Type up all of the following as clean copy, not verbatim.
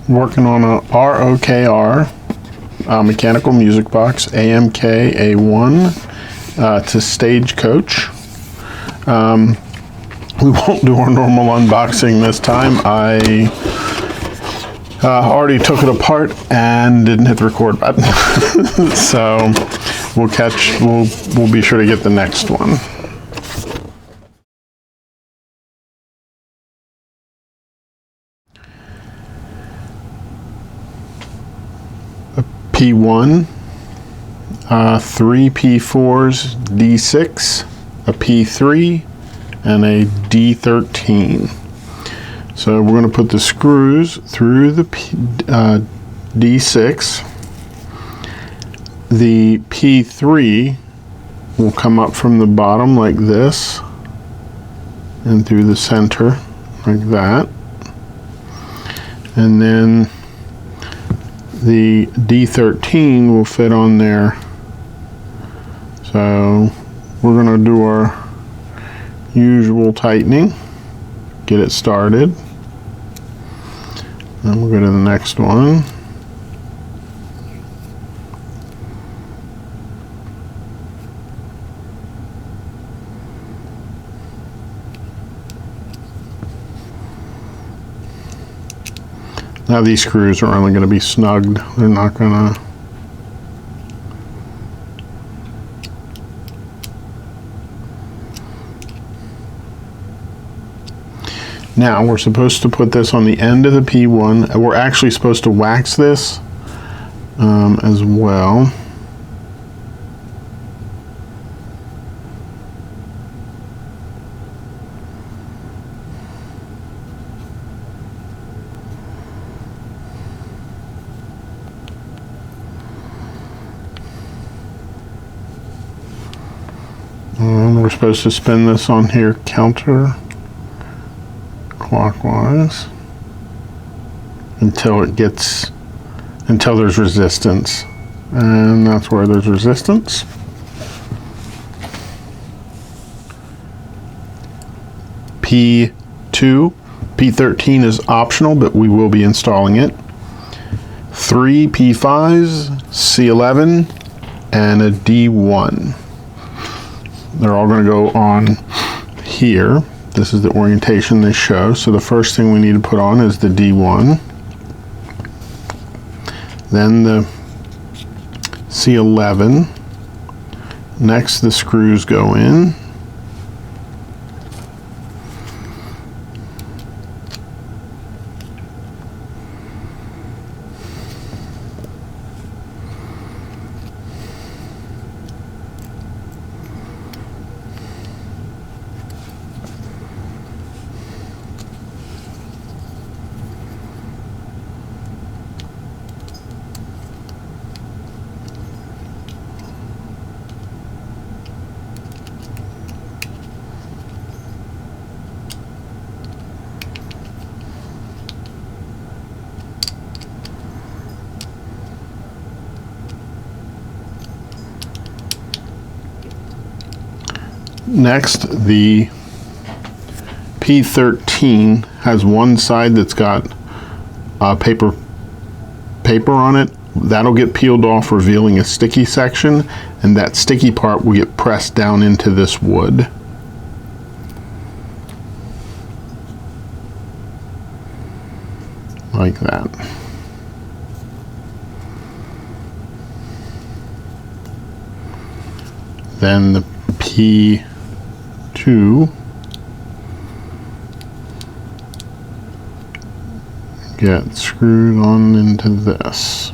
working on a ROKR mechanical music box AMKA1 to Stagecoach. We won't do our normal unboxing this time. I already took it apart and didn't hit the record button. So we'll be sure to get the next one. P1, 3 P4s, D6, a P3, and a D13. So we're going to put the screws through the D6. The P3 will come up from the bottom like this and through the center like that. And then the D13 will fit on there. So we're going to do our usual tightening, get it started. Then we'll go to the next one. Now these screws are only going to be snugged. They're not going to... Now we're supposed to put this on the end of the P1. We're actually supposed to wax this as well. And we're supposed to spin this on here counterclockwise until there's resistance. And that's where there's resistance. P2, P13 is optional, but we will be installing it. 3 P5s, C11, and a D1. They're all going to go on here. This is the orientation they show. So the first thing we need to put on is the D1. Then the C11. Next, the screws go in. Next, the P13 has one side that's got paper on it. That'll get peeled off, revealing a sticky section, and that sticky part will get pressed down into this wood. Like that. Then the P2 get screwed on into this.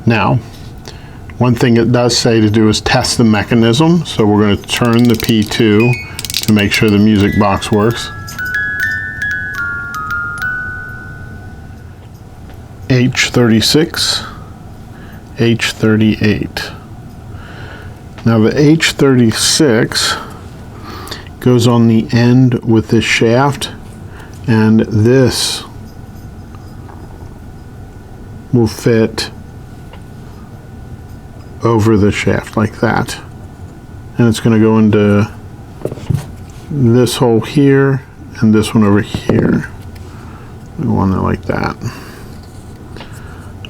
Now, one thing it does say to do is test the mechanism. So we're going to turn the P2 to make sure the music box works. H36, H38. Now the H36 goes on the end with this shaft, and this will fit over the shaft like that. And it's going to go into this hole here and this one over here. We want it like that.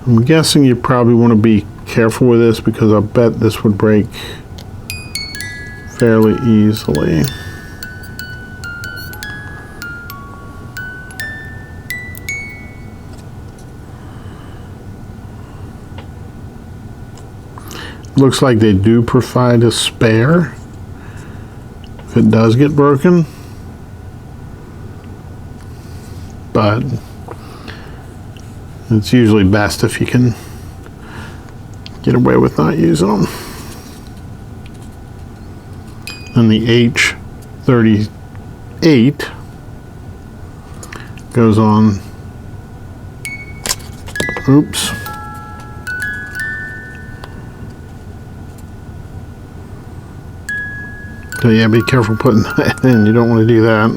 I'm guessing you probably want to be careful with this because I bet this would break fairly easily. Looks like they do provide a spare if it does get broken, but it's usually best if you can get away with not using them. And the H38 goes on, oops. So yeah, be careful putting that in. You don't want to do that.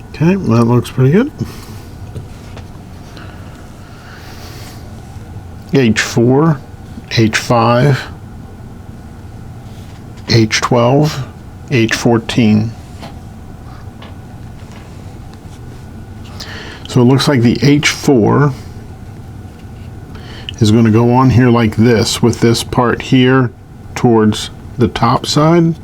Okay, that looks pretty good. H4, H5, H12, H14. So it looks like the H4 is going to go on here like this, with this part here towards the top side.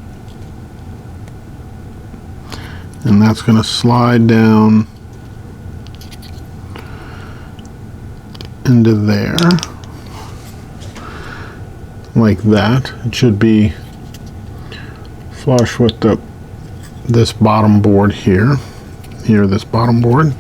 And that's going to slide down into there like that. It should be flush with this bottom board here. This bottom board.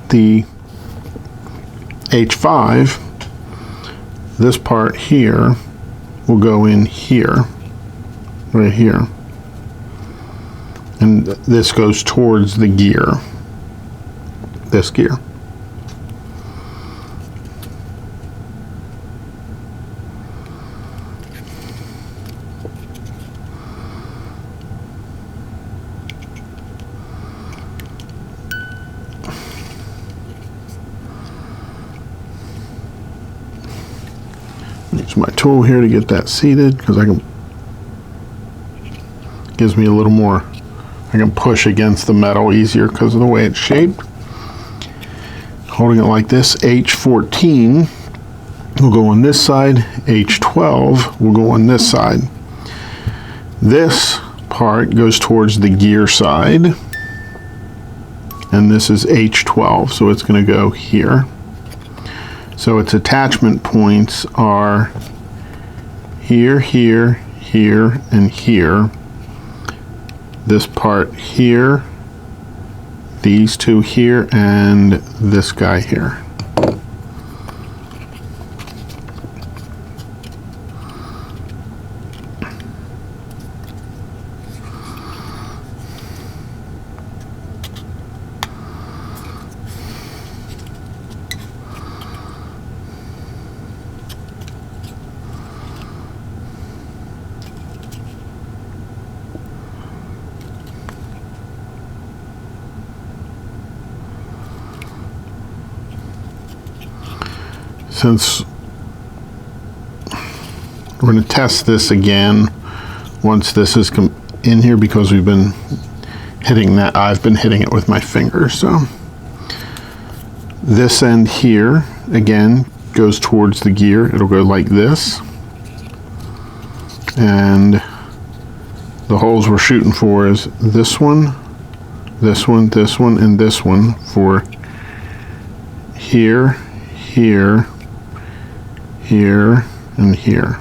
The H5, this part here will go in here, right here, and this goes towards the gear, this gear. Use my tool here to get that seated because gives me a little more, I can push against the metal easier because of the way it's shaped. Holding it like this, H14 will go on this side, H12 will go on this side. This part goes towards the gear side, and this is H12, so it's going to go here. So its attachment points are here, here, here, and here. This part here, these two here, and this guy here. Since we're going to test this again once this is in here, because we've been hitting that, I've been hitting it with my finger. So this end here again goes towards the gear. It'll go like this, and the holes we're shooting for is this one, this one, this one, and this one for here, here, here, and here.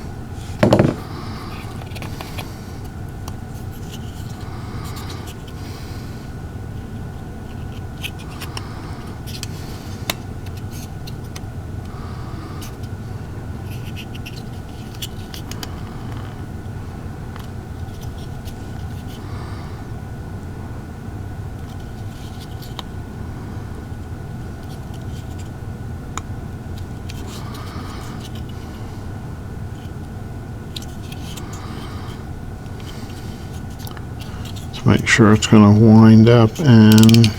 Make sure it's going to wind up and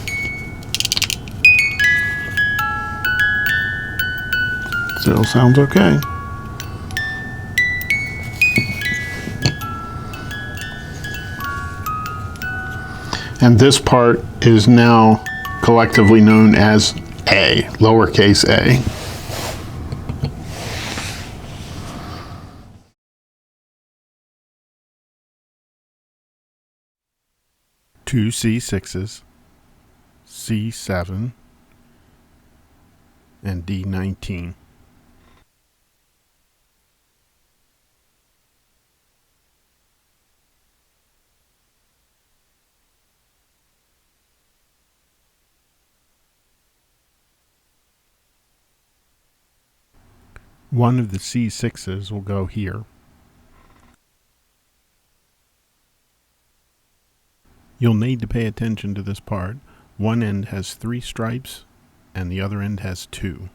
Still sounds okay. And this part is now collectively known as A, lowercase a. Two C6s, C7, and D19. One of the C6s will go here. You'll need to pay attention to this part. One end has 3 stripes and the other end has 2.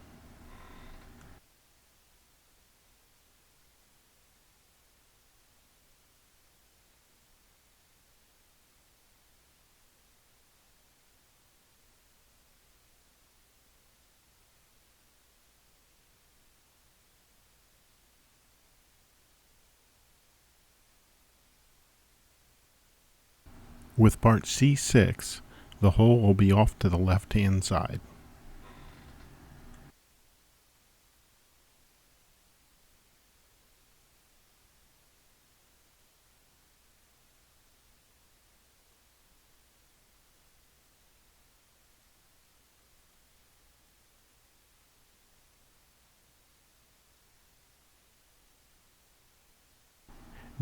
With part C6, the hole will be off to the left-hand side.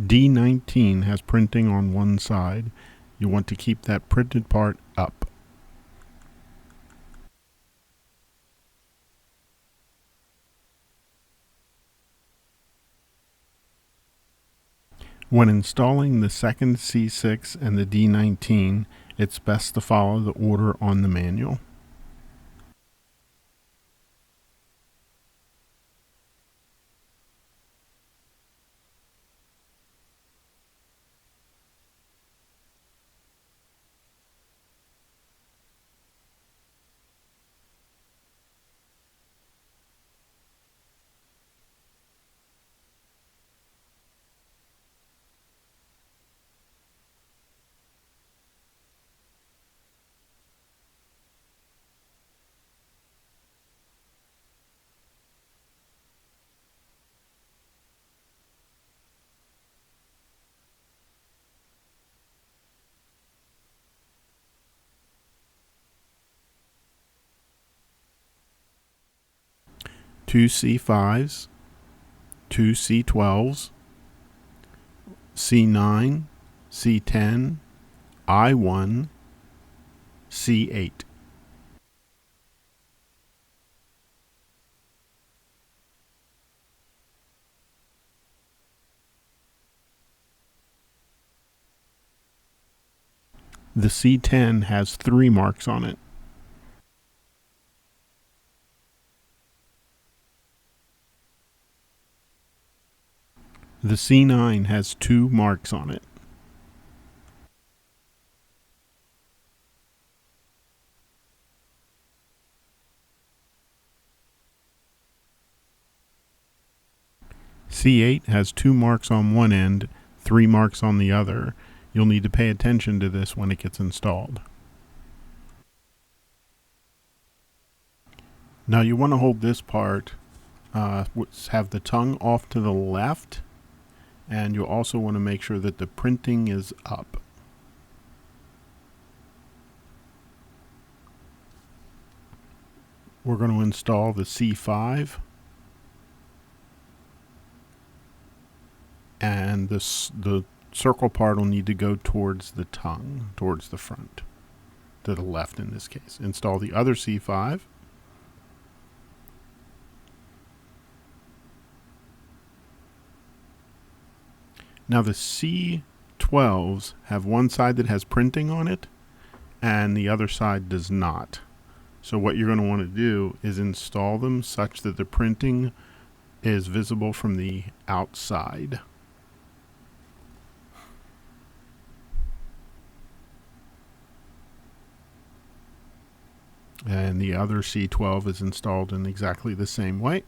D19 has printing on one side. You want to keep that printed part up. When installing the second C6 and the D19, it's best to follow the order on the manual. Two C5s, two C12s, C9, C10, I1, C8. The C10 has 3 marks on it. The C9 has 2 marks on it. C8 has 2 marks on one end, 3 marks on the other. You'll need to pay attention to this when it gets installed. Now you want to hold this part, have the tongue off to the left, and you'll also want to make sure that the printing is up. We're going to install the C5, and the circle part will need to go towards the tongue, towards the front, to the left in this case. Install the other C5. Now the C12s have one side that has printing on it and the other side does not. So what you're going to want to do is install them such that the printing is visible from the outside. And the other C12 is installed in exactly the same way.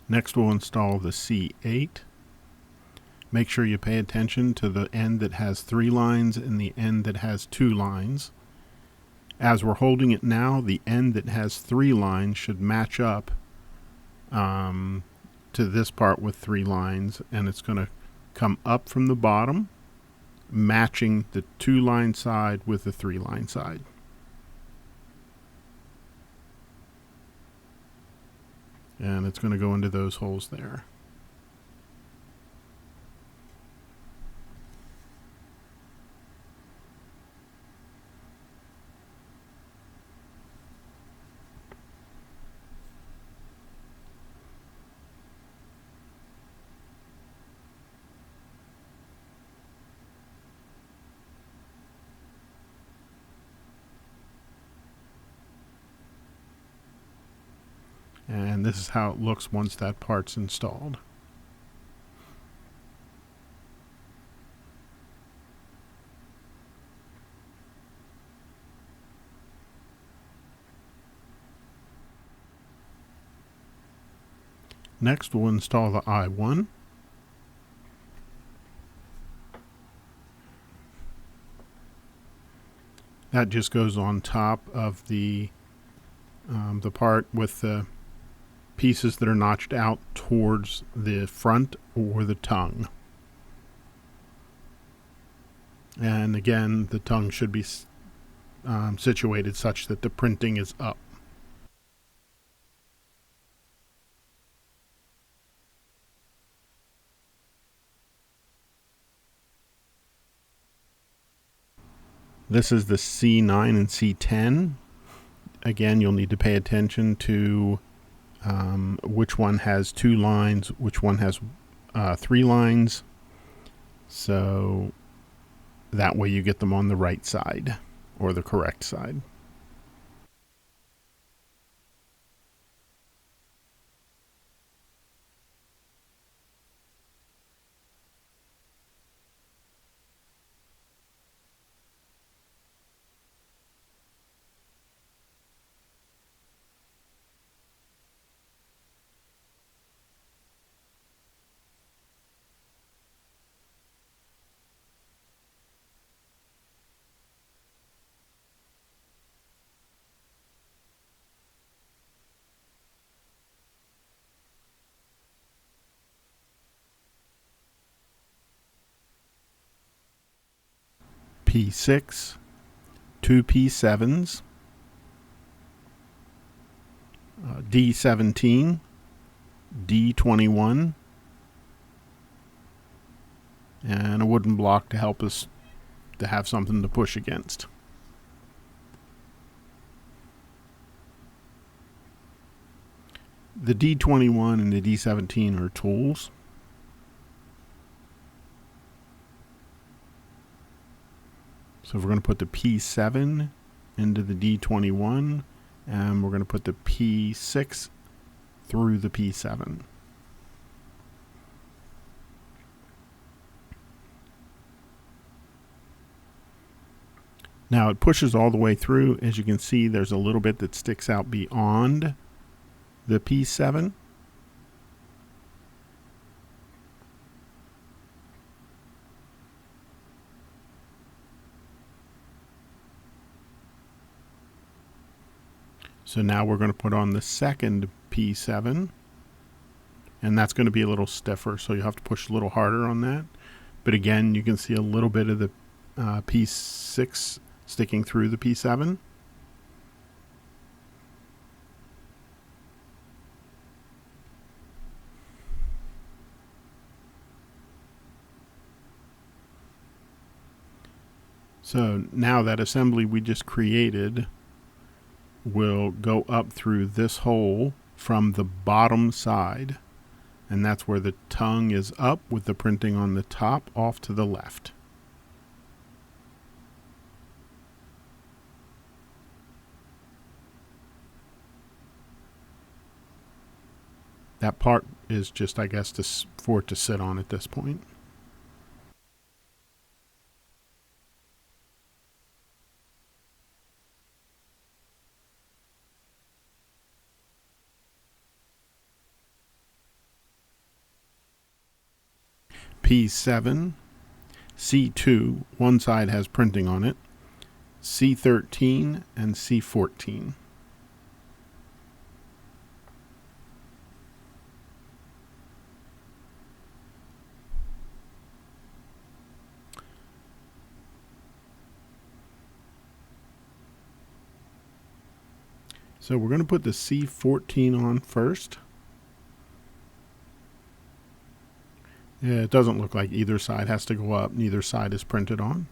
Next we'll install the C8. Make sure you pay attention to the end that has 3 lines and the end that has 2 lines. As we're holding it now, the end that has 3 lines should match up to this part with 3 lines, and it's going to come up from the bottom, matching the 2-line side with the 3-line side. And it's going to go into those holes there. And this is how it looks once that part's installed. Next, we'll install the I1. That just goes on top of the part with the pieces that are notched out towards the front or the tongue. And again, the tongue should be situated such that the printing is up. This is the C9 and C10. Again, you'll need to pay attention to which one has 2 lines, which one has 3 lines, so that way you get them on the right side or the correct side. P6, 2 P7s, D17, D21, and a wooden block to help us to have something to push against. The D21 and the D17 are tools. So we're going to put the P7 into the D21, and we're going to put the P6 through the P7. Now it pushes all the way through. As you can see, there's a little bit that sticks out beyond the P7. So now we're going to put on the second P7, and that's going to be a little stiffer, so you'll have to push a little harder on that. But again, you can see a little bit of the P6 sticking through the P7. So now that assembly we just created will go up through this hole from the bottom side, and that's where the tongue is up with the printing on the top off to the left. That part is just, I guess, for it to sit on at this point. P7, C2, one side has printing on it, C13, and C14. So we're going to put the C14 on first. Yeah, it doesn't look like either side has to go up. Neither side is printed on.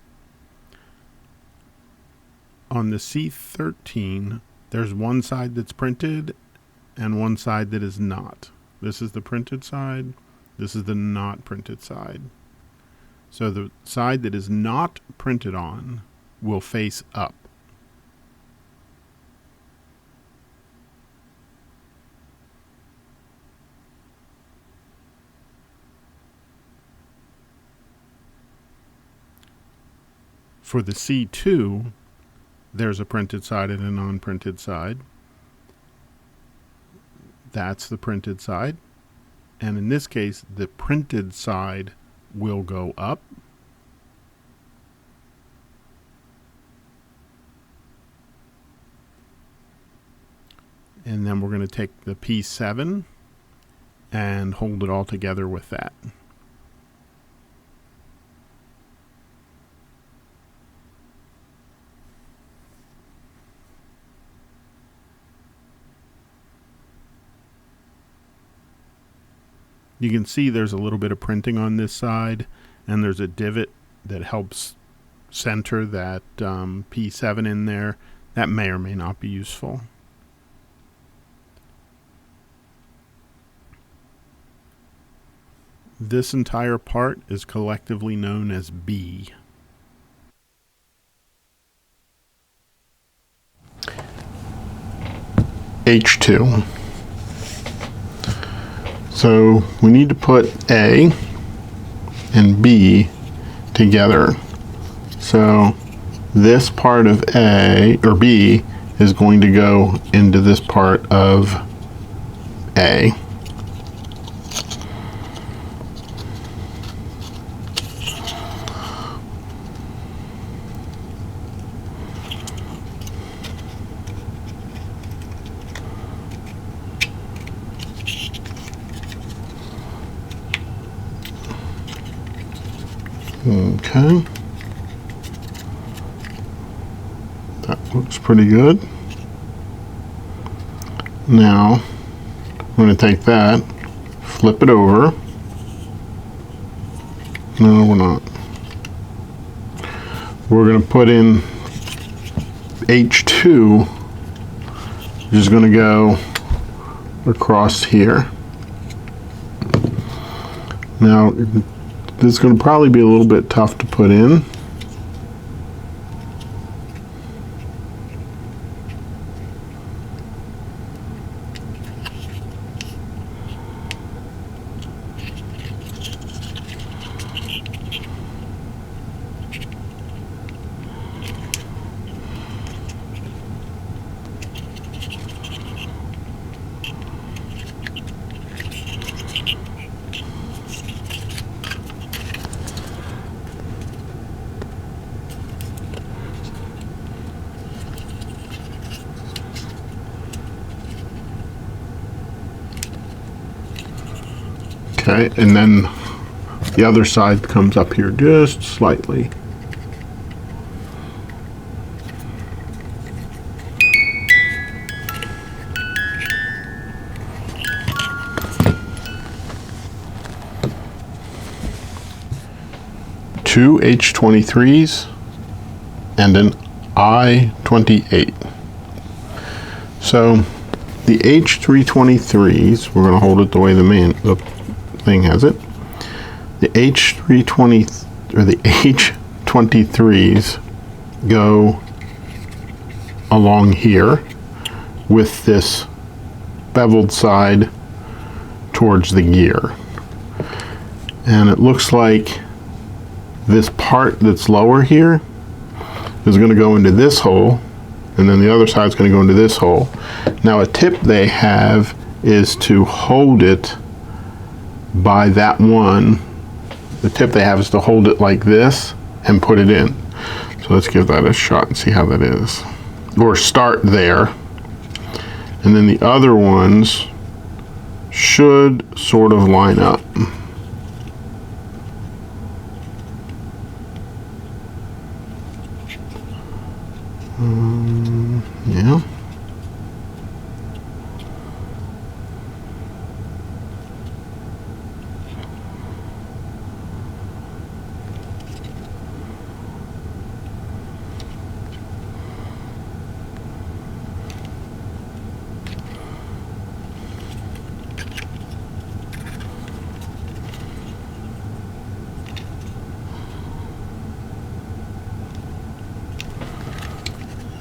On the C13, there's one side that's printed and one side that is not. This is the printed side. This is the not printed side. So the side that is not printed on will face up. For the C2, there's a printed side and a non-printed side. That's the printed side. And in this case, the printed side will go up. And then we're going to take the P7 and hold it all together with that. You can see there's a little bit of printing on this side, and there's a divot that helps center that P7 in there. That may or may not be useful. This entire part is collectively known as B. H2. So we need to put A and B together. So this part of A or B is going to go into this part of A. Okay, that looks pretty good. Now I'm going to take that, flip it over. No, we're not. We're going to put in H2, which is going to go across here. Now, this is going to probably be a little bit tough to put in. Okay, and then the other side comes up here just slightly. Two H23s and an I28. So the H323s, we're going to hold it the way the thing has it. The H320 or the H23s go along here with this beveled side towards the gear. And it looks like this part that's lower here is going to go into this hole, and then the other side is going to go into this hole. Now a tip they have is to hold it by that one the tip they have is to hold it like this and put it in. So let's give that a shot and see how that is. Or start there. And then the other ones should sort of line up. Yeah.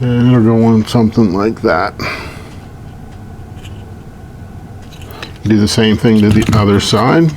And it'll go on something like that. Do the same thing to the other side.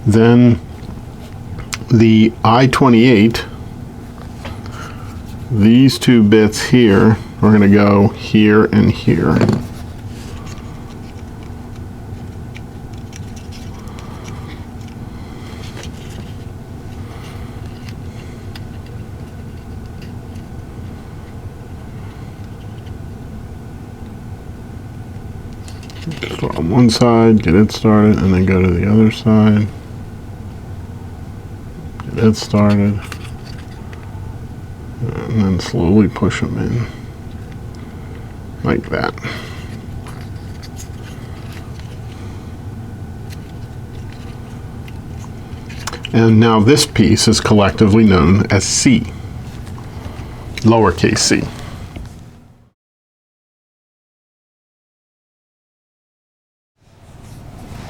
Then the I-28, these two bits here are going to go here and here. Start on one side, get it started, and then go to the other side. It started, and then slowly push them in like that. And now this piece is collectively known as C, lowercase c.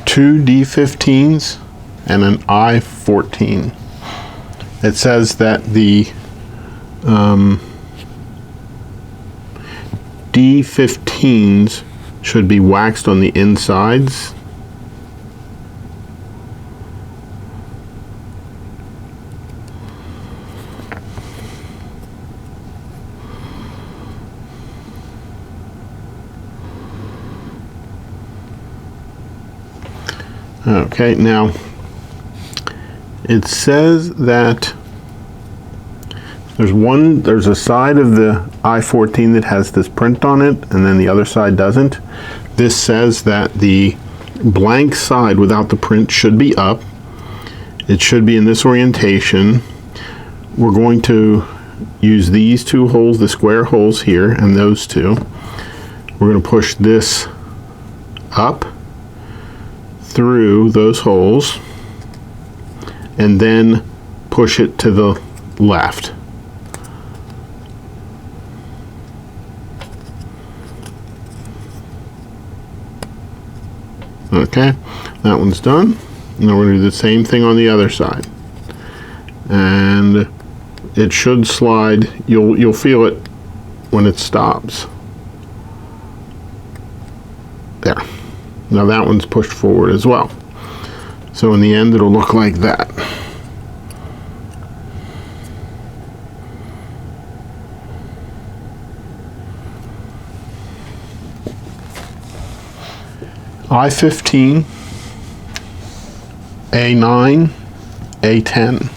Two D15s and an I-14. It says that the D15s should be waxed on the insides. Okay, now it says that there's a side of the I-14 that has this print on it, and then the other side doesn't. This says that the blank side without the print should be up. It should be in this orientation. We're going to use these two holes, the square holes here, and those two. We're going to push this up through those holes and then push it to the left. Okay, that one's done. Now we're going to do the same thing on the other side. And it should slide. You'll feel it when it stops. There. Now that one's pushed forward as well. So in the end it'll look like that. I-15, A9, A10.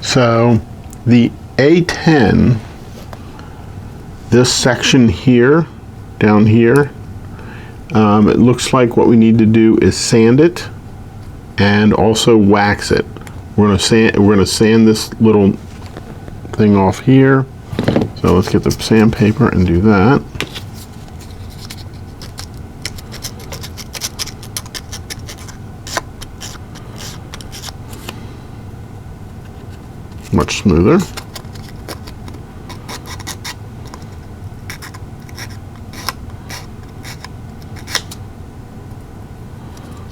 So the A10, this section here, down here, it looks like what we need to do is sand it and also wax it. We're gonna sand this little thing off here. So let's get the sandpaper and do that. Much smoother.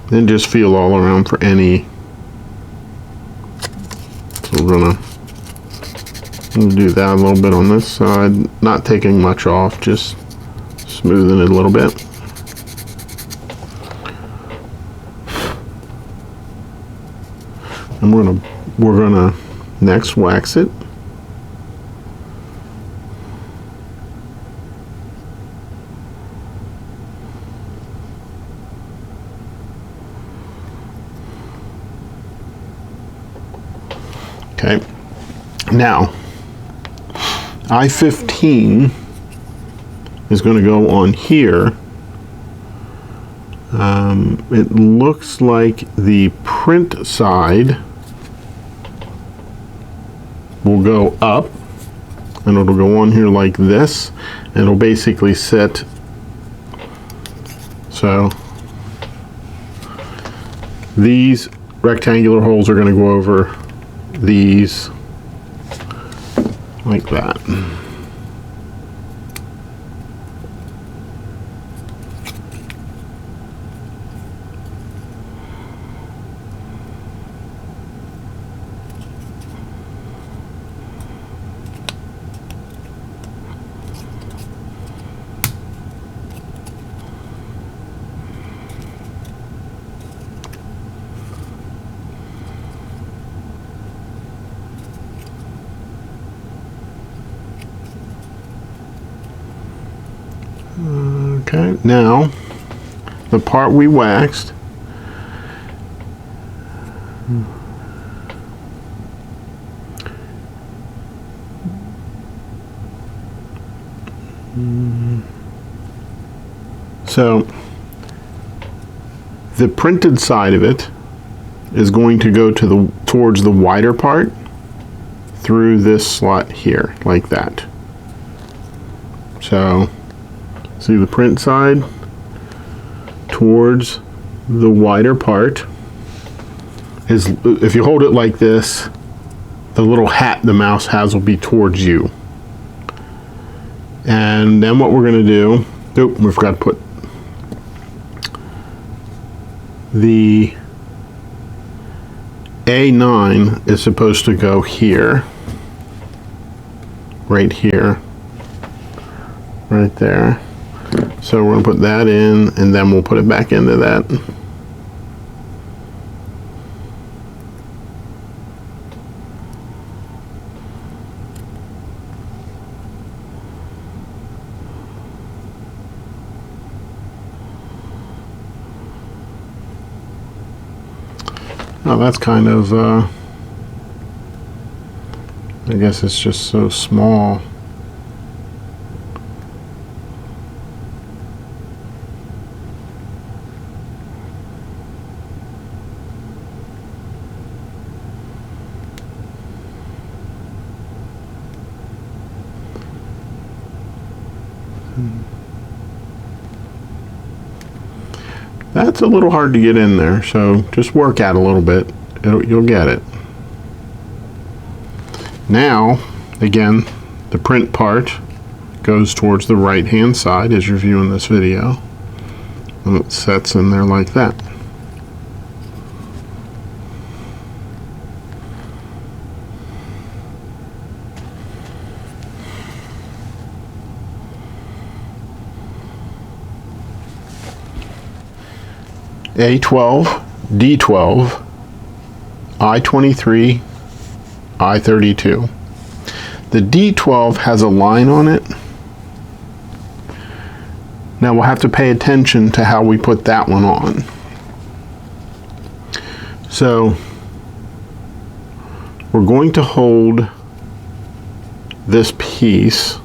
Then just feel all around for any. So we're gonna We'll do that a little bit on this side, not taking much off, just smoothing it a little bit. And we're gonna next wax it. Okay, now I-15 is going to go on here. It looks like the print side will go up, and it'll go on here like this, and it'll basically sit. So these rectangular holes are going to go over these like that. Okay, now the part we waxed, so the printed side of it is going to go to towards the wider part through this slot here, like that. So see the print side towards the wider part is, if you hold it like this, the little hat the mouse has will be towards you. And then what we're going to do, oh, we forgot to put the A9 is supposed to go here, right here, right there. So we're going to put that in, and then we'll put it back into that. Oh, that's kind of, I guess it's just so small. That's a little hard to get in there, so just work at it a little bit. You'll get it. Now, again, the print part goes towards the right-hand side as you're viewing this video, and it sets in there like that. A12, D12, I-23, I-32. The D12 has a line on it. Now we'll have to pay attention to how we put that one on. So we're going to hold this piece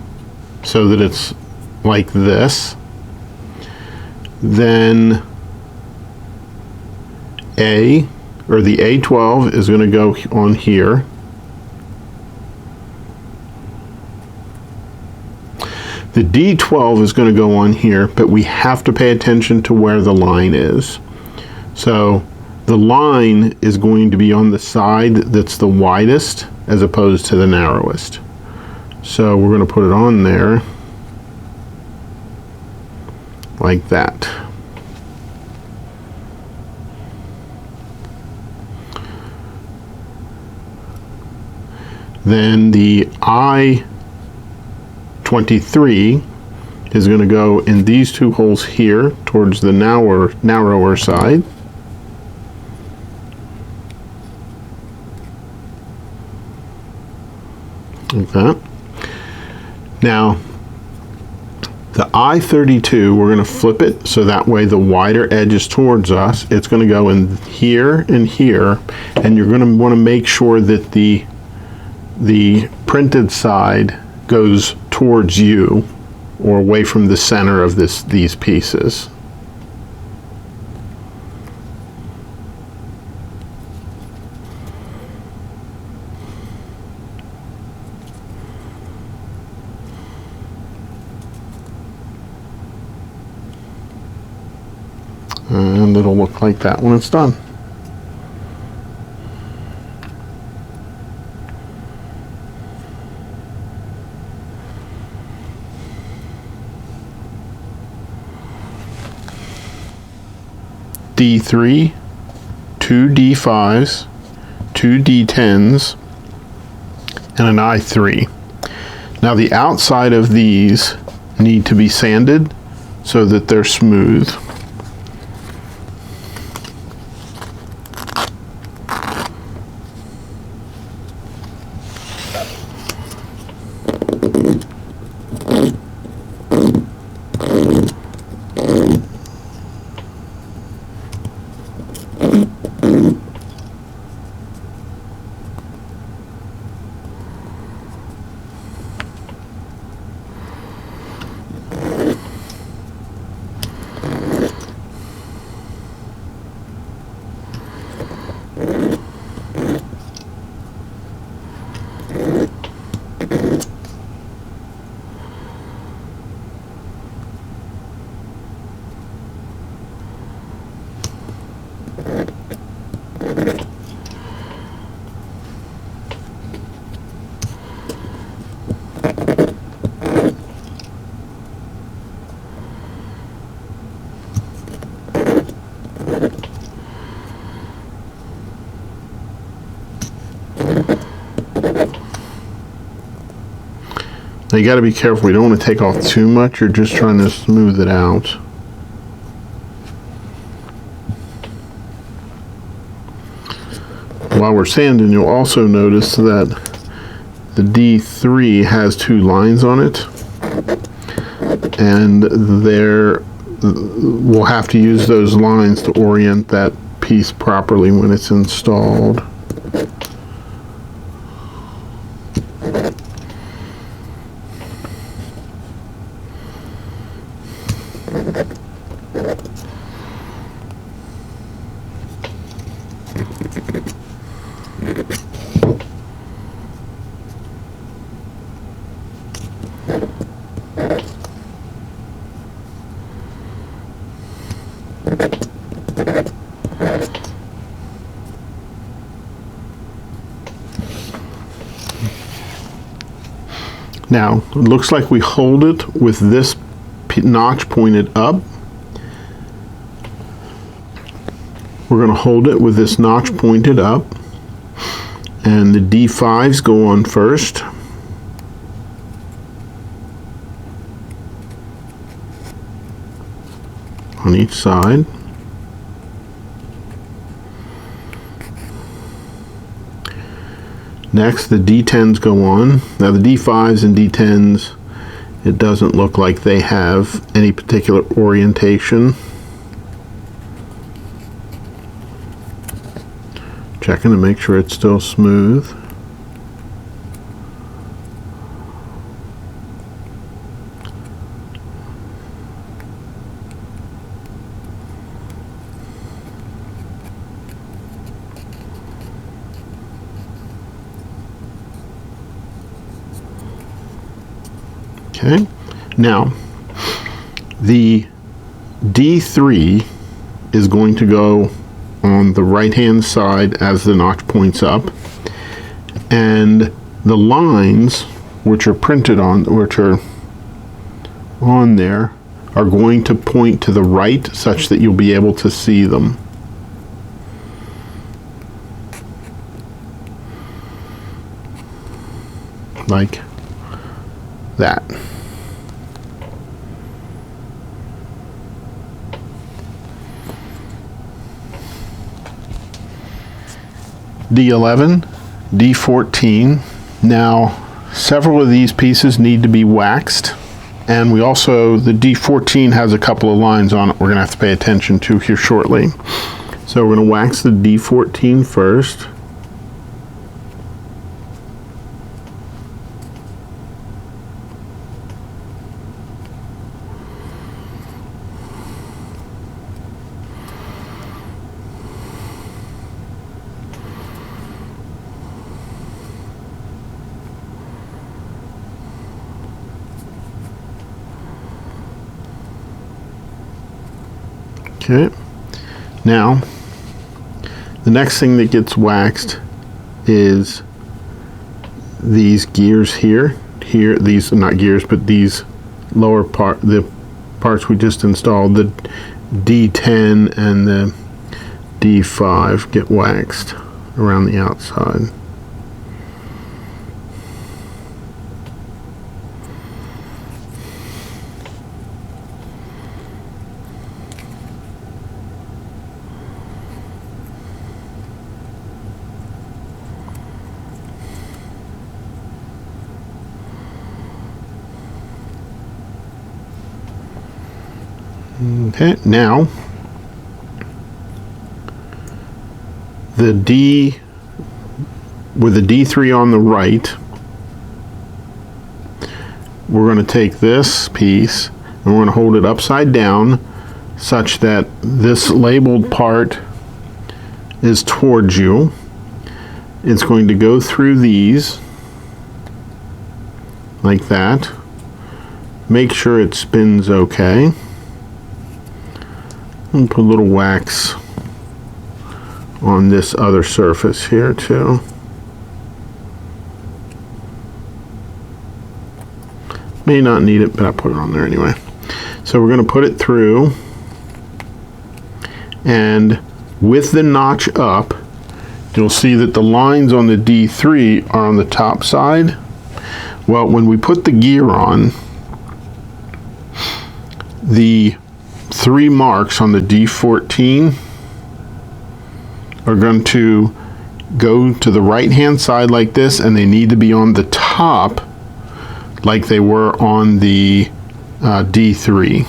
so that it's like this. Then the A12 is going to go on here. The D12 is going to go on here, but we have to pay attention to where the line is. So the line is going to be on the side that's the widest as opposed to the narrowest. So we're going to put it on there like that. Then the I-23 is going to go in these two holes here towards the narrower side. Like that. Now, the I-32, we're going to flip it so that way the wider edge is towards us. It's going to go in here and here, and you're going to want to make sure that the printed side goes towards you or away from the center of these pieces. And it'll look like that when it's done. D3, 2 D5s, 2 D10s, and an I3. Now the outside of these need to be sanded so that they're smooth. Now you got to be careful. We don't want to take off too much. You're just trying to smooth it out. While we're sanding, you'll also notice that the D3 has 2 lines on it, and we'll have to use those lines to orient that piece properly when it's installed. Now, it looks like we hold it with this notch pointed up. We're going to hold it with this notch pointed up, and the D5s go on first. On each side. Next, the D10s go on. Now the D5s and D10s, it doesn't look like they have any particular orientation. Checking to make sure it's still smooth. Okay, now the D3 is going to go on the right hand side as the notch points up, and the lines which are printed on, which are on there, are going to point to the right such that you'll be able to see them. like that. D11, D14. Now, several of these pieces need to be waxed, and we also, the D14 has a couple of lines on it we're going to have to pay attention to here shortly. So we're going to wax the D14 first. Okay, now the next thing that gets waxed is these gears here. These are not gears, but these lower part, the parts we just installed, the D10 and the D5 get waxed around the outside. Okay, now the D, with the D3 on the right, we're going to take this piece and we're going to hold it upside down such that this labeled part is towards you. It's going to go through these like that. Make sure it spins okay. And put a little wax on this other surface here too. May not need it, but I put it on there anyway. So we're going to put it through, and with the notch up, you'll see that the lines on the D3 are on the top side. Well, when we put the gear on, the 3 marks on the D14 are going to go to the right hand side like this, and they need to be on the top like they were on the D3.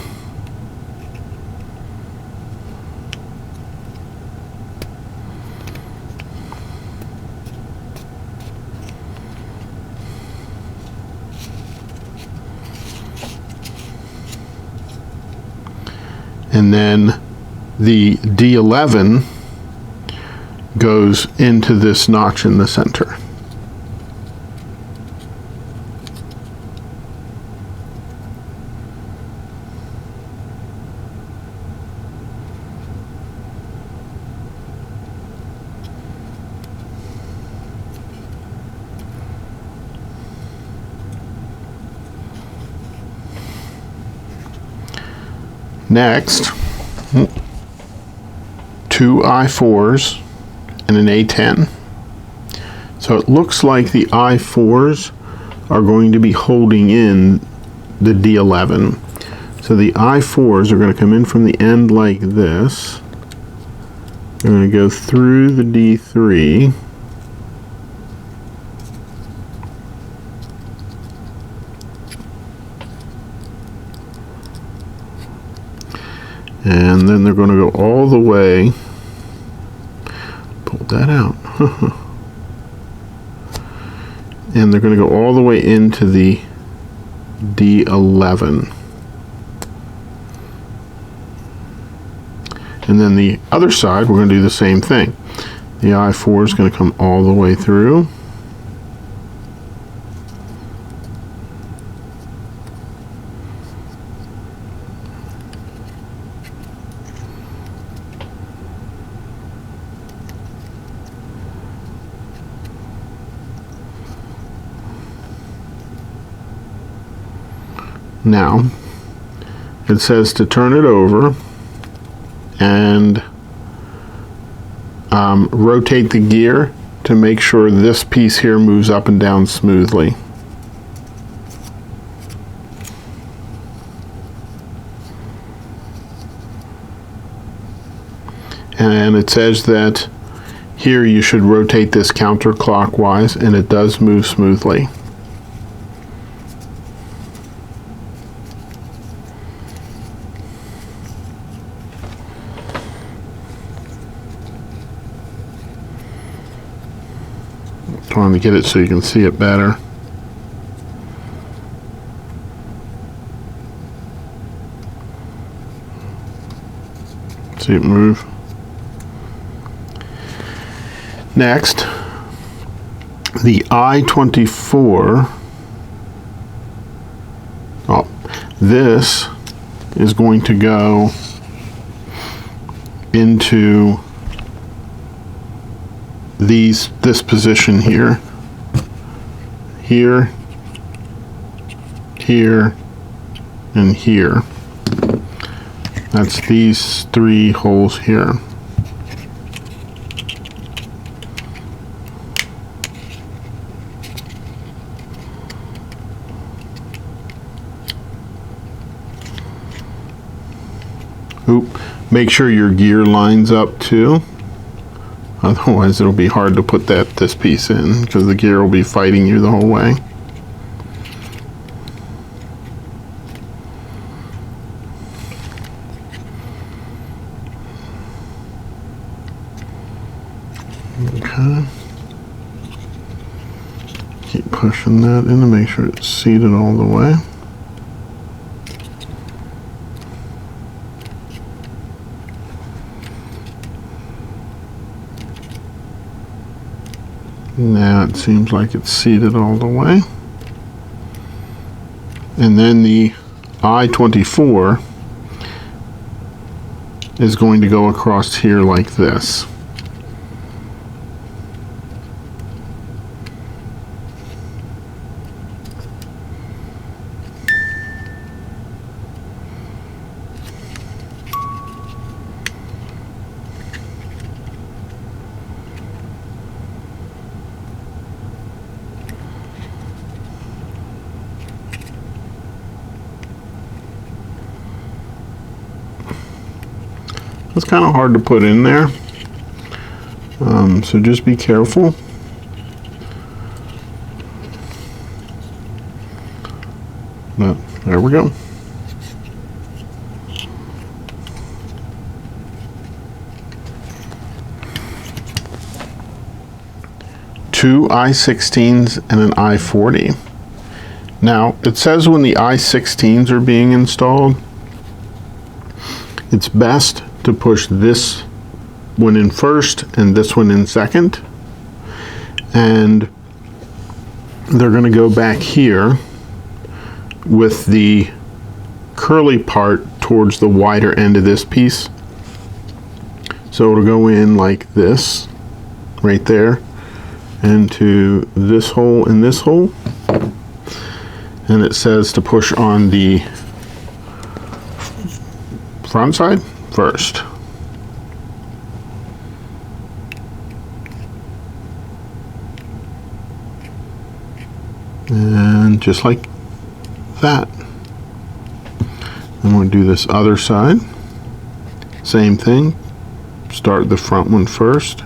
And then the D11 goes into this notch in the center. Next, 2 I4s and an A10. So it looks like the I4s are going to be holding in the D11. So the I4s are going to come in from the end like this. They're going to go through the D3. And then they're going to go all the way, pull that out, and they're going to go all the way into the D11. And then the other side, we're going to do the same thing. The I4 is going to come all the way through. Now, it says to turn it over and rotate the gear to make sure this piece here moves up and down smoothly. and it says that here you should rotate this counterclockwise, and it does move smoothly. Trying to get it so you can see it better. See it move. Next, the I-24. Oh, this is going to go into this position here, here, here, and here. That's these three holes here. Oop, make sure your gear lines up too. Otherwise it'll be hard to put this piece in because the gear will be fighting you the whole way. Okay. Keep pushing that in to make sure it's seated all the way. Now it seems like it's seated all the way. And then the I-24 is going to go across here like this. It's kind of hard to put in there, so just be careful. But there we go. Two I-16s and an I-40. Now, it says when the I-16s are being installed, it's best to push this one in first and this one in second. And they're going to go back here with the curly part towards the wider end of this piece. So it'll go in like this, right there, into this hole and this hole. And it says to push on the front side first. And just like that. I'm going to do this other side. Same thing. Start the front one first.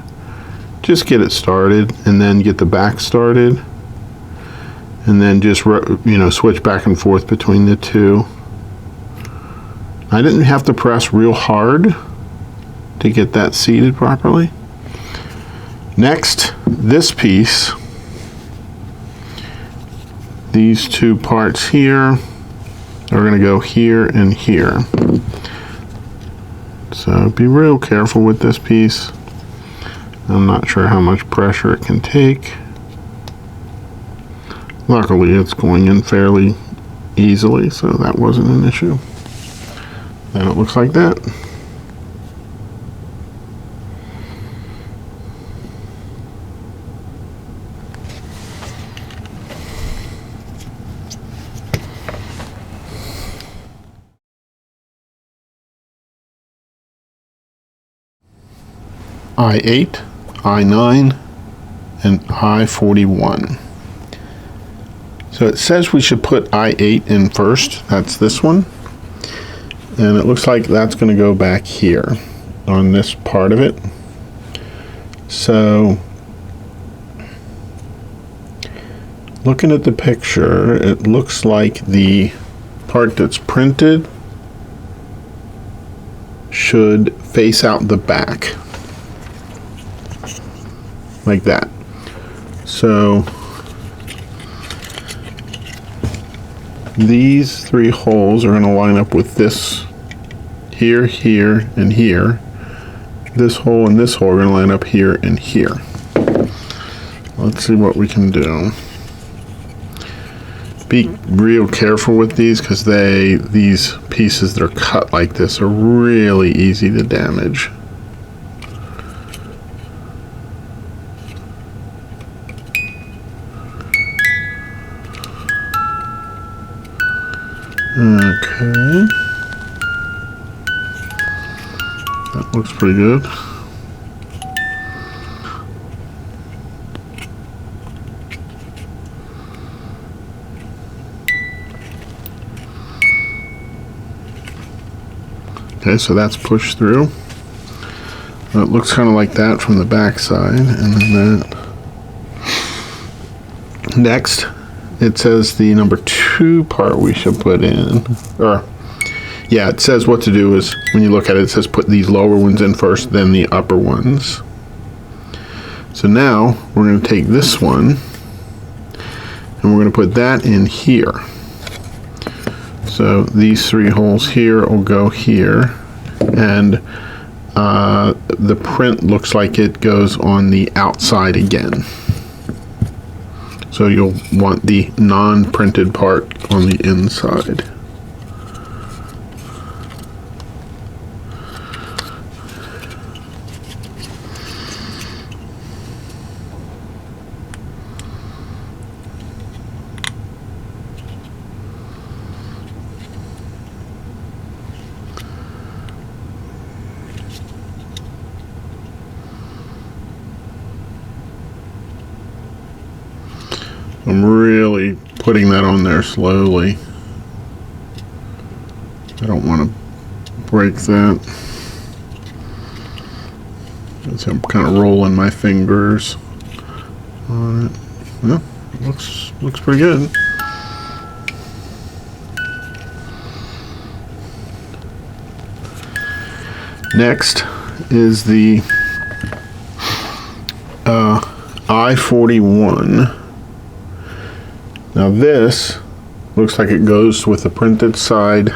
Just get it started and then get the back started. And then just, switch back and forth between the two. I didn't have to press real hard to get that seated properly. Next, this piece, these two parts here are going to go here and here. So be real careful with this piece. I'm not sure how much pressure it can take. Luckily, it's going in fairly easily, so that wasn't an issue. And it looks like that. I-8, I-9, and I-41. So it says we should put I-8 in first. That's this one. And it looks like that's going to go back here. on this part of it. So looking at the picture, it looks like the part that's printed should face out the back like that. So these 3 holes are going to line up with this here, here, and here. This hole and this hole are going to line up here and here. Let's see what we can do. Be real careful with these because these pieces that are cut like this are really easy to damage. Okay. That looks pretty good. Okay, so that's pushed through. It looks kind of like that from the back side, and then that. Next, it says the number 2 part we should put in, or yeah, it says what to do is when you look at it, it says put these lower ones in first, then the upper ones. So now we're going to take this one and we're going to put that in here. So these 3 holes here will go here, and the print looks like it goes on the outside again. So you'll want the non-printed part on the inside. I'm really putting that on there slowly. I don't want to break that. So I'm kind of rolling my fingers on it. Yeah, looks pretty good. Next is the I-41. Now this looks like it goes with the printed side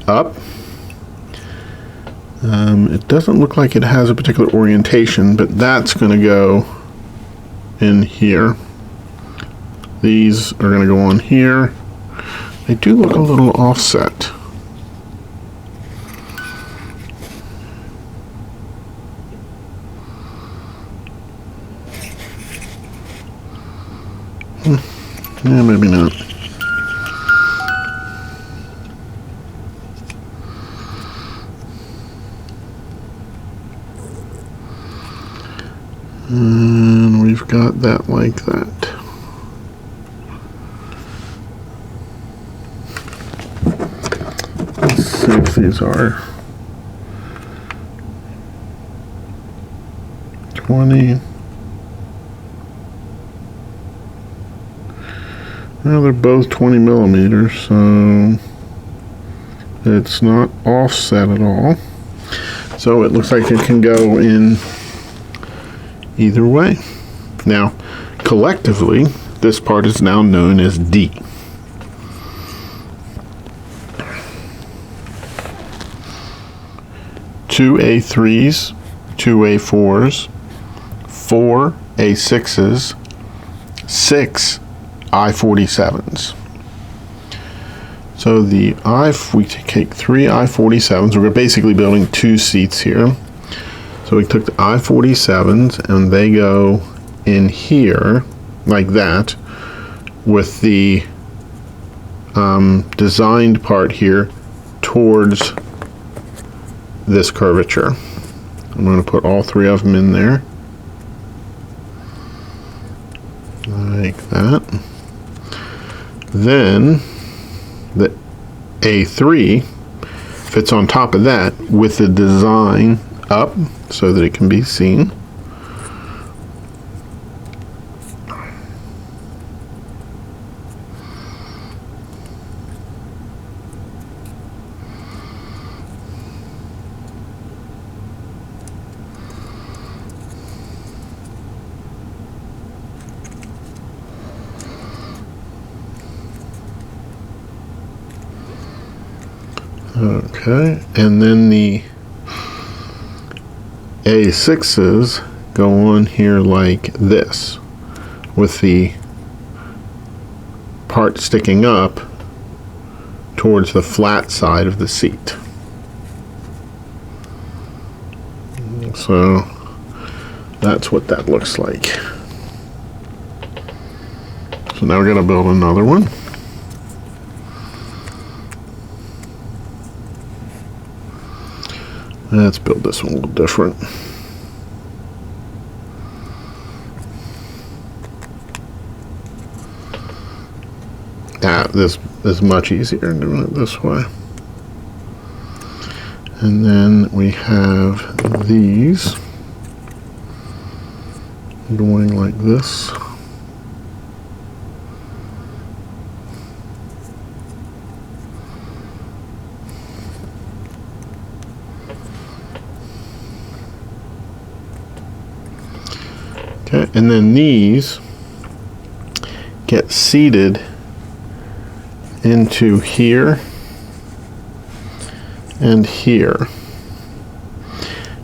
up. It doesn't look like it has a particular orientation, but that's going to go in here. These are going to go on here. They do look a little offset. Yeah, maybe not. And we've got that like that. Let's see if these are 20. Well, they're both 20 millimeters, so it's not offset at all. So it looks like it can go in either way. Now, collectively, this part is now known as D. Two A3s, 2 A4s, 4 A6s, 6 I-47s. So we take 3 I-47s. We're basically building 2 seats here. So we took the I-47s and they go in here like that with the designed part here towards this curvature. I'm going to put all 3 of them in there like that. Then the A3 fits on top of that with the design up so that it can be seen. Okay, and then the A6s go on here like this, with the part sticking up towards the flat side of the seat. So that's what that looks like. So now we're going to build another one. Let's build this one a little different. This is much easier doing it this way. And then we have these going like this. Okay, and then these get seated into here and here.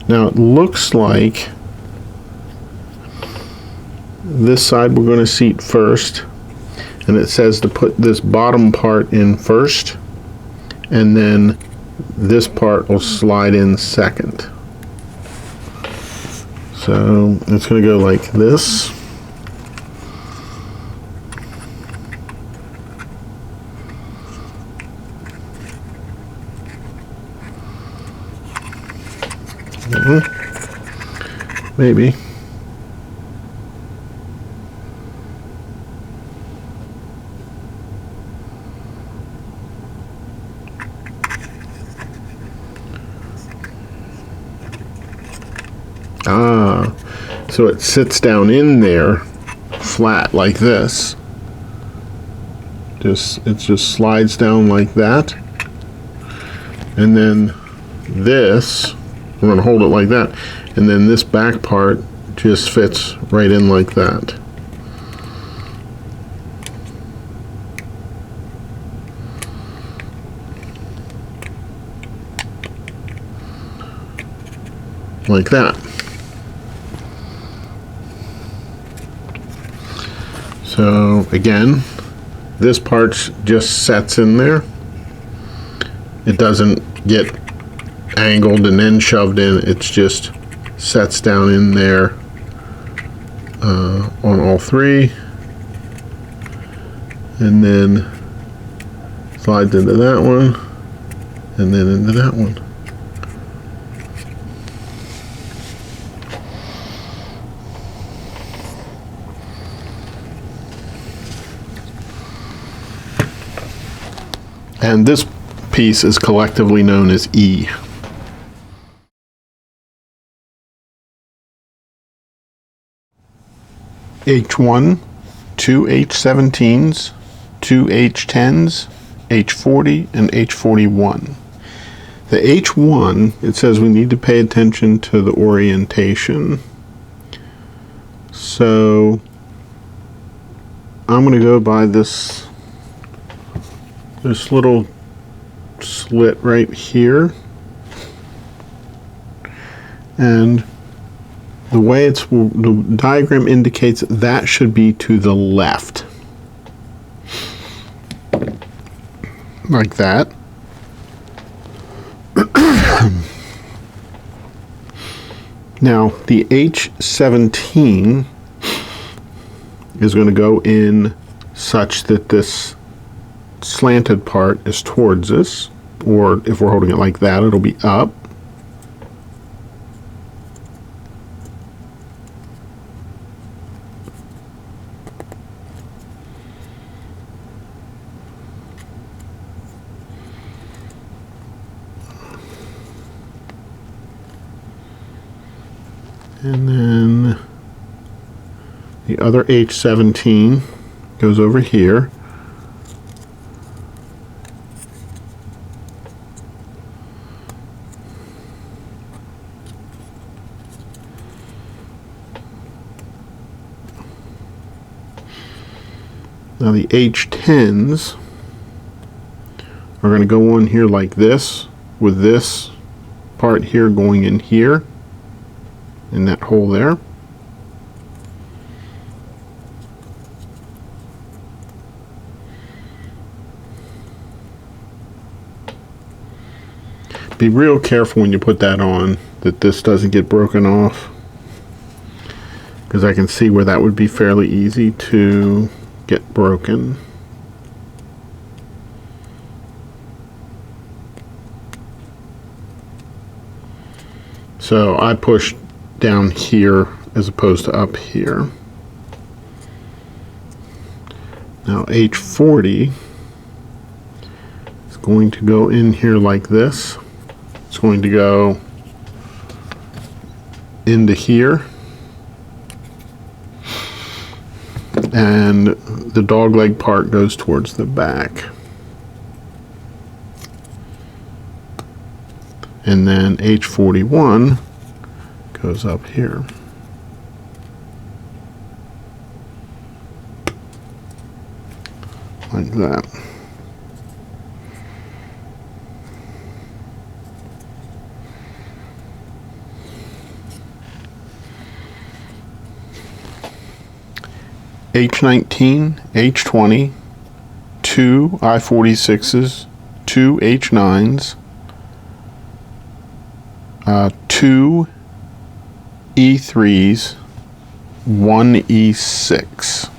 Now it looks like this side we're going to seat first, and it says to put this bottom part in first, and then this part will slide in second. So it's going to go like this. Maybe. So it sits down in there flat like this. It just slides down like that. And then this, we're going to hold it like that. And then this back part just fits right in like that. Like that. So again, this part just sets in there. It doesn't get angled and then shoved in. It's just sets down in there on all three, and then slides into that one, and then into that one. And this piece is collectively known as E. H1, 2 H17s, 2 H10s, H40, and H41. The H1, it says we need to pay attention to the orientation. So I'm going to go by this little slit right here, and the way the diagram indicates that should be to the left, like that. Now the H17 is going to go in such that this slanted part is towards us, or if we're holding it like that, it'll be up. And then the other H17 goes over here. Now the H10s are going to go on here like this, with this part here going in here, in that hole there. Be real careful when you put that on that this doesn't get broken off, because I can see where that would be fairly easy to get broken. So I push down here as opposed to up here. Now H40 is going to go in here like this. It's going to go into here, and the dogleg part goes towards the back. And then H41 goes up here. Like that. H19, H20, 2 I-46s, 2 H9s, 2 E3s, 1 E6.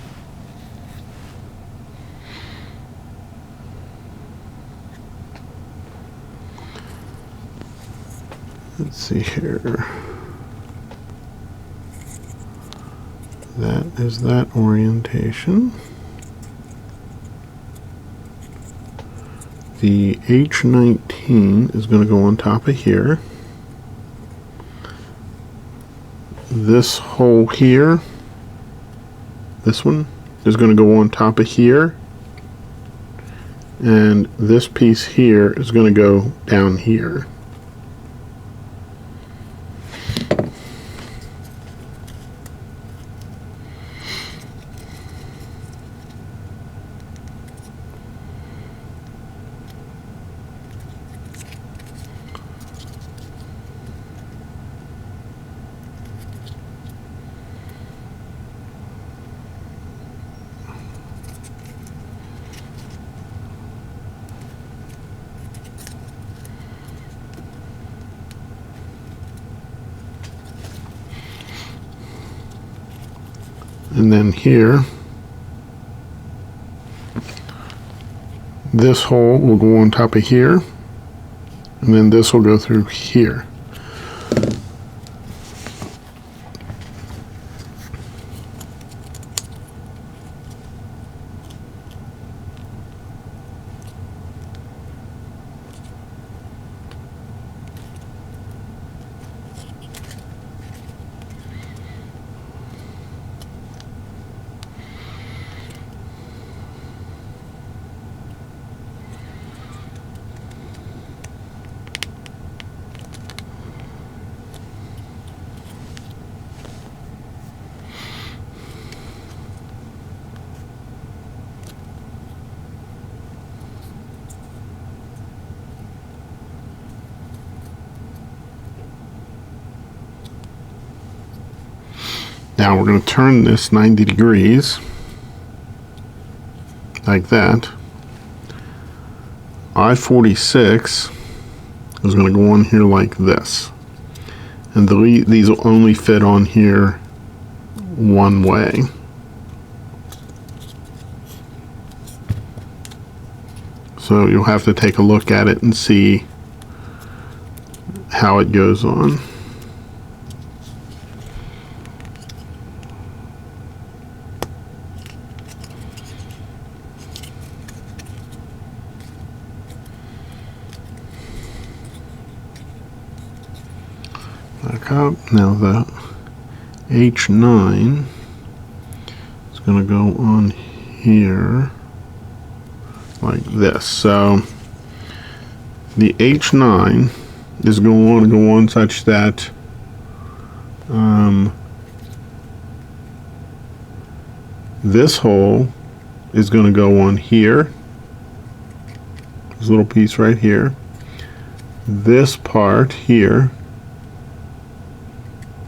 Let's see here. That is that orientation. The H19 is going to go on top of here. This hole here, this one, is going to go on top of here. And this piece here is going to go down here. And then here, this hole will go on top of here, and then this will go through here. Now we're going to turn this 90 degrees, like that. I-46 is going to go on here like this. And these will only fit on here one way. So you'll have to take a look at it and see how it goes on. Back up. Now the H9 is going to go on here like this. So the H9 is going to go on such that this hole is going to go on here, this little piece right here. This part here,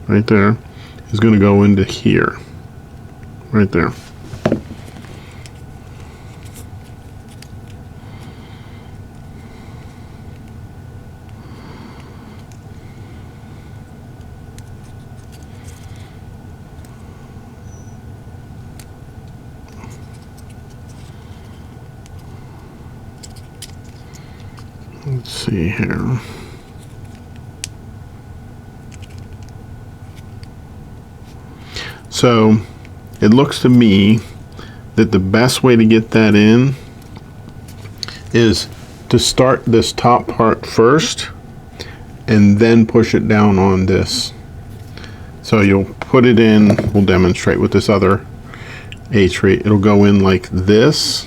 right there, is going to go into here, right there. Let's see here. So it looks to me that the best way to get that in is to start this top part first and then push it down on this. So you'll put it in, we'll demonstrate with this other H3. It'll go in like this.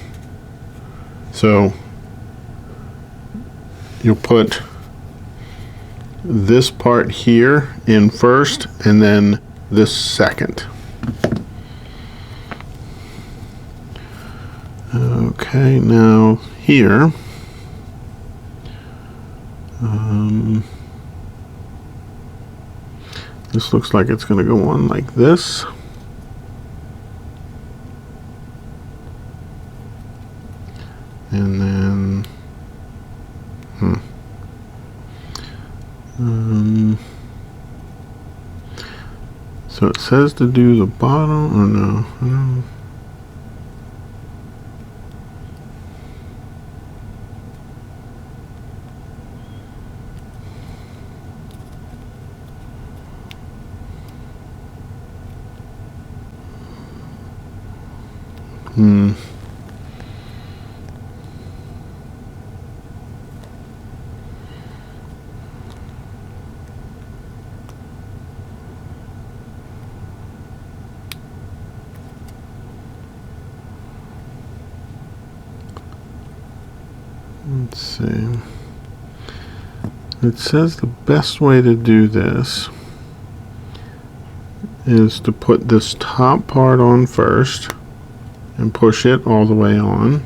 So you'll put this part here in first and then this second. Okay, now here, this looks like it's going to go on like this. And then so it says to do the bottom, or no? Let's see. It says the best way to do this is to put this top part on first and push it all the way on.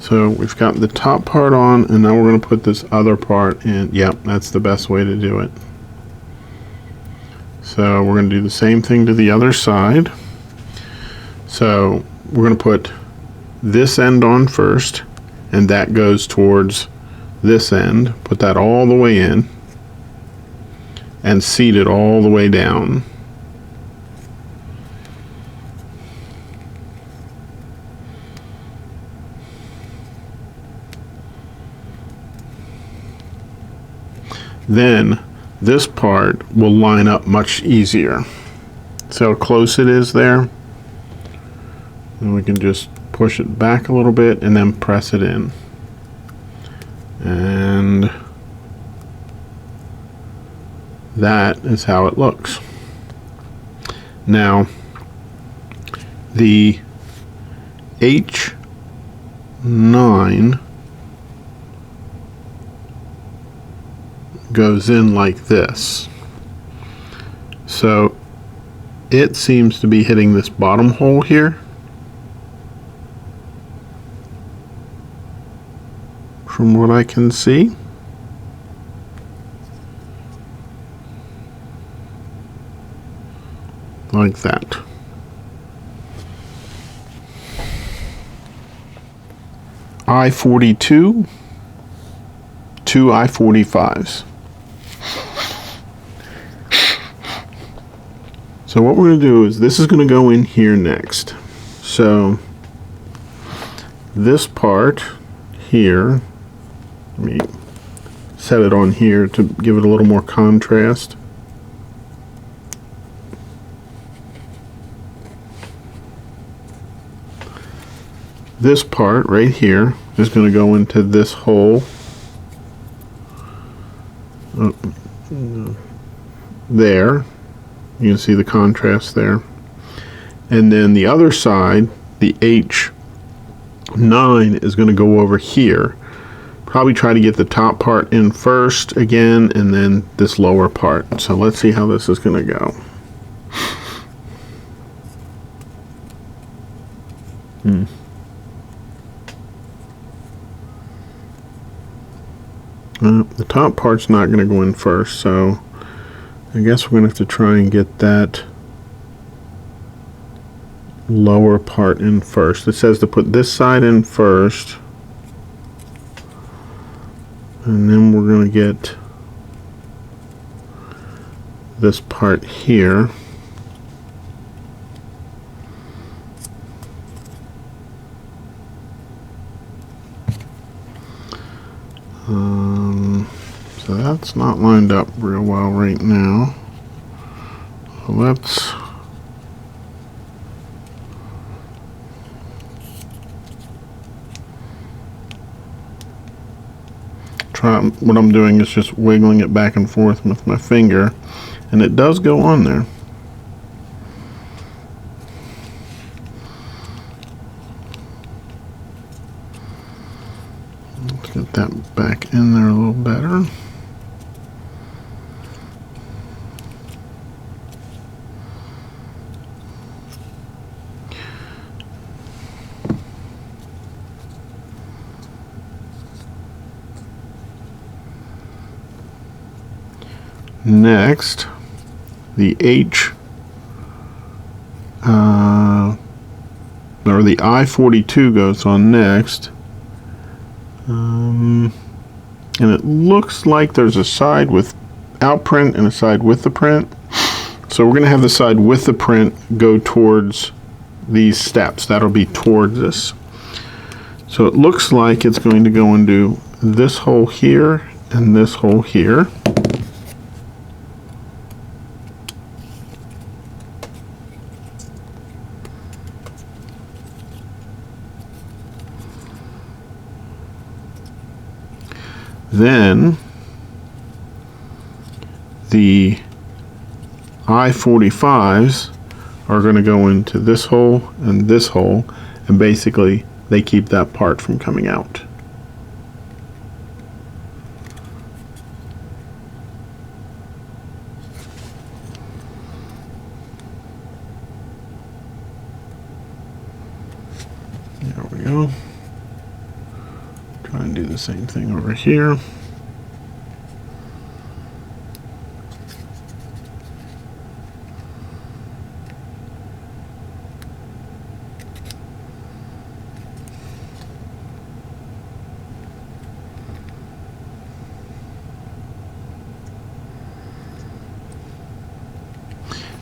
So we've got the top part on, and now we're going to put this other part in. Yep, that's the best way to do it. So we're going to do the same thing to the other side. So we're going to put this end on first, and that goes towards this end. Put that all the way in, and seat it all the way down. Then this part will line up much easier. See how close it is there? And we can just push it back a little bit and then press it in. And that is how it looks. Now, the H9 goes in like this. So it seems to be hitting this bottom hole here. From what I can see. Like that. I-42, 2 I-45s. So what we're going to do is this is going to go in here next. So this part here, let me set it on here to give it a little more contrast. this part right here is going to go into this hole there. You can see the contrast there. And then the other side, the H9, is going to go over here. Probably try to get the top part in first again, and then this lower part. So let's see how this is going to go. The top part's not going to go in first, so I guess we're going to have to try and get that lower part in first. It says to put this side in first, and then we're going to get this part here. So that's not lined up real well right now. So let's try. What I'm doing is just wiggling it back and forth with my finger, and it does go on there. Let's get that back in there a little better. Next, the H or the I-42 goes on next, and it looks like there's a side without print and a side with the print. So we're going to have the side with the print go towards these steps. That'll be towards this. So it looks like it's going to go into this hole here and this hole here. Then the I-45s are going to go into this hole, and basically they keep that part from coming out. There we go. Try and do the same thing over here.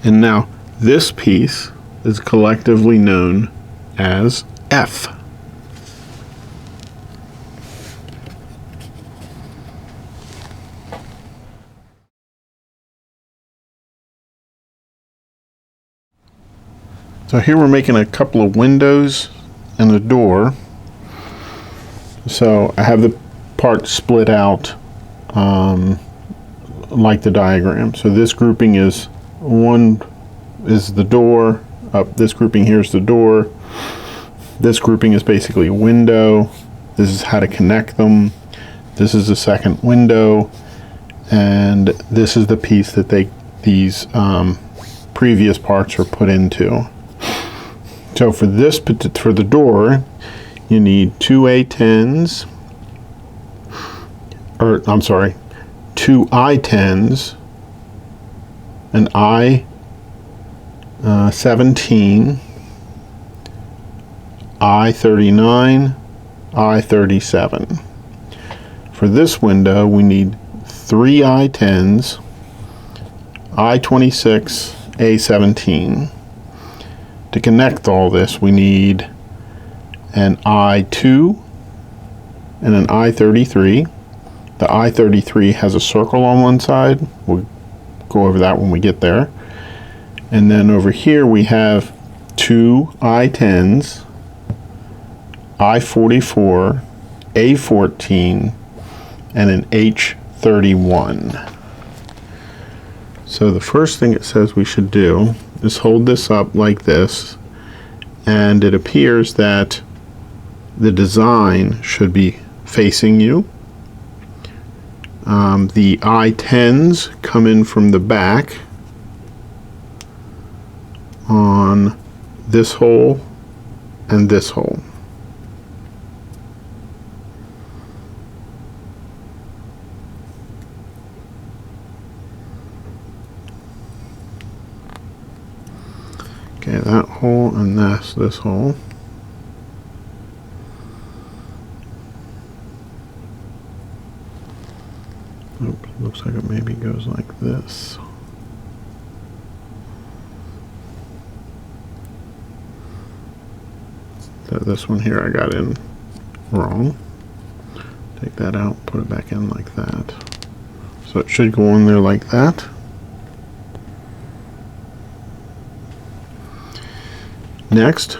And now this piece is collectively known as F. So here we're making a couple of windows and a door. So I have the part split out like the diagram. So this grouping is the door. This grouping here is the door. This grouping is basically a window. This is how to connect them. This is the second window, and this is the piece that these previous parts are put into. So for the door, you need two A10s, or I'm sorry, two I10s, an I-17, I-39, I-37. For this window, we need three I-10s, I-26, A-17. To connect all this, we need an I-2 and an I-33. The I-33 has a circle on one side. We'll go over that when we get there. And then over here we have two I-10s, I-44, A-14, and an H-31. So the first thing it says we should do is hold this up like this, and it appears that the design should be facing you. The I-10s come in from the back on this hole and this hole. Okay, that hole and this hole. Oops, looks like it maybe goes like this. This one here I got in wrong. Take that out, put it back in like that. So it should go in there like that. Next,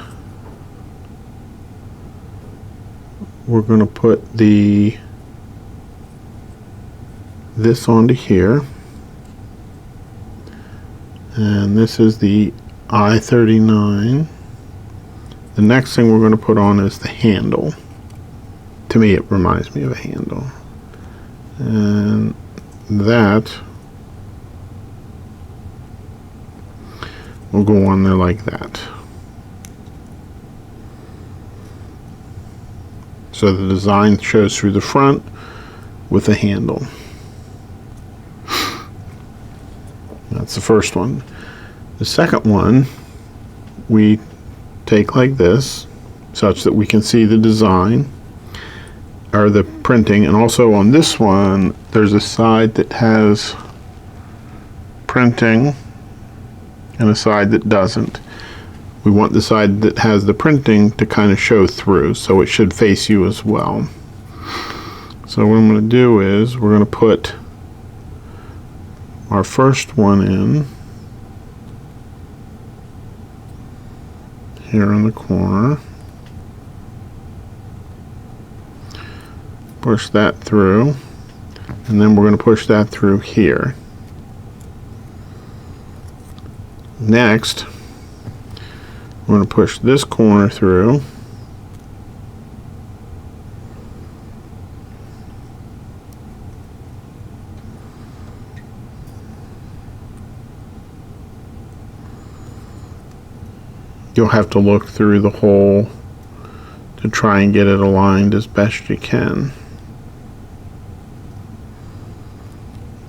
we're going to put this onto here, and this is the I-39. The next thing we're going to put on is the handle. To me, it reminds me of a handle, and that will go on there like that. So the design shows through the front with a handle. That's the first one. The second one we take like this, such that we can see the design or the printing. And also on this one, there's a side that has printing and a side that doesn't. We want the side that has the printing to kind of show through, so it should face you as well. So what I'm going to do is we're going to put our first one in here in the corner. Push that through, and then we're going to push that through here. Next, we're going to push this corner through. You'll have to look through the hole to try and get it aligned as best you can.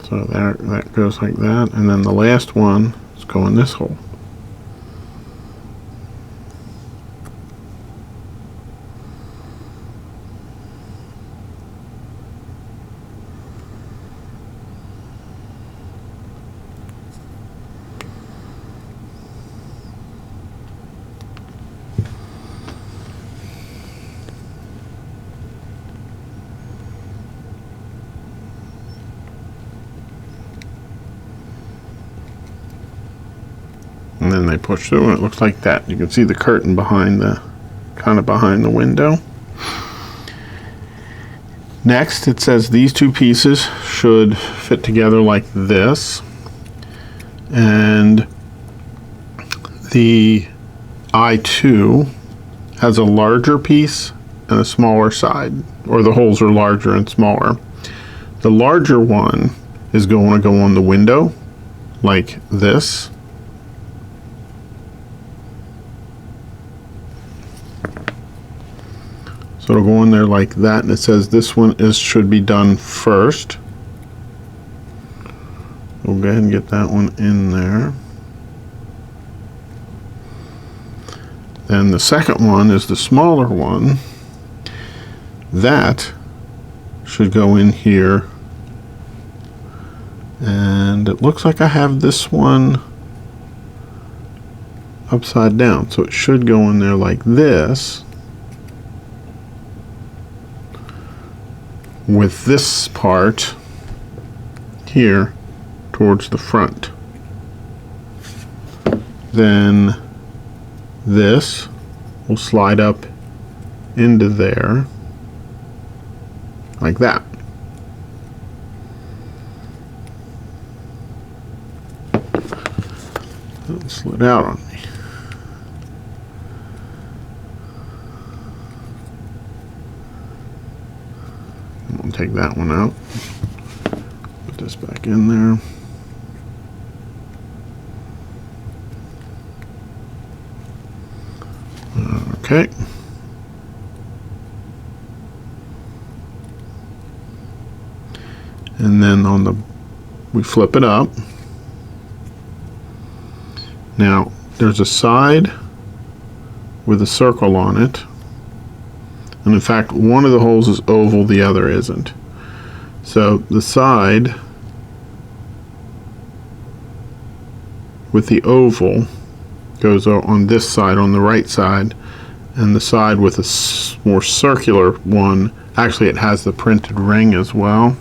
So that goes like that, and then the last one is going this hole. And then they push through and it looks like that. You can see the curtain behind kind of behind the window. Next, it says these two pieces should fit together like this. And the I-2 has a larger piece and a smaller side, or the holes are larger and smaller. The larger one is going to go on the window like this. So it'll go in there like that, and it says this one should be done first. We'll go ahead and get that one in there. Then the second one is the smaller one. That should go in here. And it looks like I have this one upside down, so it should go in there like this, with this part here towards the front. Then this will slide up into there like that. It slid out on me. We'll take that one out. Put this back in there. Okay. And then we flip it up. Now, there's a side with a circle on it. And in fact, one of the holes is oval, the other isn't. So the side with the oval goes on this side, on the right side, and the side with a more circular one, actually it has the printed ring as well.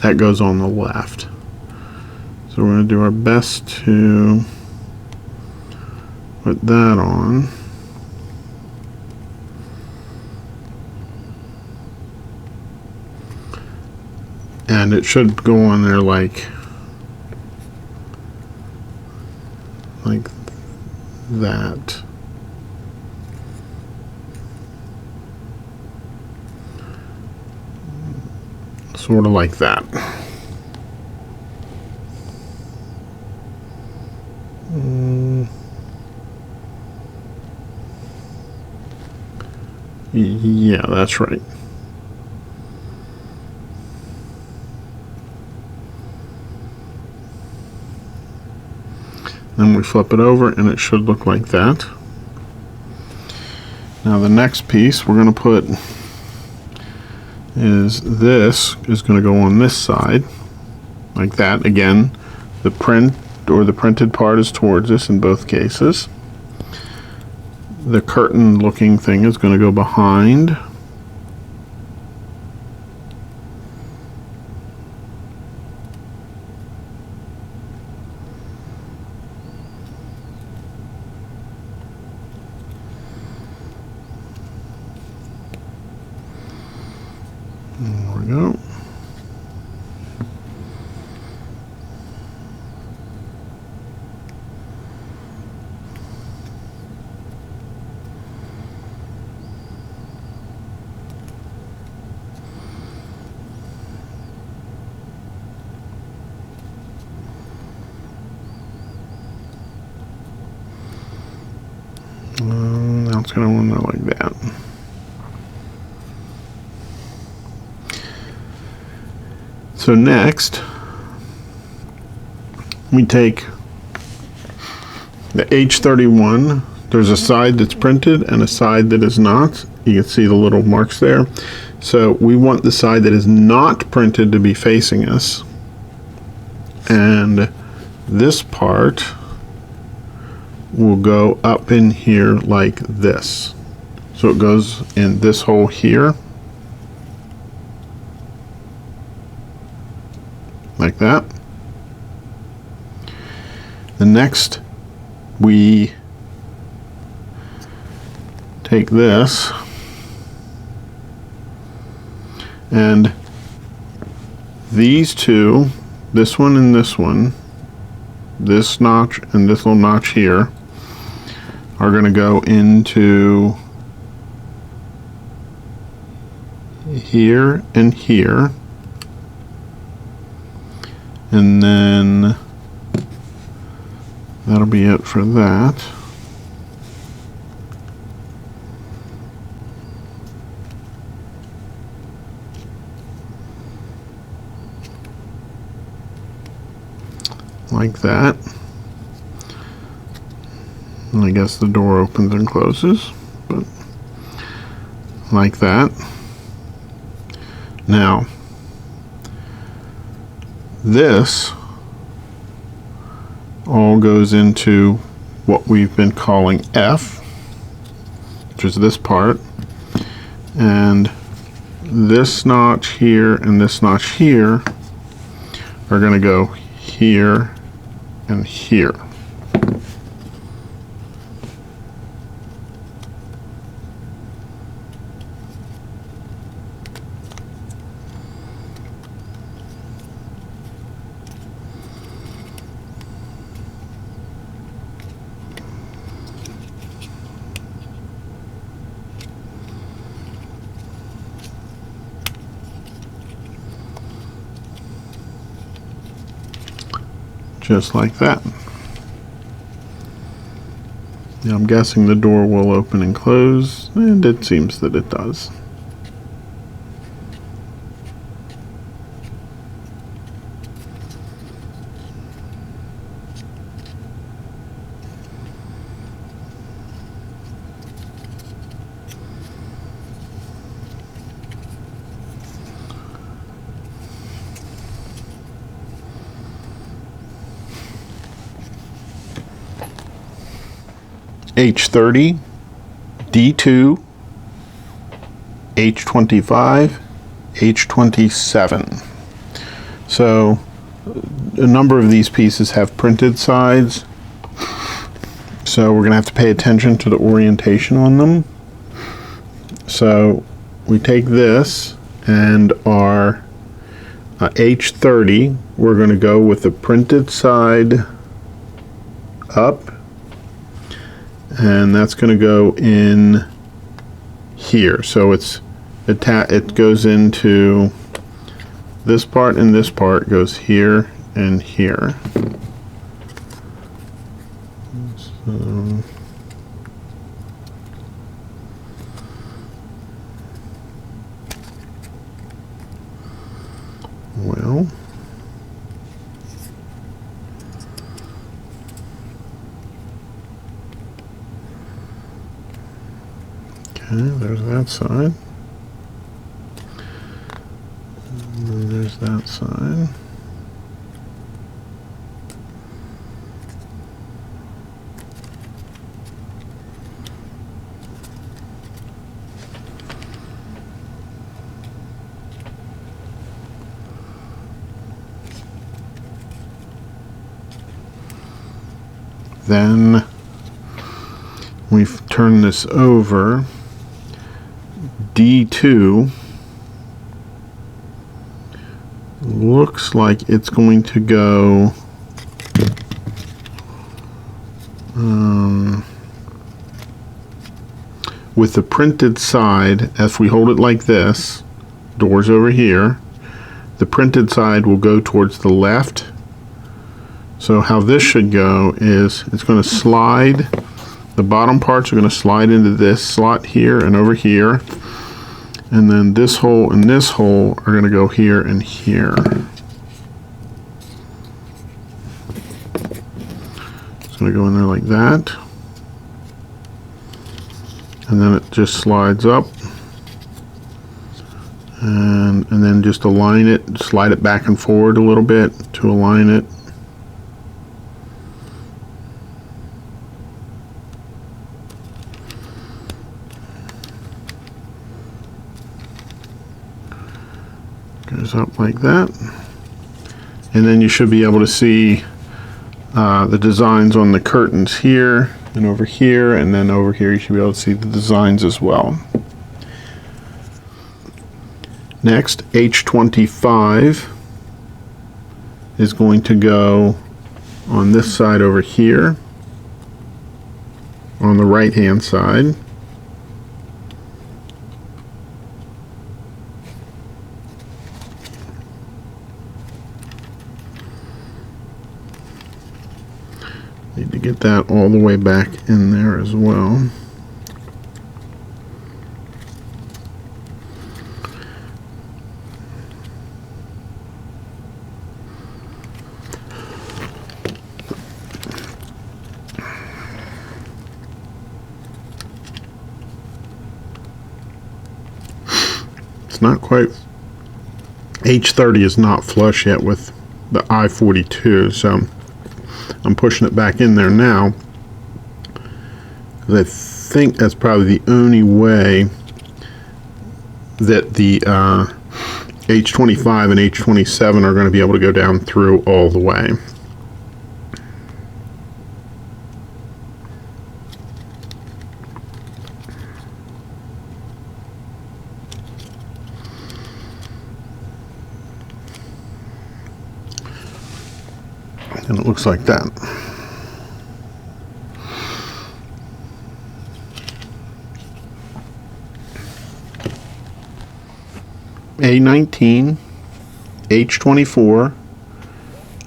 That goes on the left. So we're going to do our best to put that on. And it should go on there like that. Sort of like that. Yeah, that's right. Then we flip it over and it should look like that. Now the next piece we're going to put is this is going to go on this side like that. Again, the print or the printed part is towards us in both cases. The curtain looking thing is going to go behind. There we go. Now it's going to want to like that. So next, we take the H31. There's a side that's printed and a side that is not. You can see the little marks there. So we want the side that is not printed to be facing us. And this part will go up in here like this. So it goes in this hole here. Like that. The next, we take this and these two, this one and this one, this notch and this little notch here, are going to go into here and here. And then that'll be it for that. Like that. And I guess the door opens and closes, but like that. Now, this all goes into what we've been calling F, which is this part, and this notch here and this notch here are going to go here and here. just like that. Now I'm guessing the door will open and close, and it seems that it does. H30, D2, H25, H27. So a number of these pieces have printed sides, so we're going to have to pay attention to the orientation on them. So we take this and our H30, we're going to go with the printed side up, and that's going to go in here. So it goes into this part, and this part goes here and here. So, well, okay, there's that side. And then there's that side. Then we've turned this over. D2 looks like it's going to go with the printed side. If we hold it like this, doors over here, the printed side will go towards the left. So how this should go is it's going to slide, the bottom parts are going to slide into this slot here and over here, and then this hole and this hole are going to go here and here. It's going to go in there like that, and then it just slides up, and then just align it, slide it back and forward a little bit to align it. Goes up like that, and then you should be able to see the designs on the curtains here and over here, and then over here you should be able to see the designs as well. Next, H25 is going to go on this side over here on the right hand side. Need to get that all the way back in there as well. It's not quite, H30 is not flush yet with the I-42, so I'm pushing it back in there now, because I think that's probably the only way that the H25 and H27 are going to be able to go down through all the way. And it looks like that. A19, H24,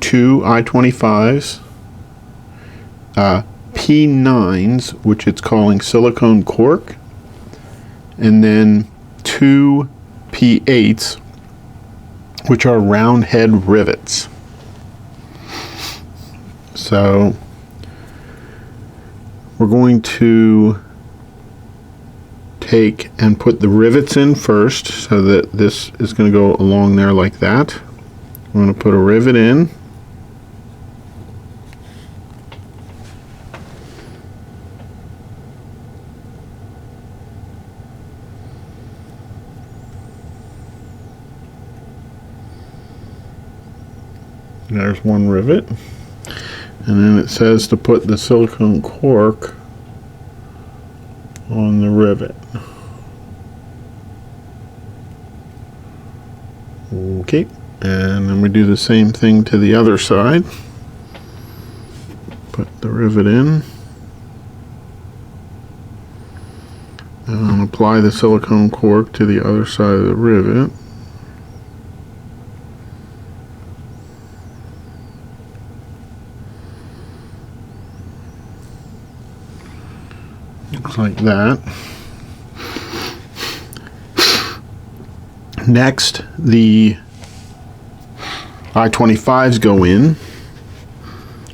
2 I-25s, P9s, which it's calling silicone cork, and then 2 P8s, which are round head rivets. So we're going to take and put the rivets in first, so that this is going to go along there like that. I'm going to put a rivet in. There's one rivet. And then it says to put the silicone cork on the rivet. Okay, and then we do the same thing to the other side. Put the rivet in. And apply the silicone cork to the other side of the rivet. Looks like that. Next, the I-25s go in,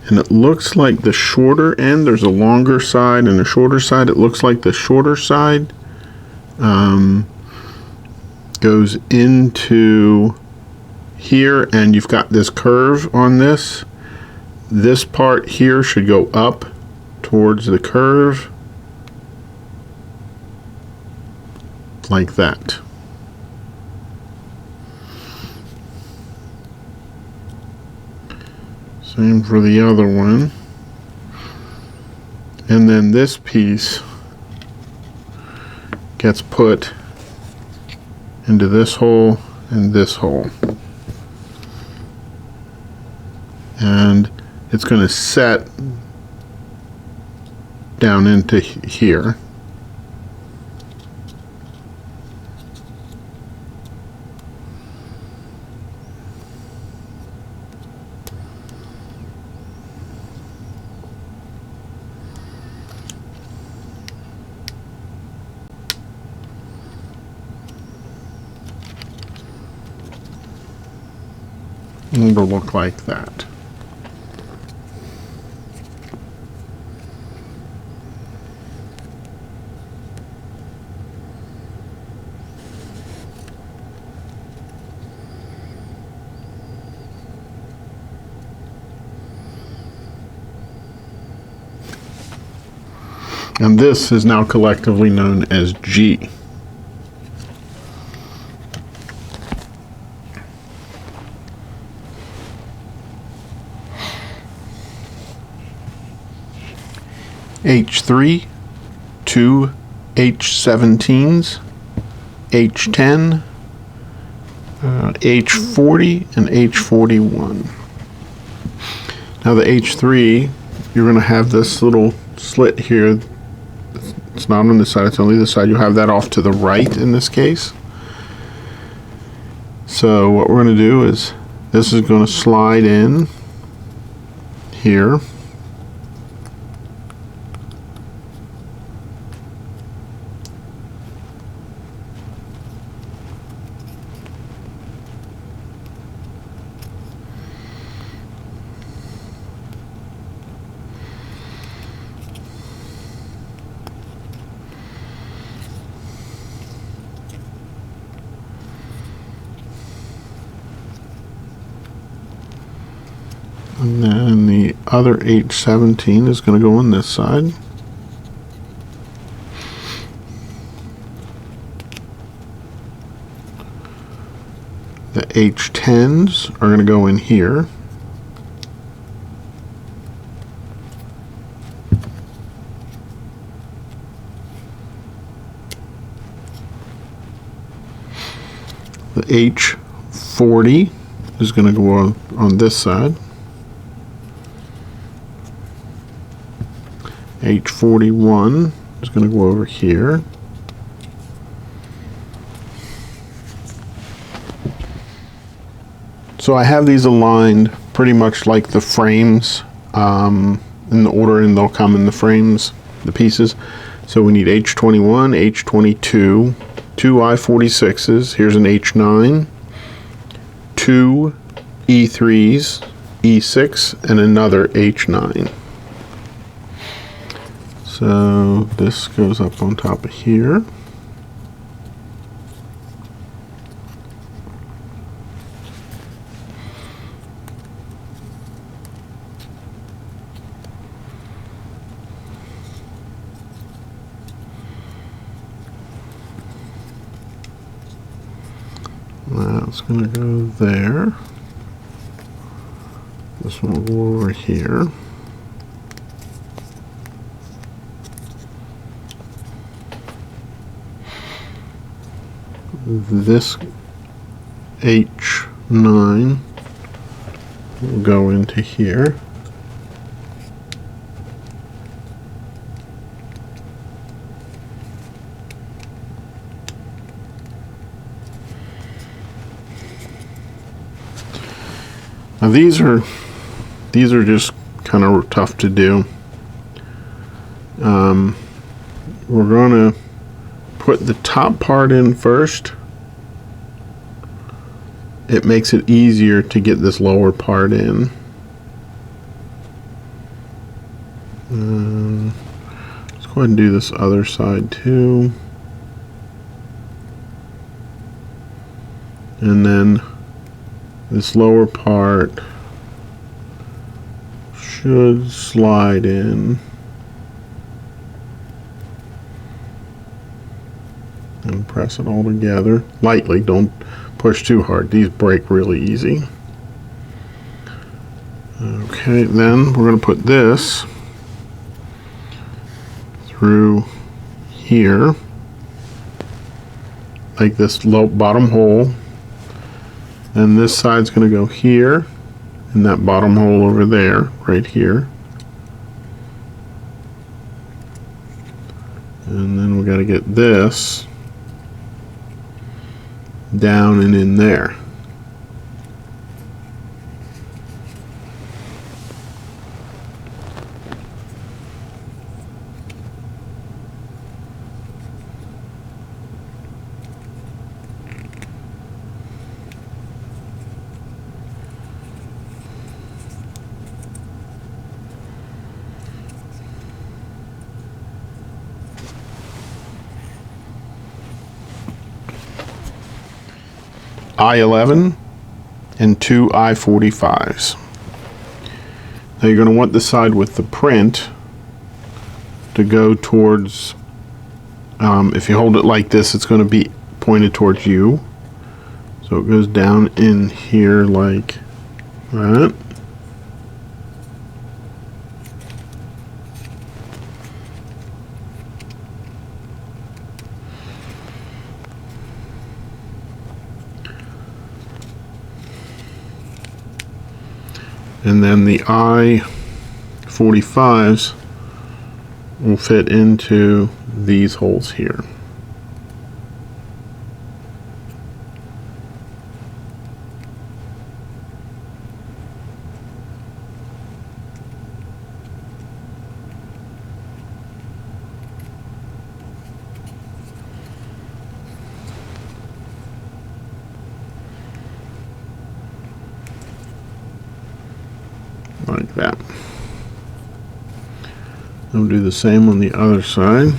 and it looks like the shorter end, there's a longer side and a shorter side. It looks like the shorter side goes into here, and you've got this curve on this. This part here should go up towards the curve, like that. Same for the other one. And then this piece gets put into this hole and this hole. And it's going to set down into here. It'll look like that. And this is now collectively known as G. H3, 2 H17s, H10, H40, and H41. Now the H3, you're going to have this little slit here. It's not on this side, it's only this side. You'll have that off to the right in this case. So what we're going to do is, this is going to slide in here. And then the other H17 is going to go on this side. The H10s are going to go in here. The H40 is going to go on this side. H41 is going to go over here. So I have these aligned pretty much like the frames in the order, and they'll come in the frames, the pieces. So we need H21, H22, two I-46s, here's an H9, two E3s, E6, and another H9. So this goes up on top of here. That's going to go there. This one will go over here. This H9 will go into here. Now these are just kind of tough to do. We're going to put the top part in first. It makes it easier to get this lower part in. Let's go ahead and do this other side too. And then this lower part should slide in. And press it all together lightly. Don't push too hard. These break really easy. Okay, then we're going to put this through here, like this low bottom hole. And this side's going to go here, in that bottom hole over there, right here. And then we got to get this down and in there. I-11 and two I-45s. Now you're going to want the side with the print to go towards, if you hold it like this, it's going to be pointed towards you. So it goes down in here like that. And then the I-45s will fit into these holes here. Like that. We'll do the same on the other side.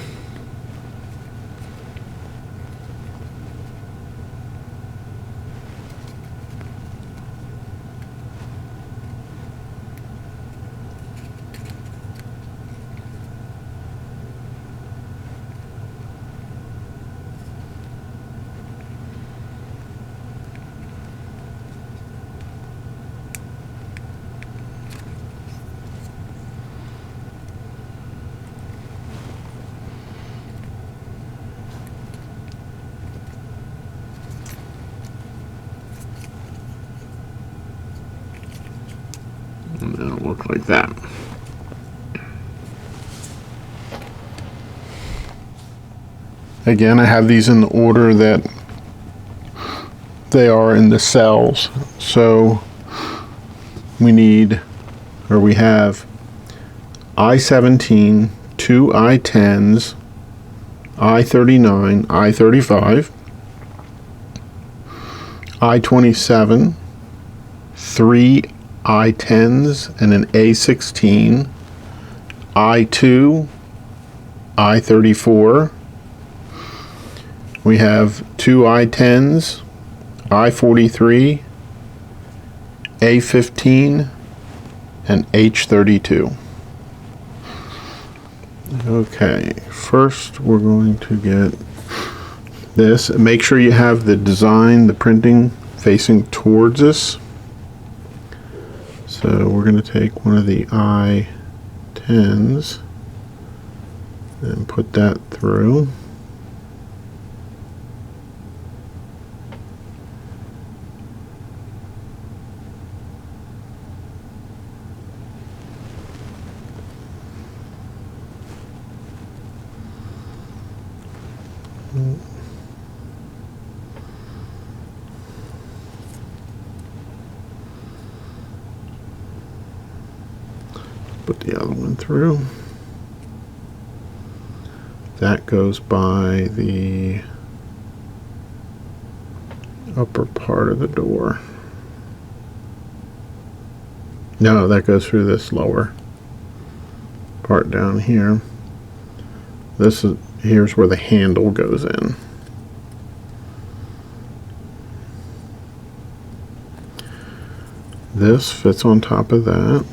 And it'll look like that. Again, I have these in the order that they are in the cells. So we have I-17, 2 I-10s, I-39, I-35, I-27, 3 I-10s and an A-16, I-2, I-34. We have 2 I-10s, I-43, A-15, and H-32. Okay, first we're going to get this. Make sure you have the design, the printing facing towards us. So we're going to take one of the I-10s and put that through. Put the other one through. That goes by the upper part of the door. No, that goes through this lower part down here. Here's where the handle goes in. This fits on top of that.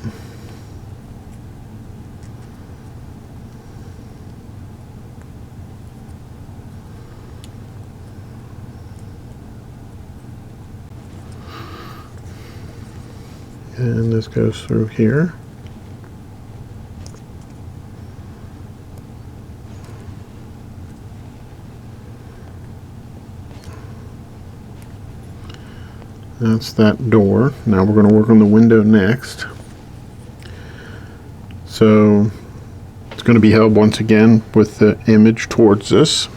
And this goes through here. That's that door. Now we're going to work on the window next. So it's going to be held once again with the image towards us.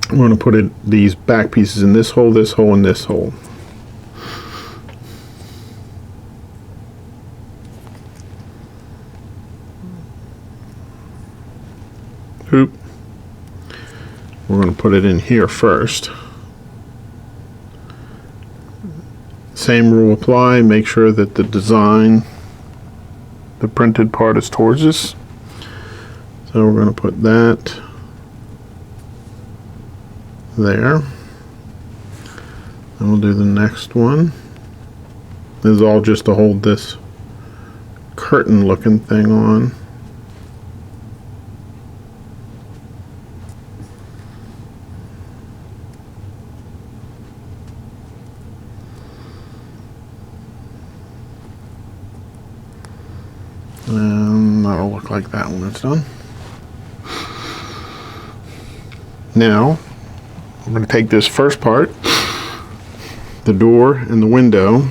I'm going to put these back pieces in this hole, and this hole. Oop. We're going to put it in here first. Same rule apply. Make sure that the design, the printed part, is towards us. So we're going to put that there. And we'll do the next one. This is all just to hold this curtain looking thing on. And that'll look like that when it's done. Now, I'm going to take this first part, the door and the window,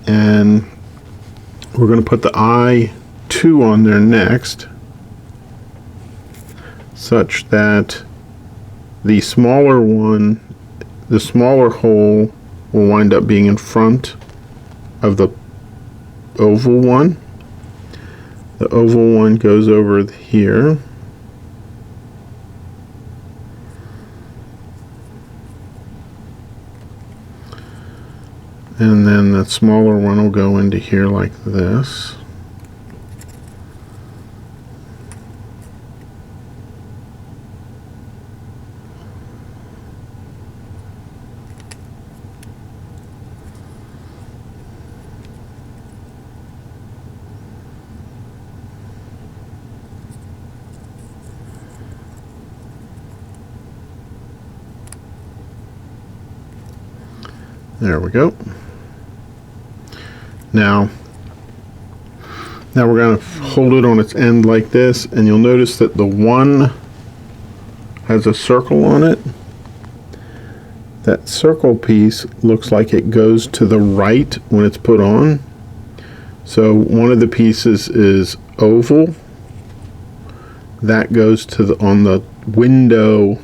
and we're going to put the I-2 on there next, such that the smaller one, the smaller hole, will wind up being in front of the oval one. The oval one goes over here. And then the smaller one will go into here like this. There we go. Now we're going to hold it on its end like this, and you'll notice that the one has a circle on it. That circle piece looks like it goes to the right when it's put on. So one of the pieces is oval. That goes to on the window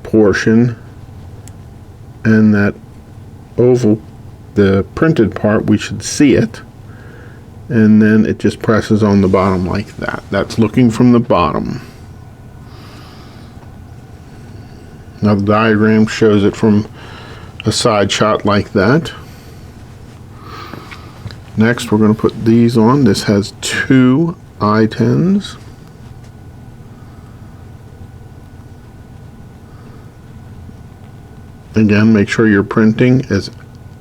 portion. and that oval, the printed part, we should see it, and then it just presses on the bottom like that. That's looking from the bottom. Now the diagram shows it from a side shot like that. Next we're going to put these on. This has 2 I-10s. Again, make sure your printing is,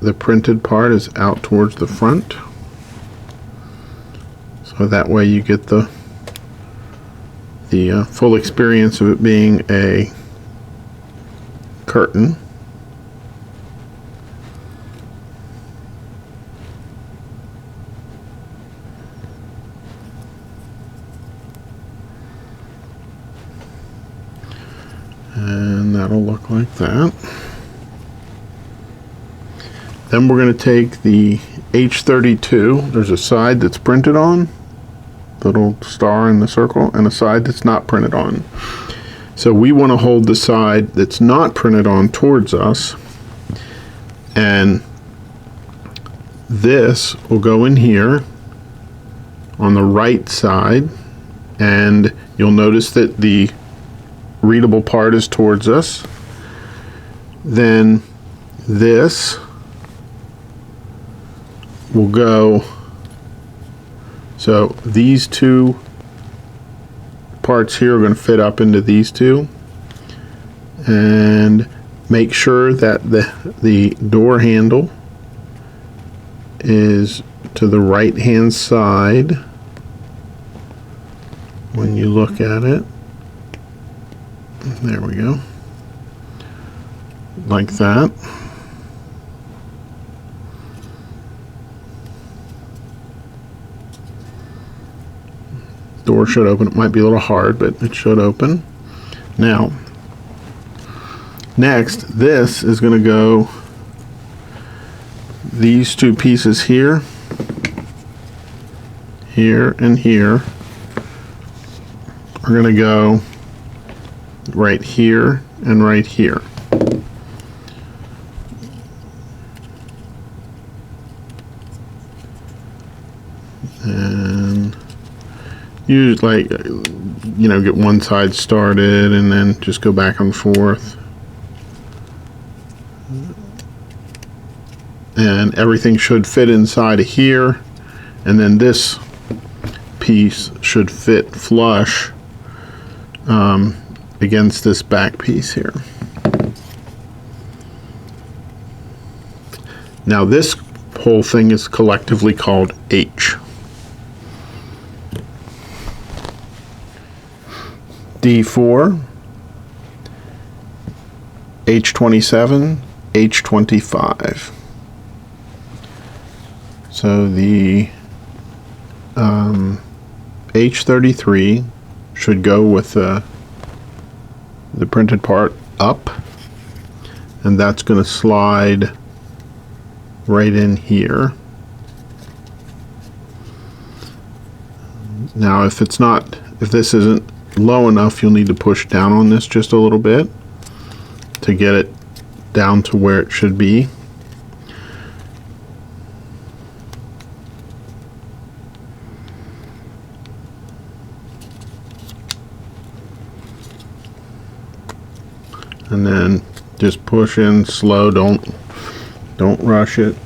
the printed part is out towards the front. So that way you get the full experience of it being a curtain. And that'll look like that. Then we're going to take the H32. There's a side that's printed on, the little star in the circle, and a side that's not printed on. So we want to hold the side that's not printed on towards us, and this will go in here on the right side, and you'll notice that the readable part is towards us. Then this will go, so these 2 parts here are going to fit up into these 2, and make sure that the door handle is to the right hand side when you look at it. There we go, like that. Door should open. It might be a little hard, but it should open. Now, next, this is going to go, these 2 pieces here, here, and here are going to go right here and right here. And you like, you know, get one side started and then just go back and forth. And everything should fit inside of here, and then this piece should fit flush against this back piece here. Now this whole thing is collectively called H. D4, H27, H25. So the H33 should go with the printed part up, and that's going to slide right in here. Now if this isn't low enough, you'll need to push down on this just a little bit to get it down to where it should be. And then just push in slow, don't rush it.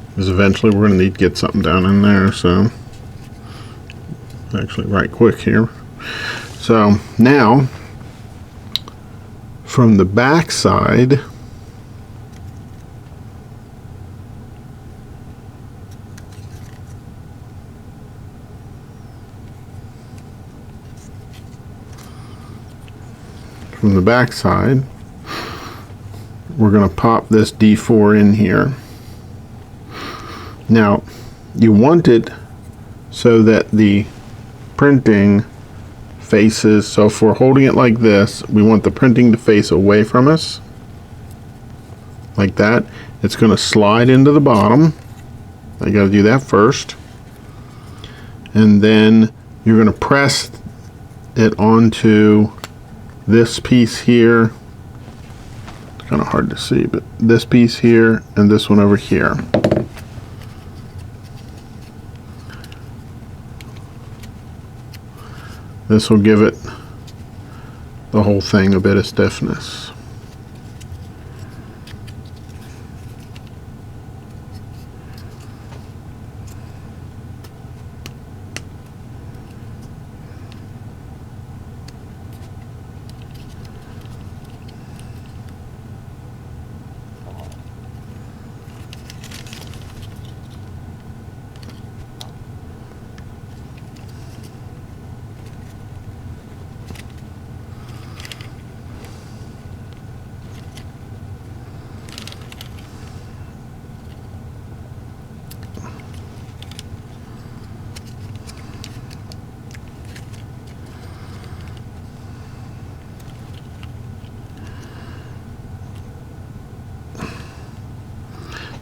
Because eventually we're going to need to get something down in there, so actually right quick here. So now from the back side, we're going to pop this D4 in here. Now you want it so that the printing faces, so if we're holding it like this, we want the printing to face away from us like that. It's going to slide into the bottom, I got to do that first. And then you're going to press it onto this piece here. It's kind of hard to see, but this piece here and this one over here. This will give it, the whole thing, a bit of stiffness.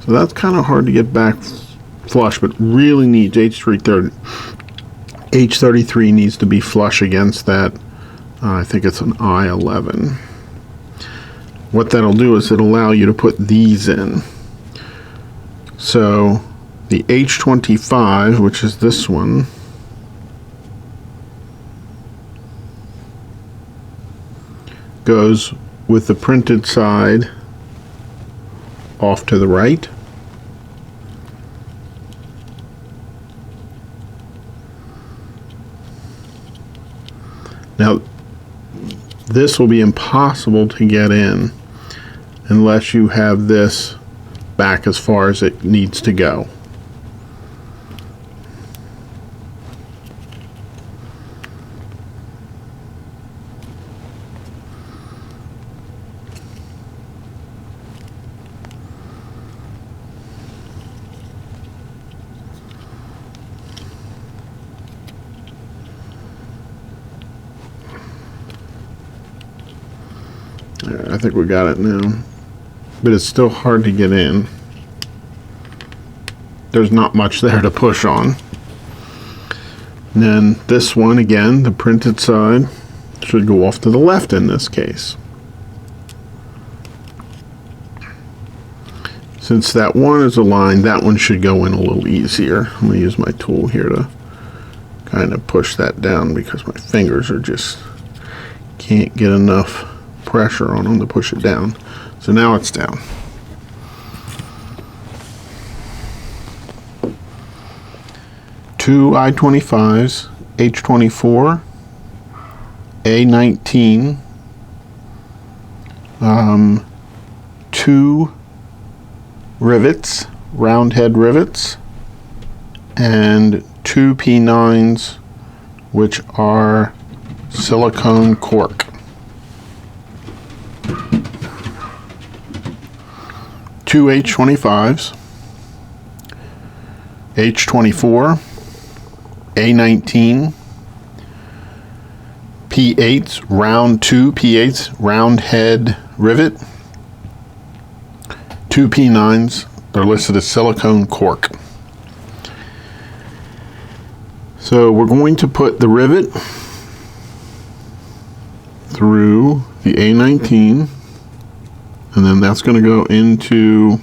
So that's kind of hard to get back flush, but really needs H33 needs to be flush against that. I think it's an I11. What that'll do is it'll allow you to put these in. So the H25, which is this one, goes with the printed side off to the right. Now, this will be impossible to get in unless you have this back as far as it needs to go. I think we got it now, but it's still hard to get in. There's not much there to push on. And then this one, again, the printed side, should go off to the left in this case. Since that one is aligned, that one should go in a little easier. I'm going to use my tool here to kind of push that down because my fingers are just can't get enough pressure on them to push it down. So now it's down. Two I-25s, H24, A19, 2 rivets, round head rivets, and 2 P9s, which are silicone cork. 2 H25s, H24, A19, P8s, round 2 P8s, round head rivet, 2 P9s, they're listed as silicone cork. So we're going to put the rivet through the A19, and then that's going to go into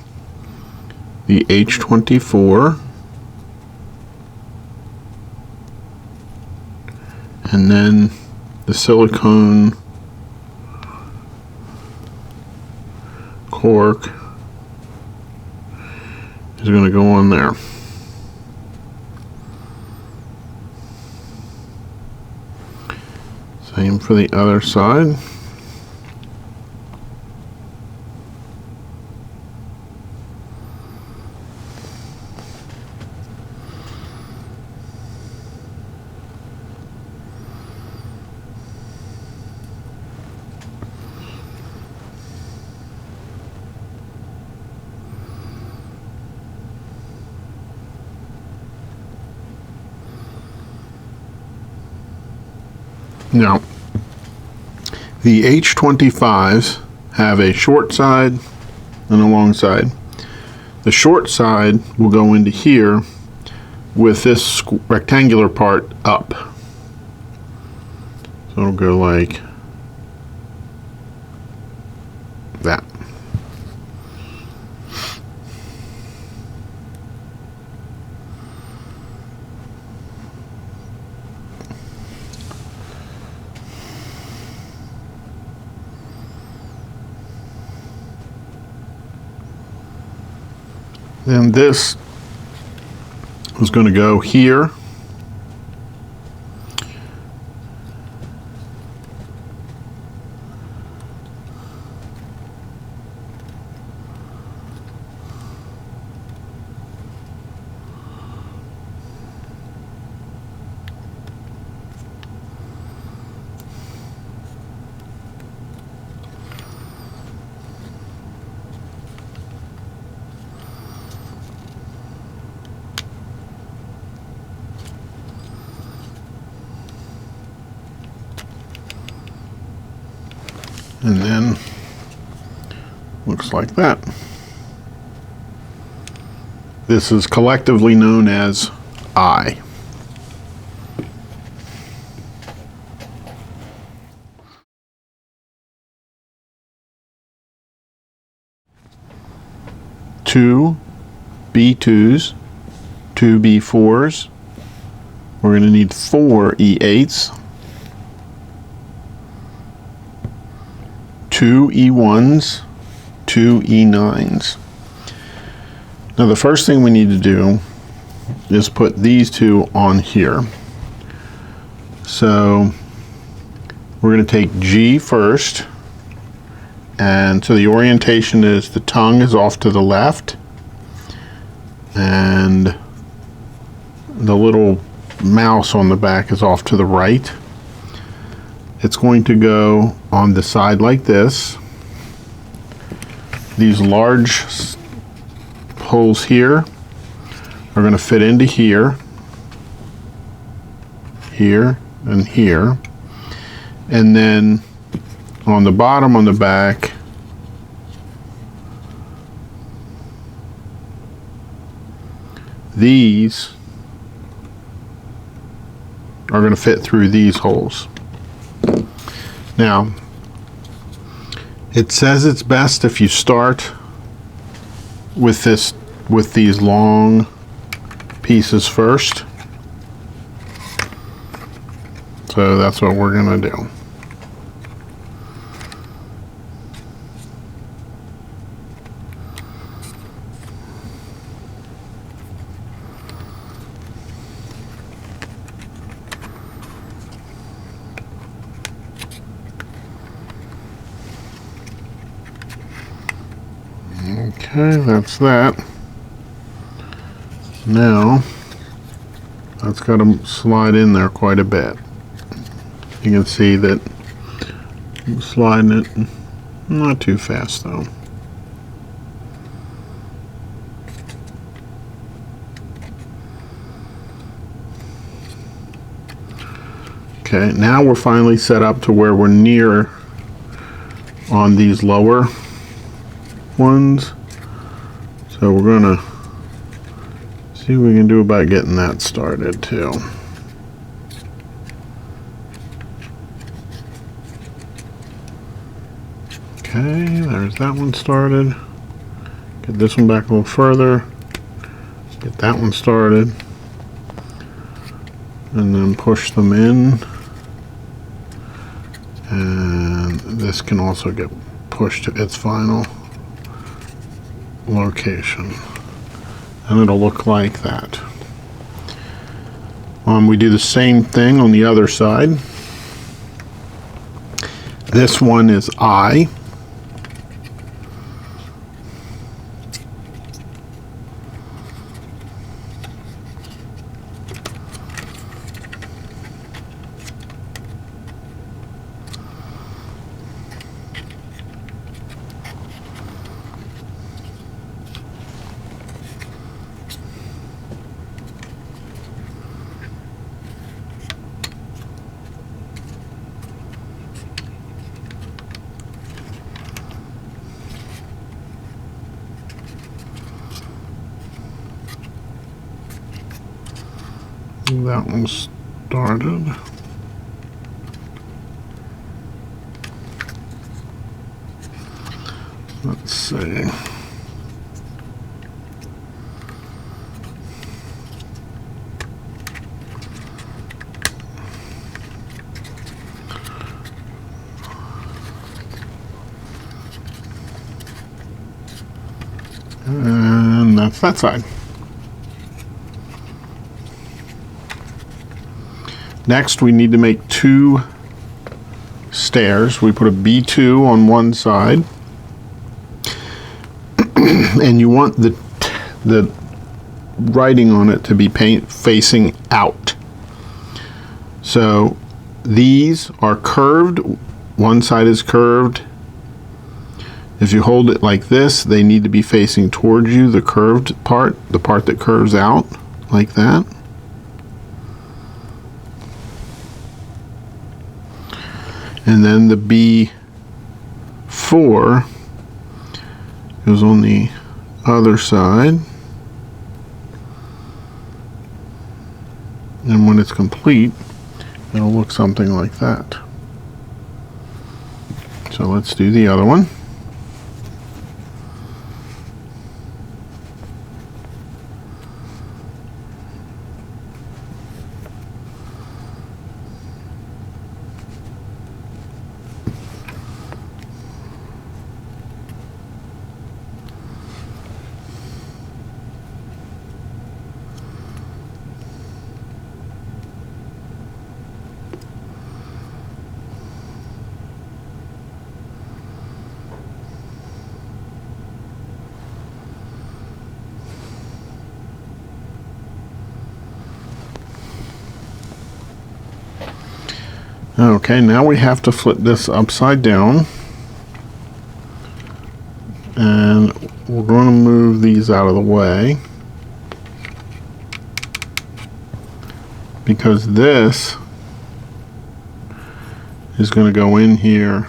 the H24, and then the silicone cork is going to go on there. Same for the other side. Now, the H25s have a short side and a long side. The short side will go into here with this rectangular part up. So it'll go like that. Then this is going to go here. And then looks like that. This is collectively known as I. Two B2s, two B4s. We're going to need 4 E8s. 2 E1s, 2 E9s. Now the first thing we need to do is put these two on here. So we're going to take G first, and so the orientation is the tongue is off to the left and the little mouse on the back is off to the right. It's going to go on the side like this. These large holes here are going to fit into here, here, and here. And then on the bottom on the back, these are going to fit through these holes. Now, it says it's best if you start with these long pieces first. So that's what we're going to do. Okay, that's that. Now, that's got to slide in there quite a bit. You can see that I'm sliding it not too fast though. Okay, now we're finally set up to where we're near on these lower ones. So we're gonna see what we can do about getting that started too. Okay, there's that one started. Get this one back a little further. Get that one started. And then push them in. And this can also get pushed to its final location. And it'll look like that. We do the same thing on the other side. This one is I. That one started. Let's see. And that's that side. Next, we need to make 2 stairs. We put a B2 on one side, and you want the writing on it to be facing out. So these are curved. One side is curved. If you hold it like this, they need to be facing towards you, the curved part, the part that curves out, like that. And then the B4 goes on the other side. And when it's complete, it'll look something like that. So let's do the other one. Okay, now we have to flip this upside down, and we're going to move these out of the way because this is going to go in here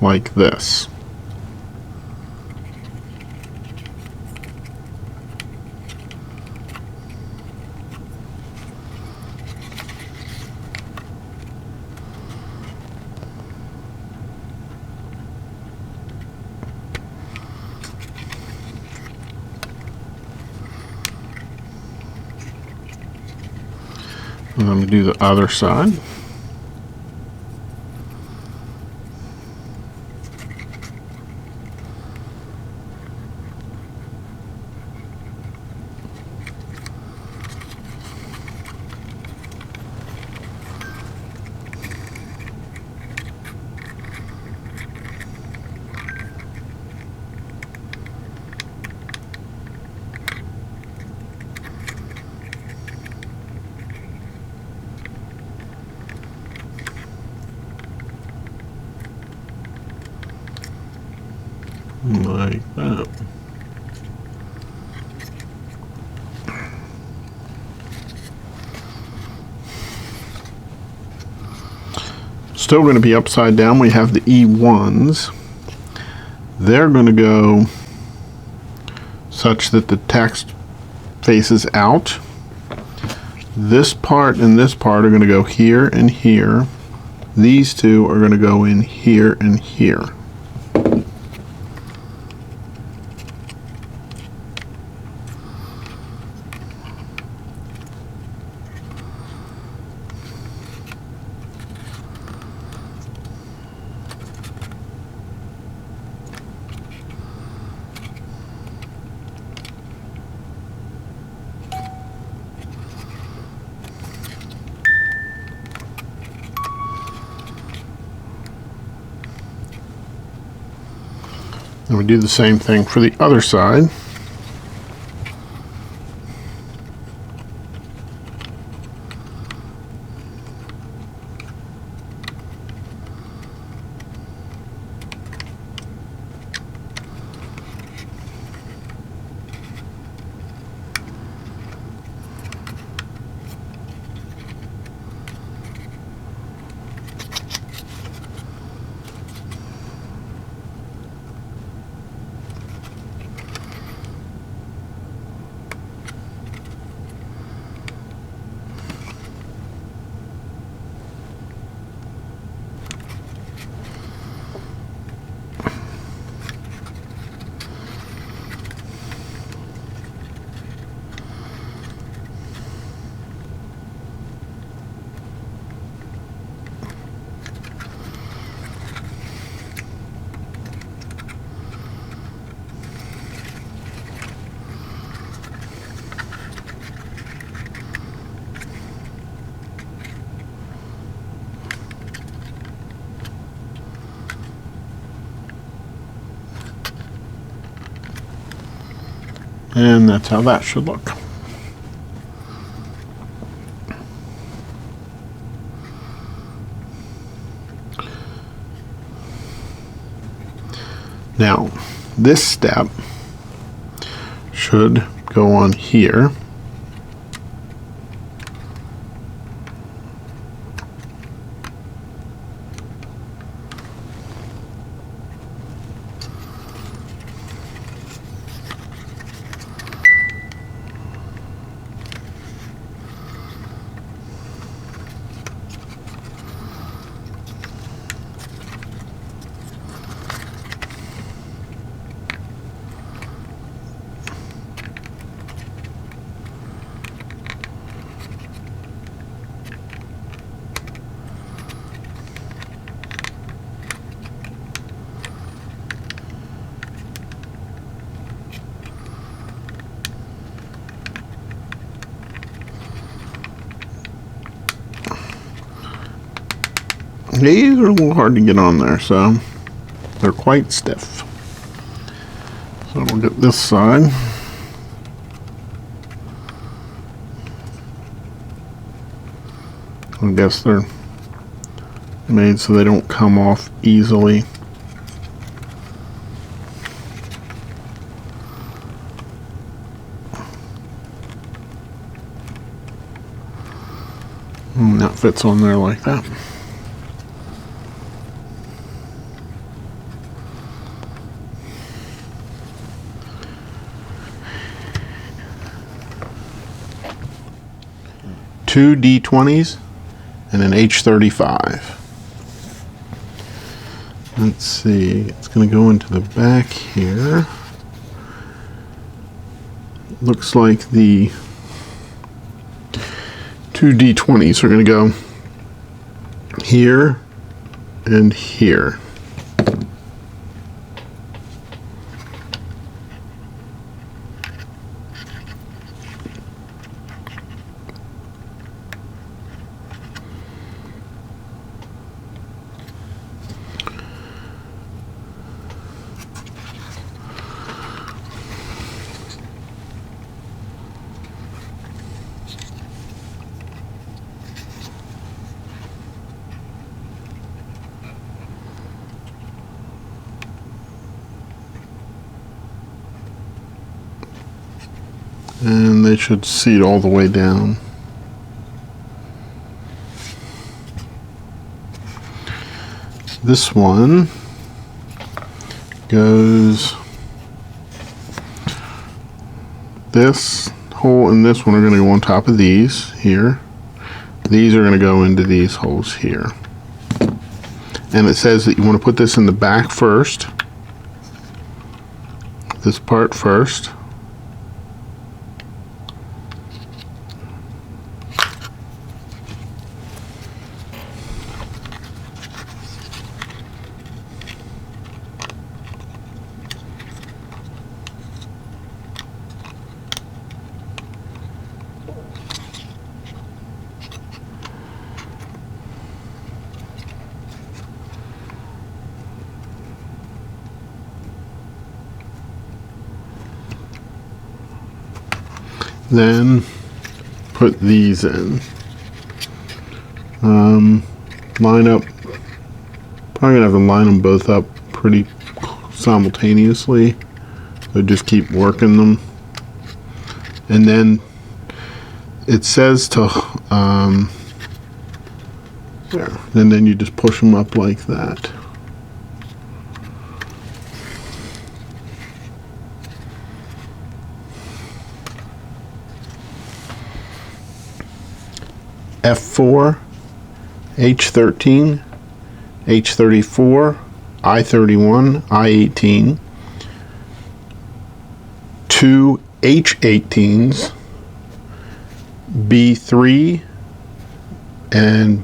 like this. And let me do the other side. Like that. Still going to be upside down. We have the E1s. They're going to go such that the text faces out. This part and this part are going to go here and here. These two are going to go in here and here. And we do the same thing for the other side. And that's how that should look. Now, this step should go on here. These are a little hard to get on there, so they're quite stiff. So we'll get this side. I guess they're made so they don't come off easily. And that fits on there like that. Two D20s and an H35. Let's see, it's going to go into the back here. Looks like the two D20s are going to go here and here. And they should seat all the way down. This one goes, this hole and this one are going to go on top of these here. These are going to go into these holes here. And it says that you want to put this in the back first. This part first. Then put these in. Line up, probably gonna have to line them both up pretty simultaneously. So just keep working them. And then it says to, there. And then you just push them up like that. F4, H13, H34, I31, I18, two H18s, B3, and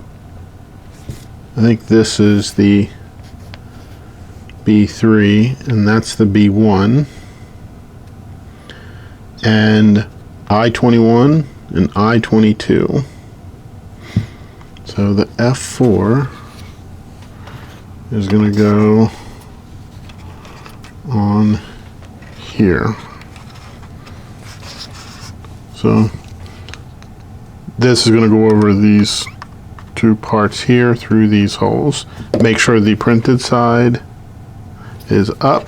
I think this is the B3, and that's the B1, and I21 and I22. So the F4 is going to go on here. So this is going to go over these two parts here through these holes. Make sure the printed side is up.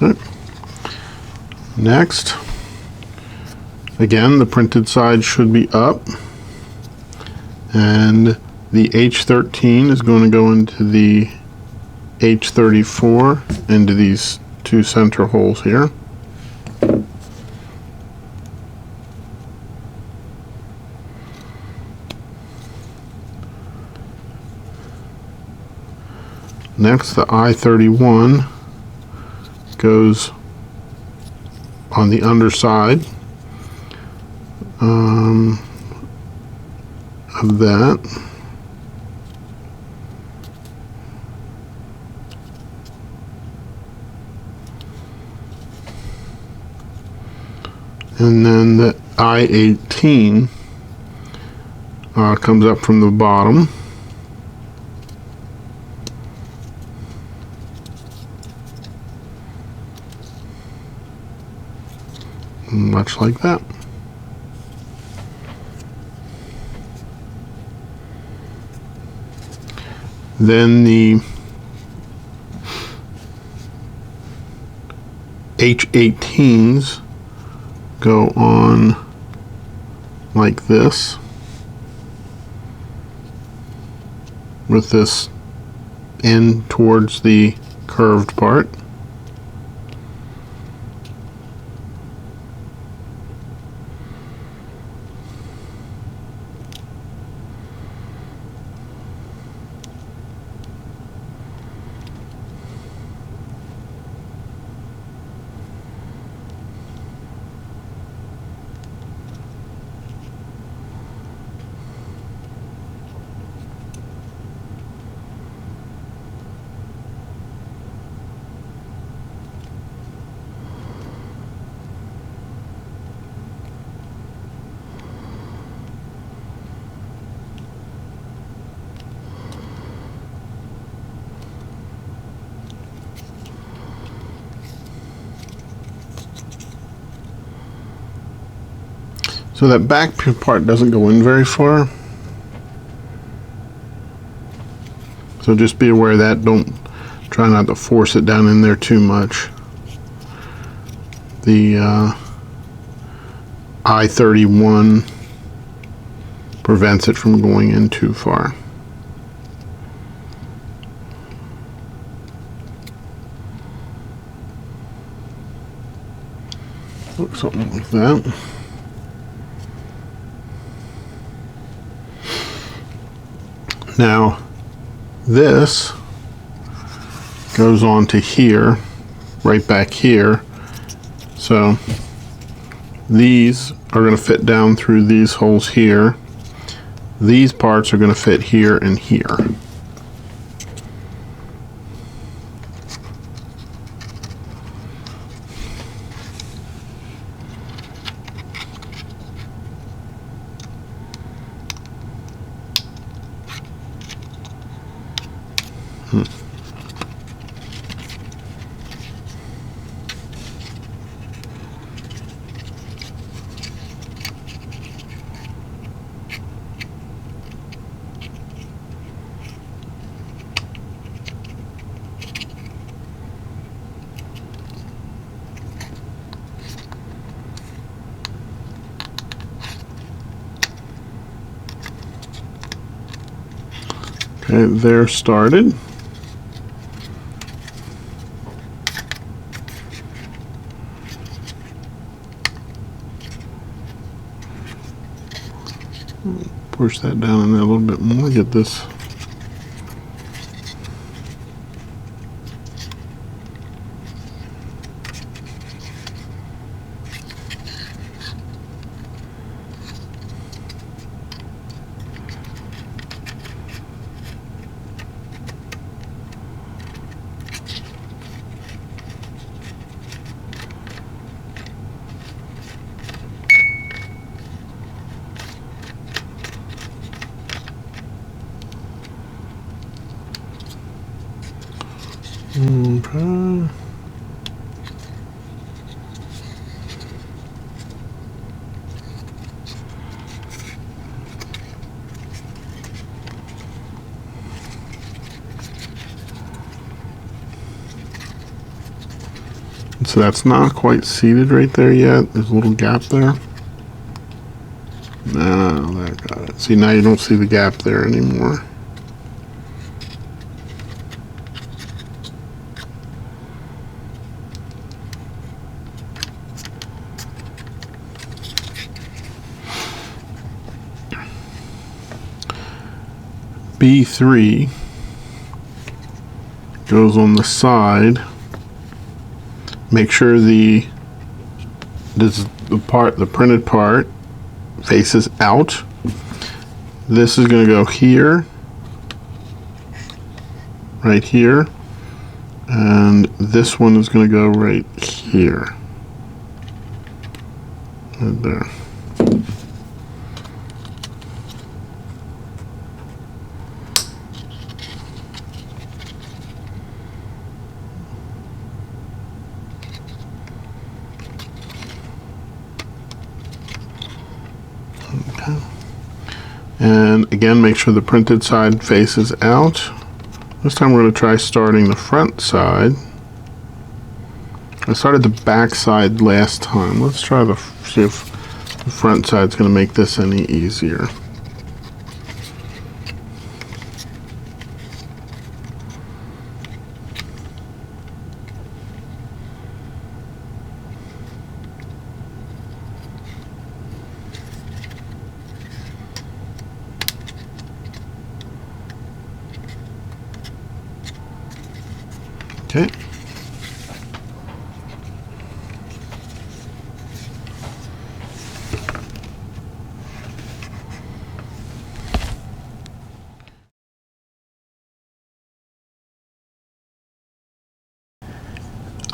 Okay. Next, again, the printed side should be up, and the H13 is going to go into the H34 into these two center holes here. Next, the I-31 goes on the underside of that. And then the I-18 comes up from the bottom. Much like that. Then the H18s go on like this, with this end towards the curved part. So that back part doesn't go in very far. So just be aware of that. Don't try not to force it down in there too much. The I-31 prevents it from going in too far. Look, something like that. Now, this goes on to here, right back here. So these are going to fit down through these holes here. These parts are going to fit here and here. Okay, they're started. Push that down in there a little bit more, get this. Okay. So that's not quite seated right there yet. There's a little gap there. No, there, got it. See, now you don't see the gap there anymore. B3 goes on the side. Make sure the printed part faces out. This is going to go here, right here, and this one is going to go right here, right there. Okay. And again, make sure the printed side faces out. This time we're going to try starting the front side. I started the back side last time. Let's try see if the front side's going to make this any easier. Okay.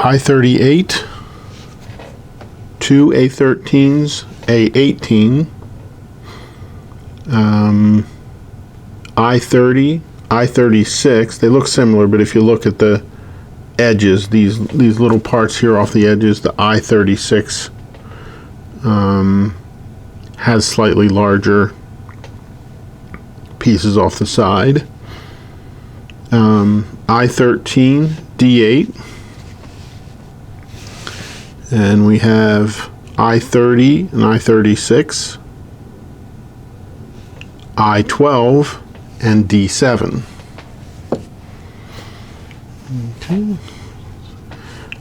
I-38, 2 A-13s, A-18, I-30, I-36. They look similar, but if you look at the edges, these little parts here off the edges, the I-36 has slightly larger pieces off the side. I-13, D8. And we have I-30 and I-36, I-12, and D7. Okay.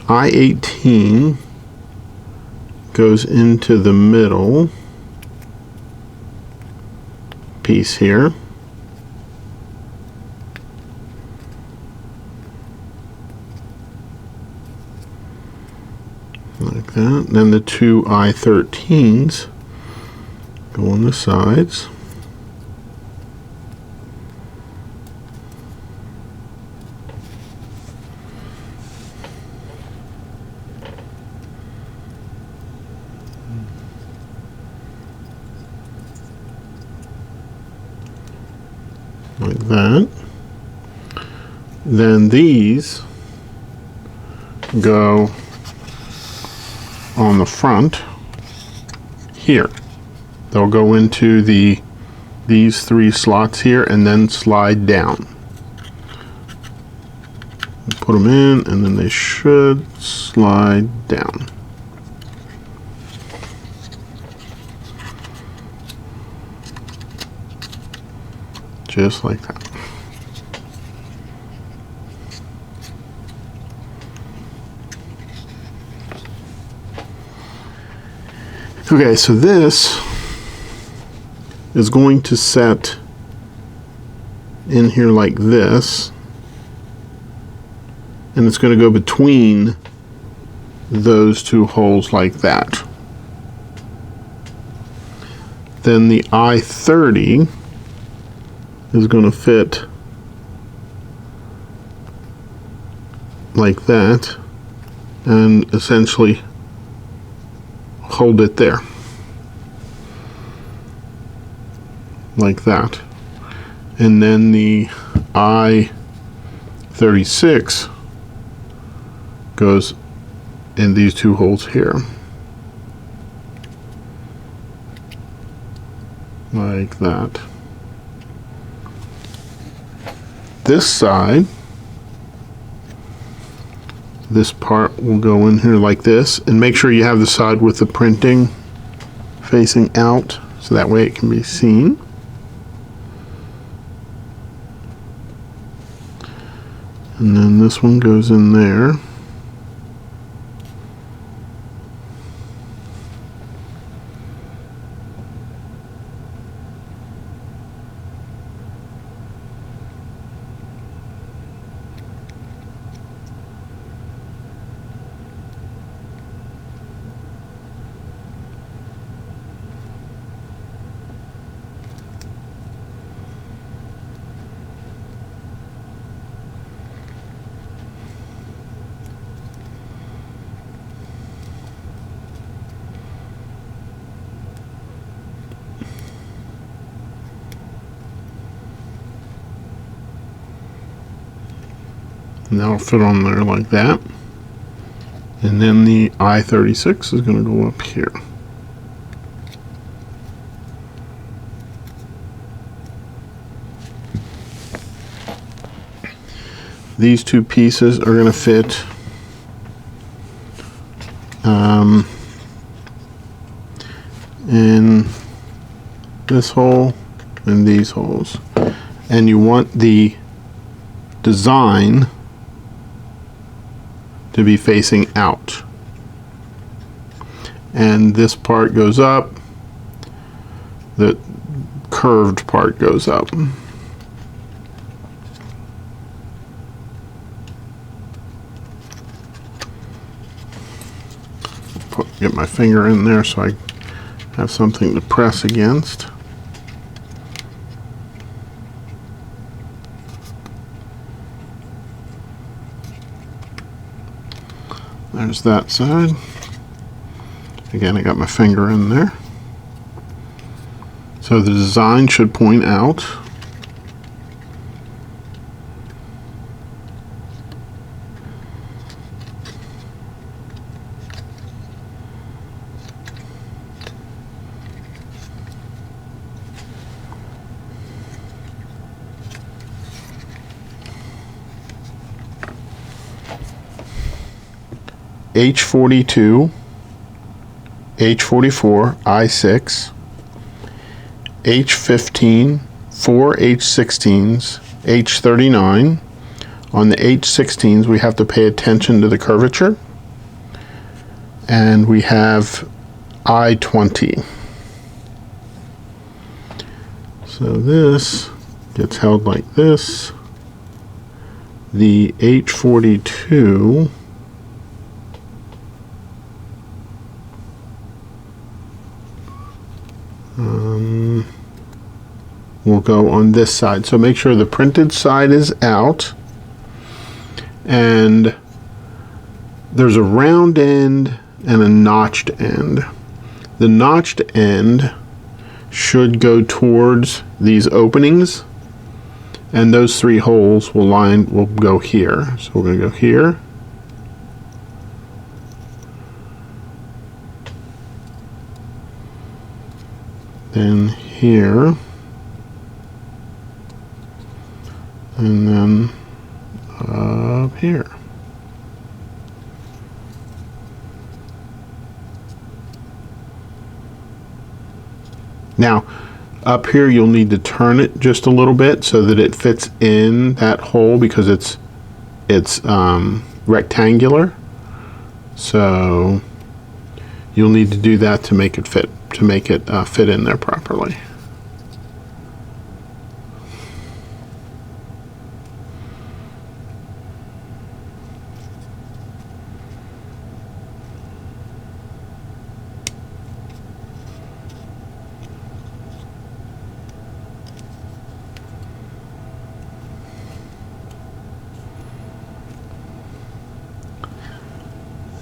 I-18 goes into the middle piece here. Like that. Then the two I-13s go on the sides. Like that. Then these go on the front here. They'll go into these three slots here and then slide down. Put them in and then they should slide down. Just like that. Okay, so this is going to set in here like this, and it's going to go between those two holes like that. Then the I-30 is going to fit like that and essentially hold it there like that. And then the I-36 goes in these two holes here, like that. This side, this part will go in here like this, and make sure you have the side with the printing facing out so that way it can be seen. And then this one goes in there. And that'll fit on there like that. And then the I-36 is going to go up here. These two pieces are going to fit in this hole and these holes. And you want the design to be facing out. And this part goes up, the curved part goes up. Get my finger in there so I have something to press against. There's that side. Again, I got my finger in there. So the design should point out. H42, H44, I6, H15, 4 H16s, H39. On the H16s, we have to pay attention to the curvature. And we have I20. So this gets held like this. The H42 will go on this side. So make sure the printed side is out, and there's a round end and a notched end. The notched end should go towards these openings, and those three holes will go here. So we're going to go here, then here, and then up here. Now, up here you'll need to turn it just a little bit so that it fits in that hole, because it's rectangular. So you'll need to do that to make it fit fit in there properly.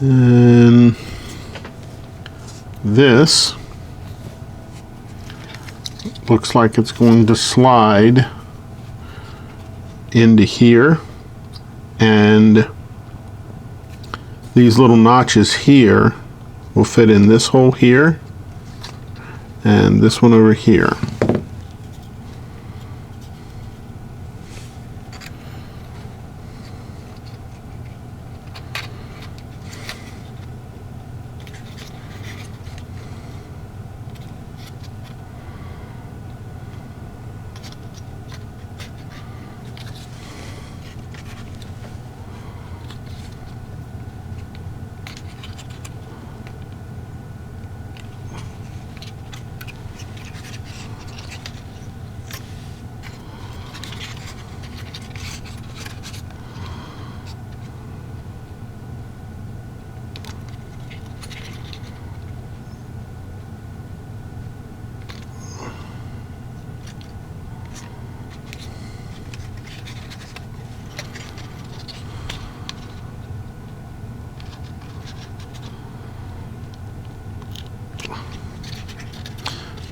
And this looks like it's going to slide into here, and these little notches here will fit in this hole here and this one over here.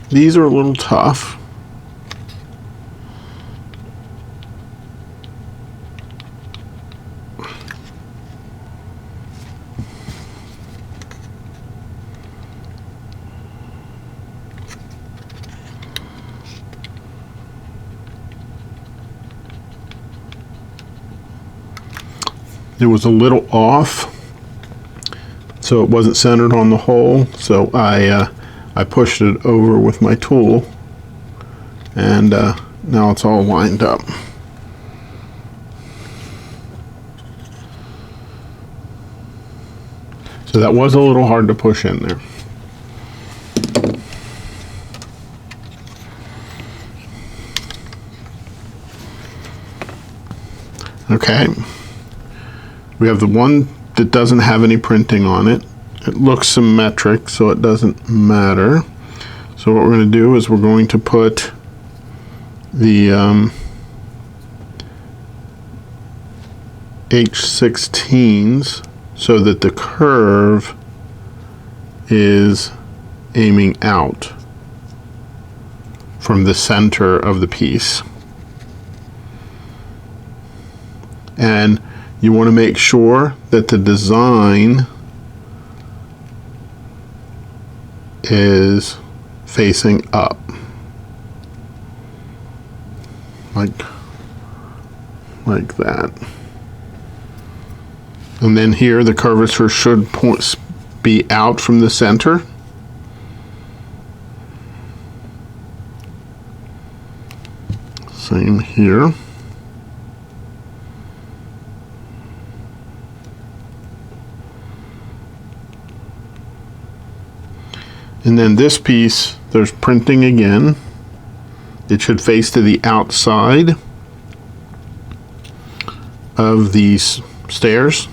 These are a little tough. It was a little off, so it wasn't centered on the hole, so I pushed it over with my tool, and now it's all lined up. So that was a little hard to push in there. Okay, we have the one that doesn't have any printing on it. It looks symmetric, so it doesn't matter. So what we're going to do is we're going to put the H16s so that the curve is aiming out from the center of the piece. And you want to make sure that the design is facing up, like that. And then here the curvature should be out from the center. Same here. And then this piece, there's printing again. It should face to the outside of these stairs.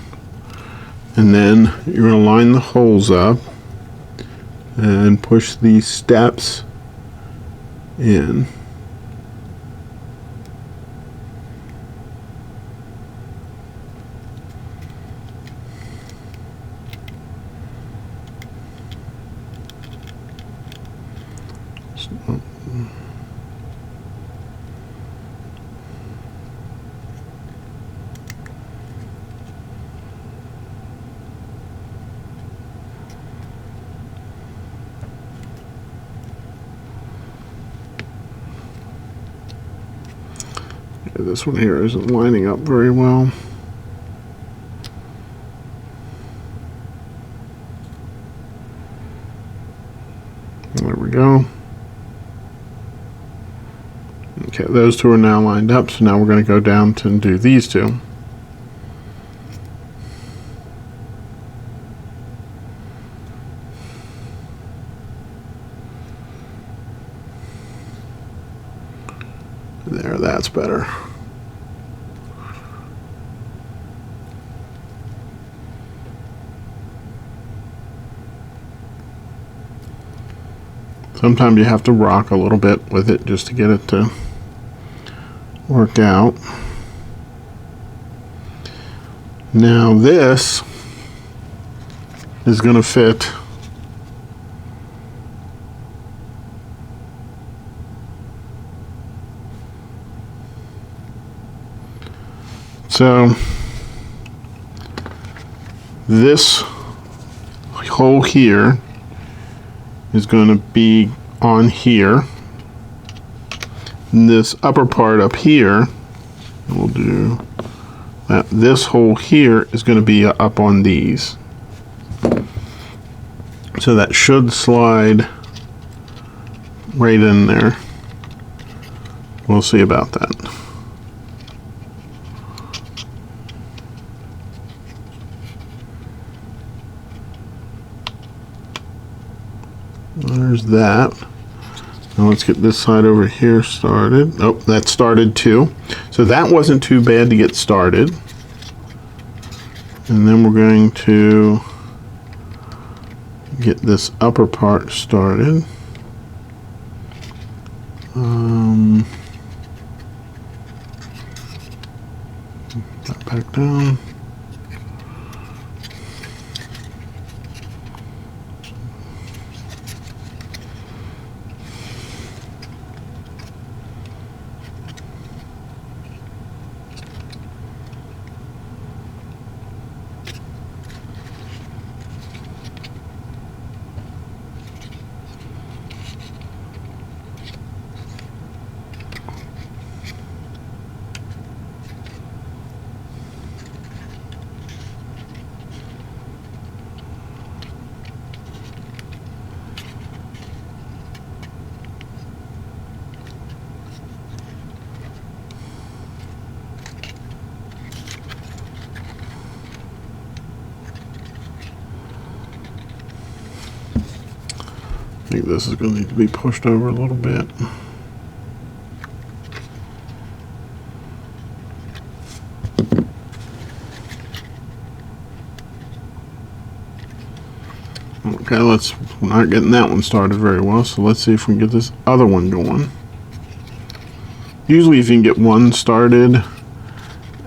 And then you're going to line the holes up and push these steps in. This one here isn't lining up very well. There we go. Okay, those two are now lined up, so now we're going to go down to do these two. There, that's better. Sometimes you have to rock a little bit with it just to get it to work out. Now this is going to fit this hole here is going to be on here. And this upper part up here, we'll do that. This hole here is going to be up on these. So that should slide right in there. We'll see about that. There's that. Now let's get this side over here started. Oh, that started too. So that wasn't too bad to get started. And then we're going to get this upper part started. That back down. I think this is going to need to be pushed over a little bit. Okay, we're not getting that one started very well, so let's see if we can get this other one going. Usually if you can get one started,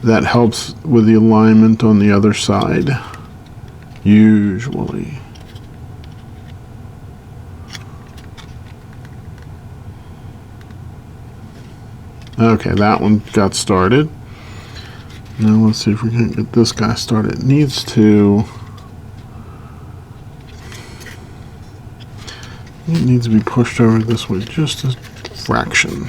that helps with the alignment on the other side. Usually. Okay, that one got started. Now let's see if we can get this guy started. It needs to be pushed over this way just a fraction.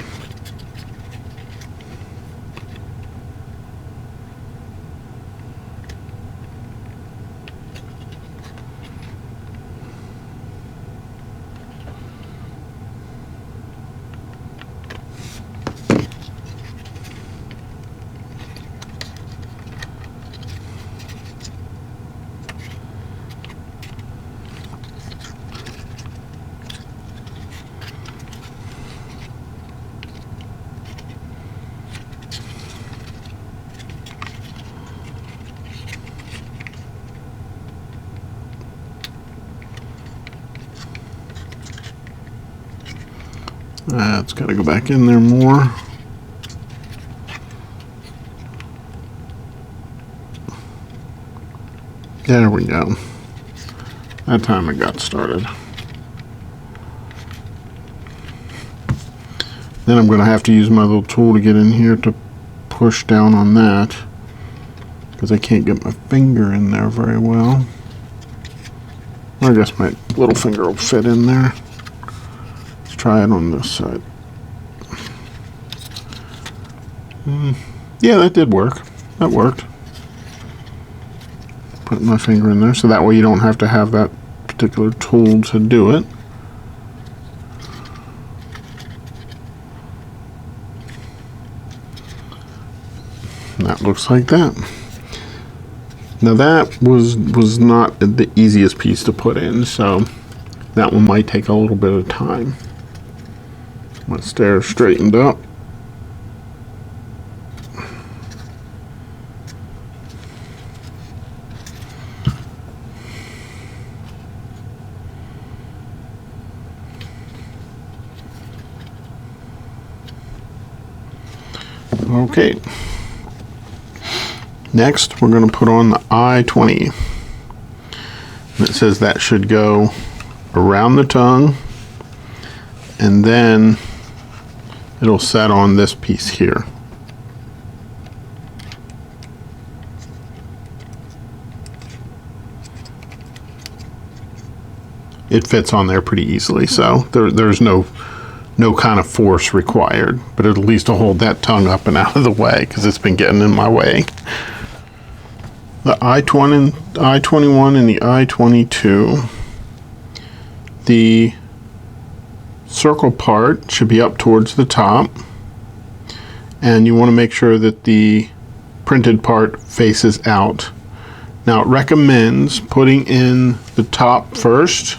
It's got to go back in there more. There we go. That time it got started. Then I'm going to have to use my little tool to get in here to push down on that, because I can't get my finger in there very well. I guess my little finger will fit in there. Let's try it on this side. Yeah, that did work. That worked. Put my finger in there so that way you don't have to have that particular tool to do it. And that looks like that. Now that was not the easiest piece to put in, so that one might take a little bit of time. My stairs straightened up. Okay. Next, we're going to put on the I-20. And it says that should go around the tongue, and then it'll set on this piece here. it fits on there pretty easily. So there's no kind of force required, but at least to hold that tongue up and out of the way because it's been getting in my way. The I-21 and the I-22, the circle part should be up towards the top, and you want to make sure that the printed part faces out. Now it recommends putting in the top first,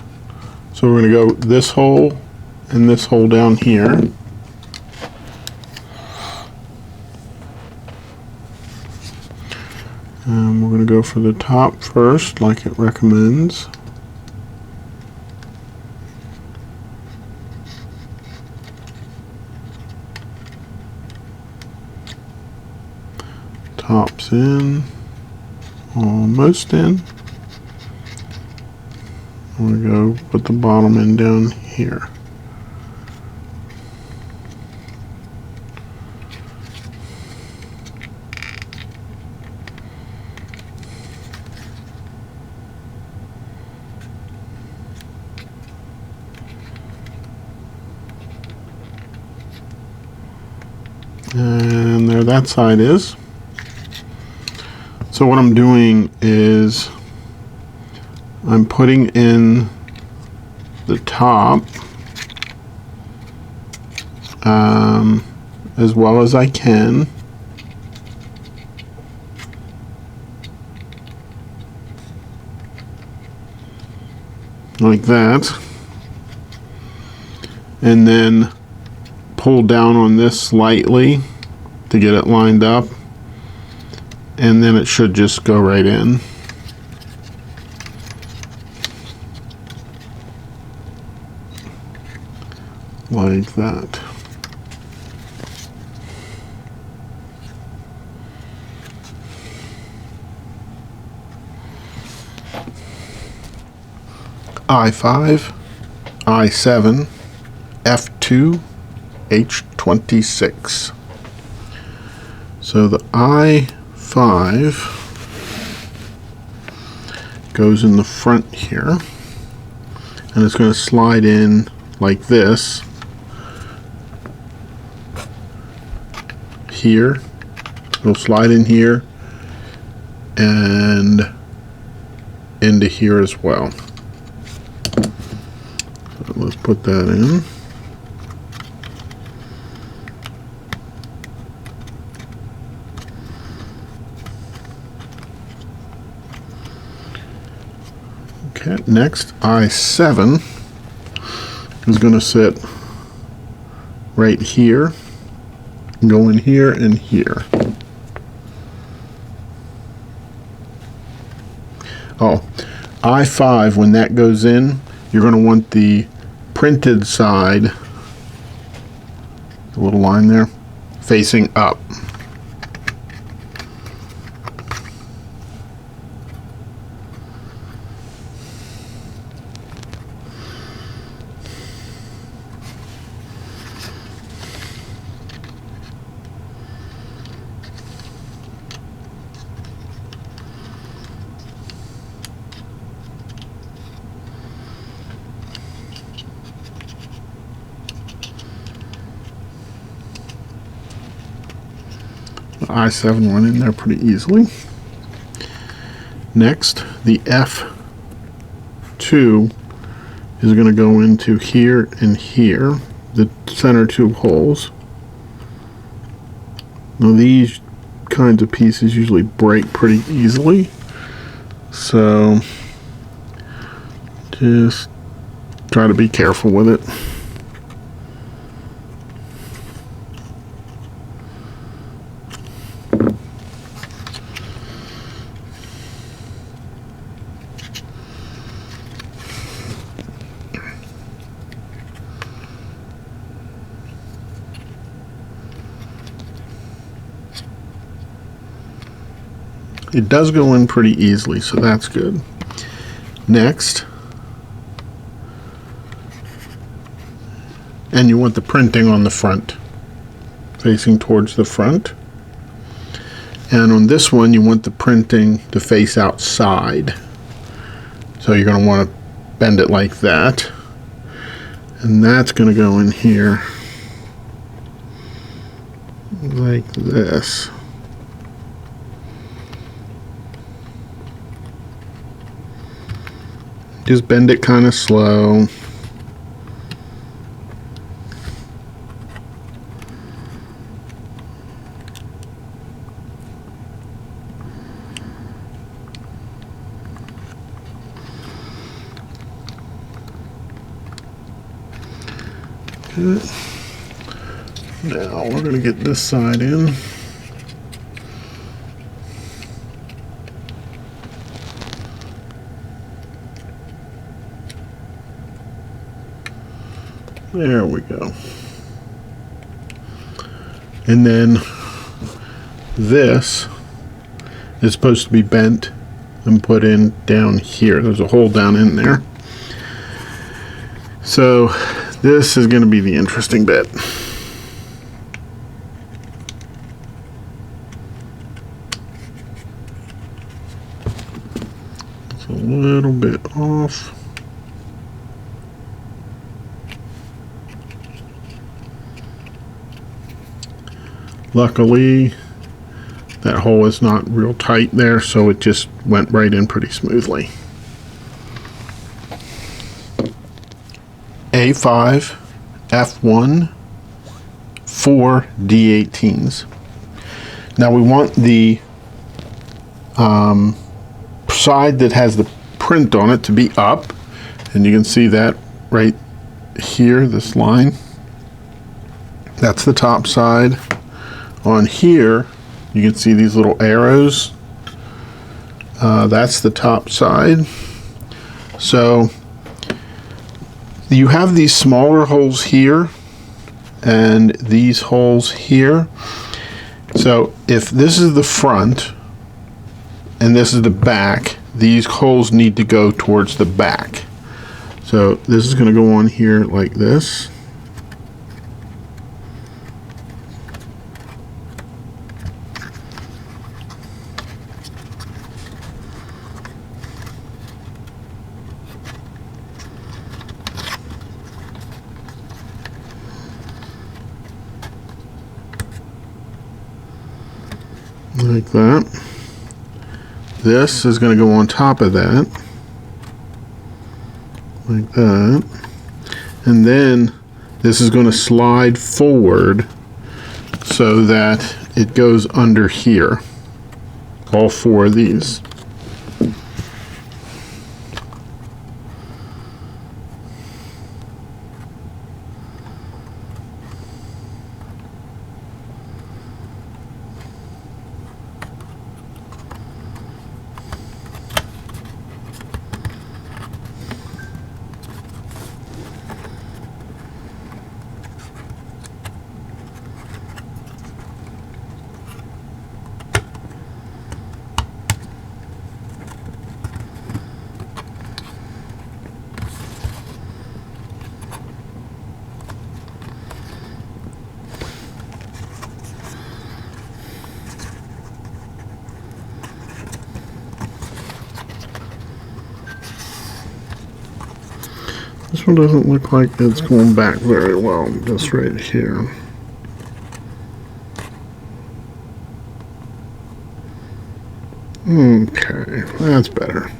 so we're going to go this hole and this hole down here. And we're going to go for the top first, like it recommends. Top's in, almost in. I'm going to go put the bottom in down here. And there that side is. So what I'm doing is I'm putting in the top as well as I can. Like that. And then pull down on this slightly to get it lined up, and then it should just go right in. Like that. I-5, I-7, F2, H26. So the I-5 goes in the front here, and it's going to slide in like this here. It'll slide in here and into here as well. So let's put that in. Okay, next I-7 is going to sit right here, go in here and here. Oh, I-5, when that goes in, you're going to want the printed side, the little line there, facing up. The I-7 went in there pretty easily. Next, the F2 is going to go into here and here, the center two holes. Now these kinds of pieces usually break pretty easily, so just try to be careful with it. It does go in pretty easily, so that's good. Next, and you want the printing on the front, facing towards the front. And on this one, you want the printing to face outside. So you're going to want to bend it like that. And that's going to go in here like this. Just bend it kind of slow. Good. Now we're going to get this side in. There we go. And then this is supposed to be bent and put in down here. There's a hole down in there. So this is going to be the interesting bit. It's a little bit off. Luckily, that hole is not real tight there, so it just went right in pretty smoothly. A5, F1, 4 D18s. Now we want the side that has the print on it to be up, and you can see that right here, this line. That's the top side. On here, you can see these little arrows. That's the top side. So you have these smaller holes here and these holes here. So if this is the front and this is the back, these holes need to go towards the back. So this is going to go on here like this. Like that. This is going to go on top of that, like that, and then this is going to slide forward so that it goes under here, all 4 of these. This one doesn't look like it's going back very well, just right here. Okay, that's better.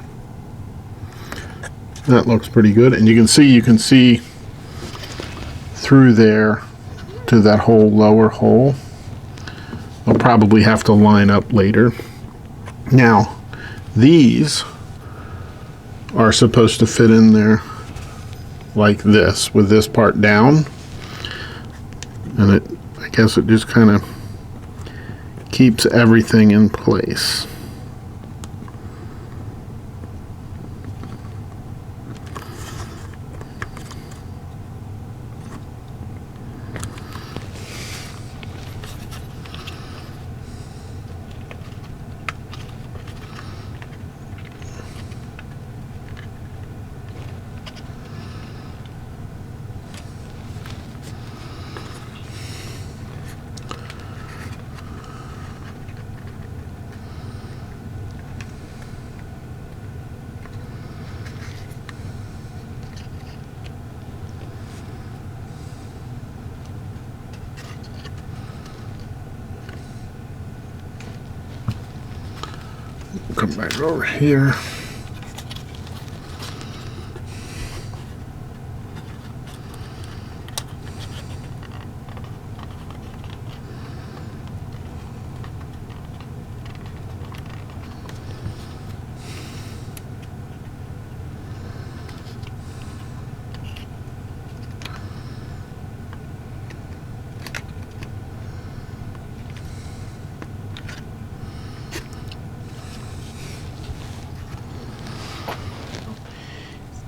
That looks pretty good, and you can see through there to that whole lower hole. I'll probably have to line up later. Now, these are supposed to fit in there like this, with this part down, and I guess it just kind of keeps everything in place. come back over here.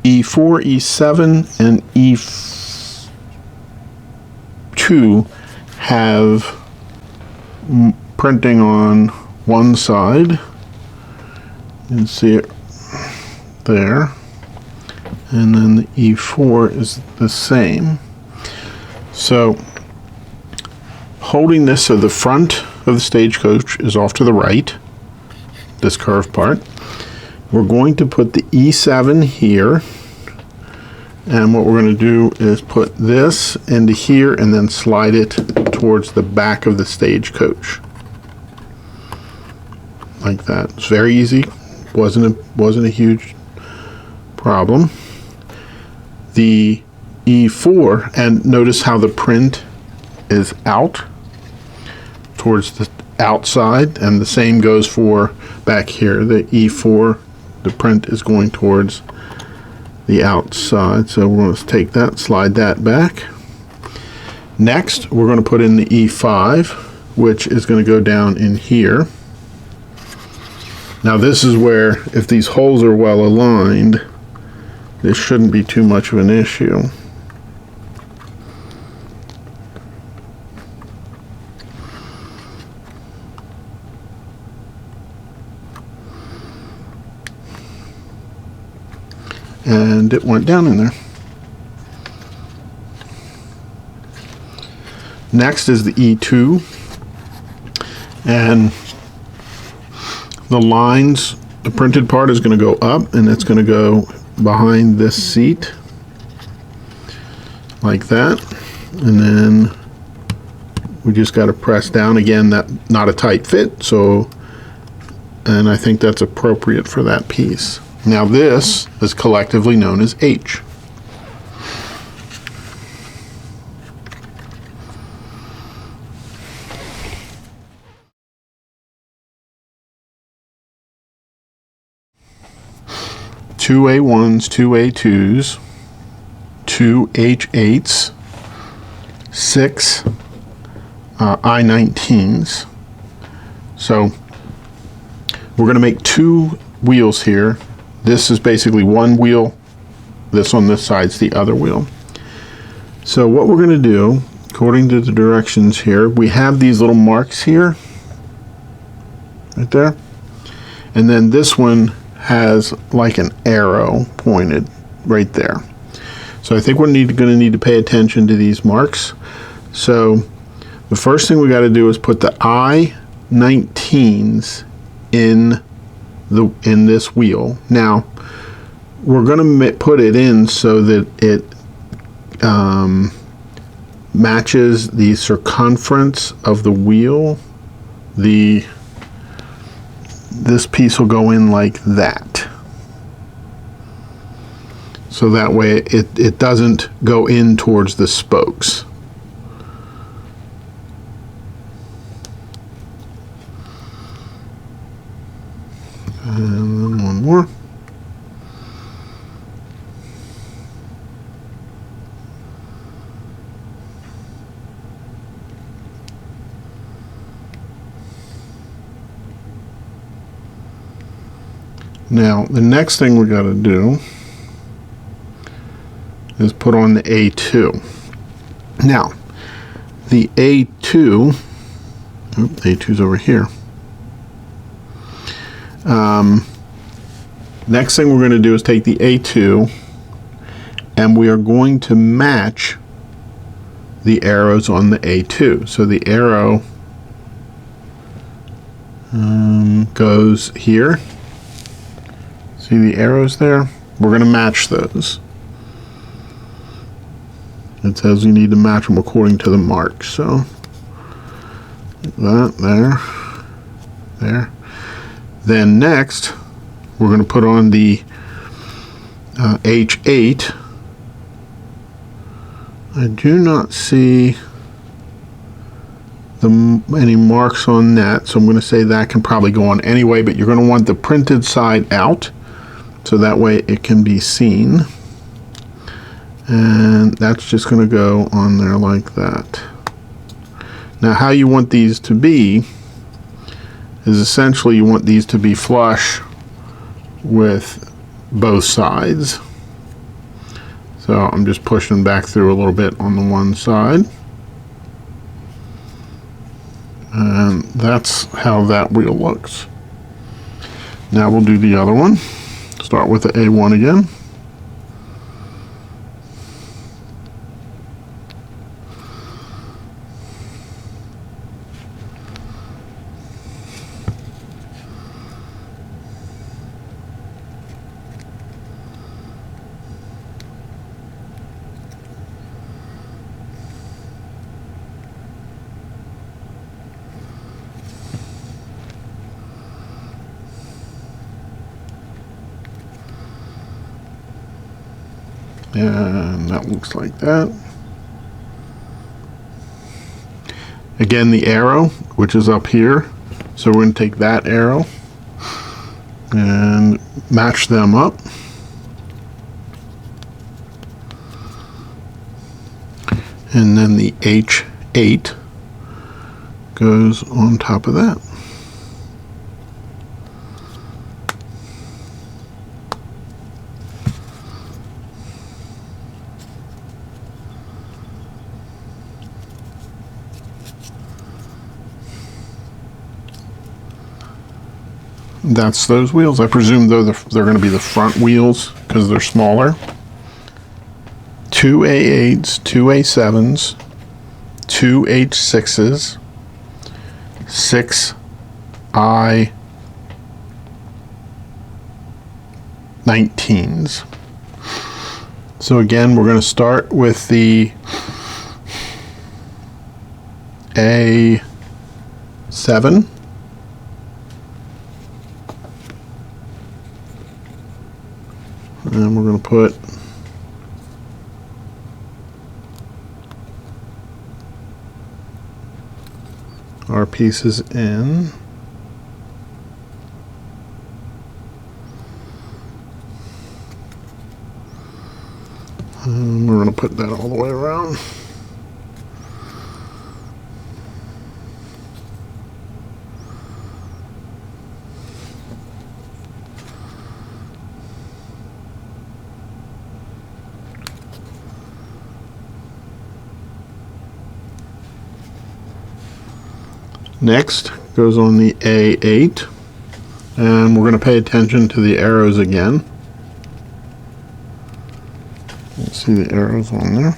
E4, E7, and E2 have printing on one side. You can see it there. And then the E4 is the same. So holding this, so the front of the Stagecoach is off to the right, this curved part. We're going to put the E7 here, and what we're going to do is put this into here and then slide it towards the back of the Stagecoach, like that. It's very easy. Wasn't a huge problem. The E4, and notice how the print is out towards the outside, and the same goes for back here. The E4, the print is going towards the outside. So we're going to take that, slide that back. Next, we're going to put in the E5, which is going to go down in here. Now this is where, if these holes are well aligned, this shouldn't be too much of an issue. And it went down in there. Next is the E2, and the lines, the printed part is going to go up, and it's going to go behind this seat like that, and then we just got to press down again. That not a tight fit, so, and I think that's appropriate for that piece. Now this is collectively known as H. Two A1s, two A2s, two H8s, six I-19s. So we're going to make two wheels here. This is basically one wheel. This on this side's the other wheel. So what we're going to do, according to the directions here, we have these little marks here, right there. And then this one has like an arrow pointed right there. So I think we're going to need to pay attention to these marks. So the first thing we got to do is put the I-19s in this wheel. Now we're going to put it in so that it matches the circumference of the wheel. This piece will go in like that, so that way it doesn't go in towards the spokes. And then one more. Now the next thing we got to do is put on the A2. Now the A2, A2's over here. Next thing we're going to do is take the A2, and we are going to match the arrows on the A2. So the arrow goes here. See the arrows there? We're going to match those. It says you need to match them according to the mark. So that, there. Then next, we're going to put on the H8. I do not see any marks on that, so I'm going to say that can probably go on anyway, but you're going to want the printed side out so that way it can be seen. And that's just going to go on there like that. Now how you want these to be is essentially you want these to be flush with both sides. So I'm just pushing back through a little bit on the one side. And that's how that wheel looks. Now we'll do the other one. Start with the A1 again. And that looks like that. Again, the arrow, which is up here. So we're going to take that arrow and match them up. And then the H8 goes on top of that. That's those wheels. I presume they're going to be the front wheels because they're smaller. 2 A8s, 2 A7s, 2 H6s, 6 I19s. So again, we're going to start with the A7. And we're going to put our pieces in. And we're going to put that all the way around. Next goes on the A8, and we're going to pay attention to the arrows again. You see the arrows on there.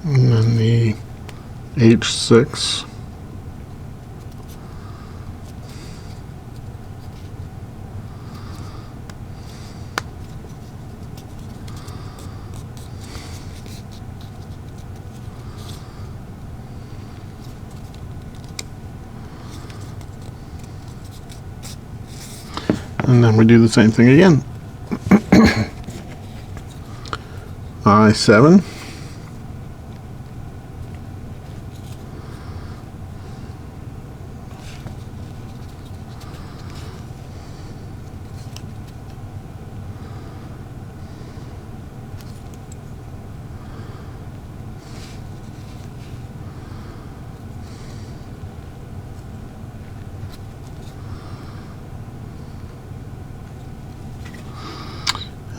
And then the H6. And then we do the same thing again. I7.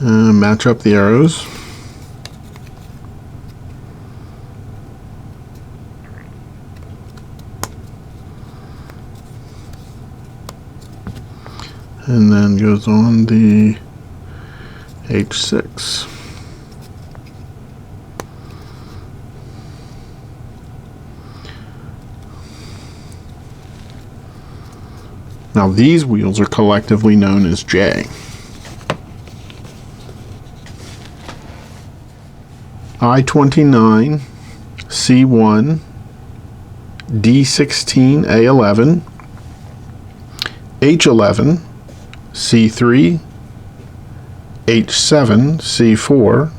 Match up the arrows. And then goes on the H6. Now these wheels are collectively known as J. I-29, C1, D16, A11, H11, C3, H7, C4,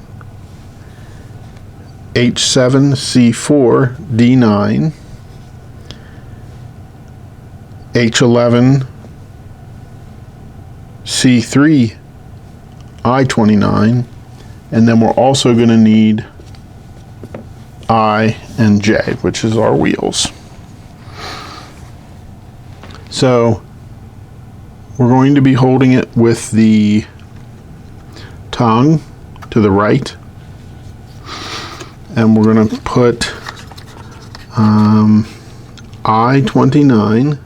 H7, C4, D9, H11, C3, I-29, and then we're also going to need I and J, which is our wheels. So we're going to be holding it with the tongue to the right, and we're going to put I-29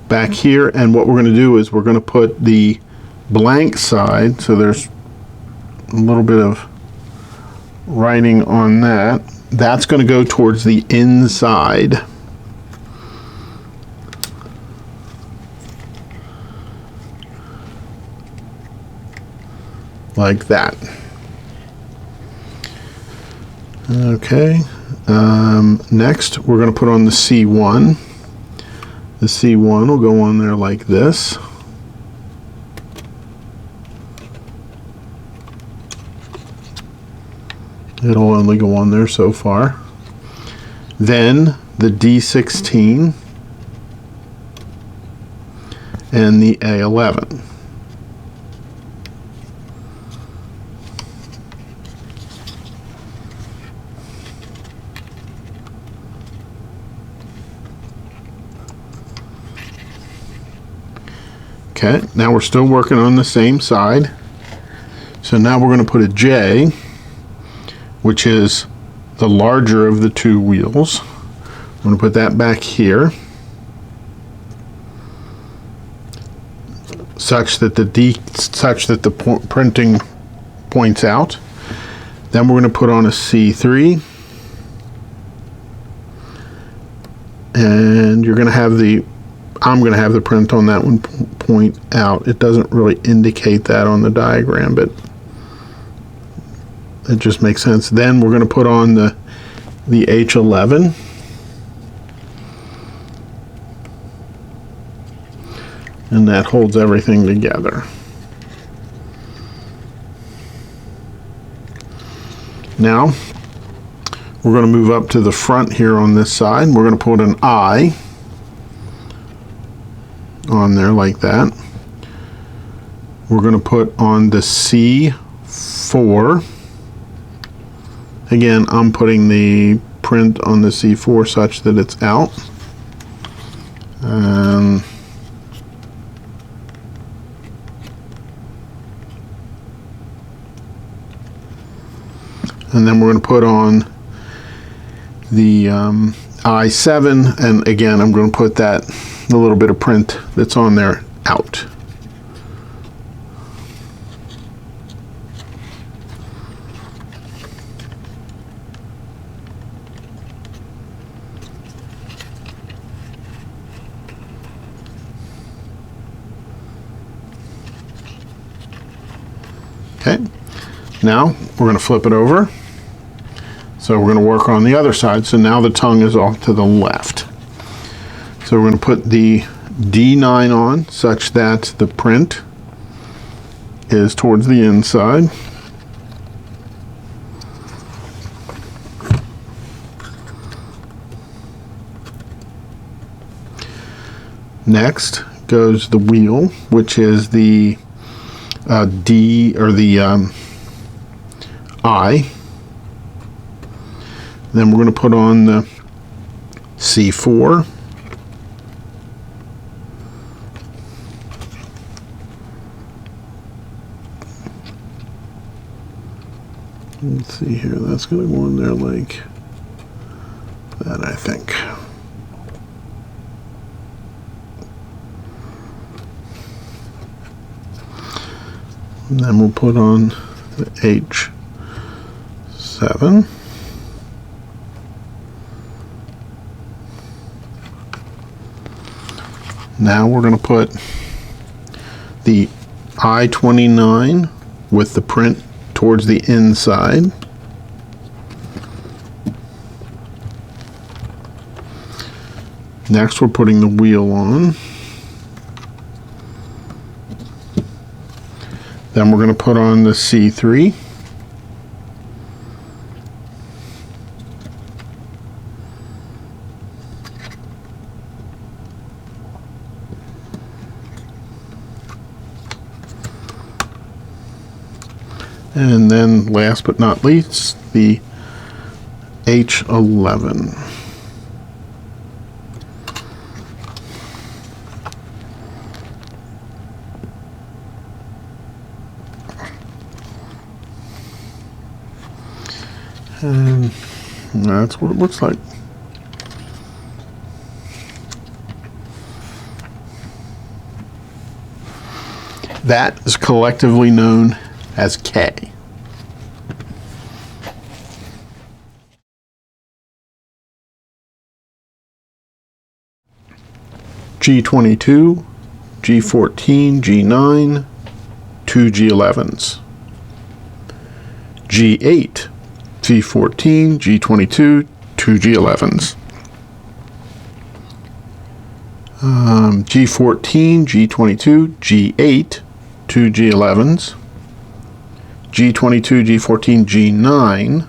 back here, and what we're going to do is we're going to put the blank side, so there's a little bit of writing on that. That's going to go towards the inside. Like that. Okay. Next, we're going to put on the C1. The C1 will go on there like this. It'll only go on there so far. Then the D16 and the A11. Okay, now we're still working on the same side. So now we're going to put a J, which is the larger of the two wheels. I'm going to put that back here, such that the printing points out. Then we're going to put on a C3, and you're going to have I'm going to have the print on that one point out. It doesn't really indicate that on the diagram, but it just makes sense. Then we're going to put on the H11. And that holds everything together. Now, we're going to move up to the front here on this side. We're going to put an I on there like that. We're going to put on the C4. Again, I'm putting the print on the C4 such that it's out. And then we're going to put on the I7, and again, I'm going to put the little bit of print that's on there out. Okay, now we're going to flip it over. So we're going to work on the other side. So now the tongue is off to the left. So we're going to put the D9 on such that the print is towards the inside. Next goes the wheel, which is the D, or the I. Then we're going to put on the C4. Let's see here, that's going to go in there like that, I think. And then we'll put on the H7. Now we're going to put the I-29 with the print towards the inside. Next, we're putting the wheel on. Then we're going to put on the C3. And then last but not least, the H11. And that's what it looks like. That is collectively known as K. G22, G14, G9, 2 G11s. G8, G14, G22, 2 G11s. G14, G22, G8, 2 G11s. G22, G14, G9,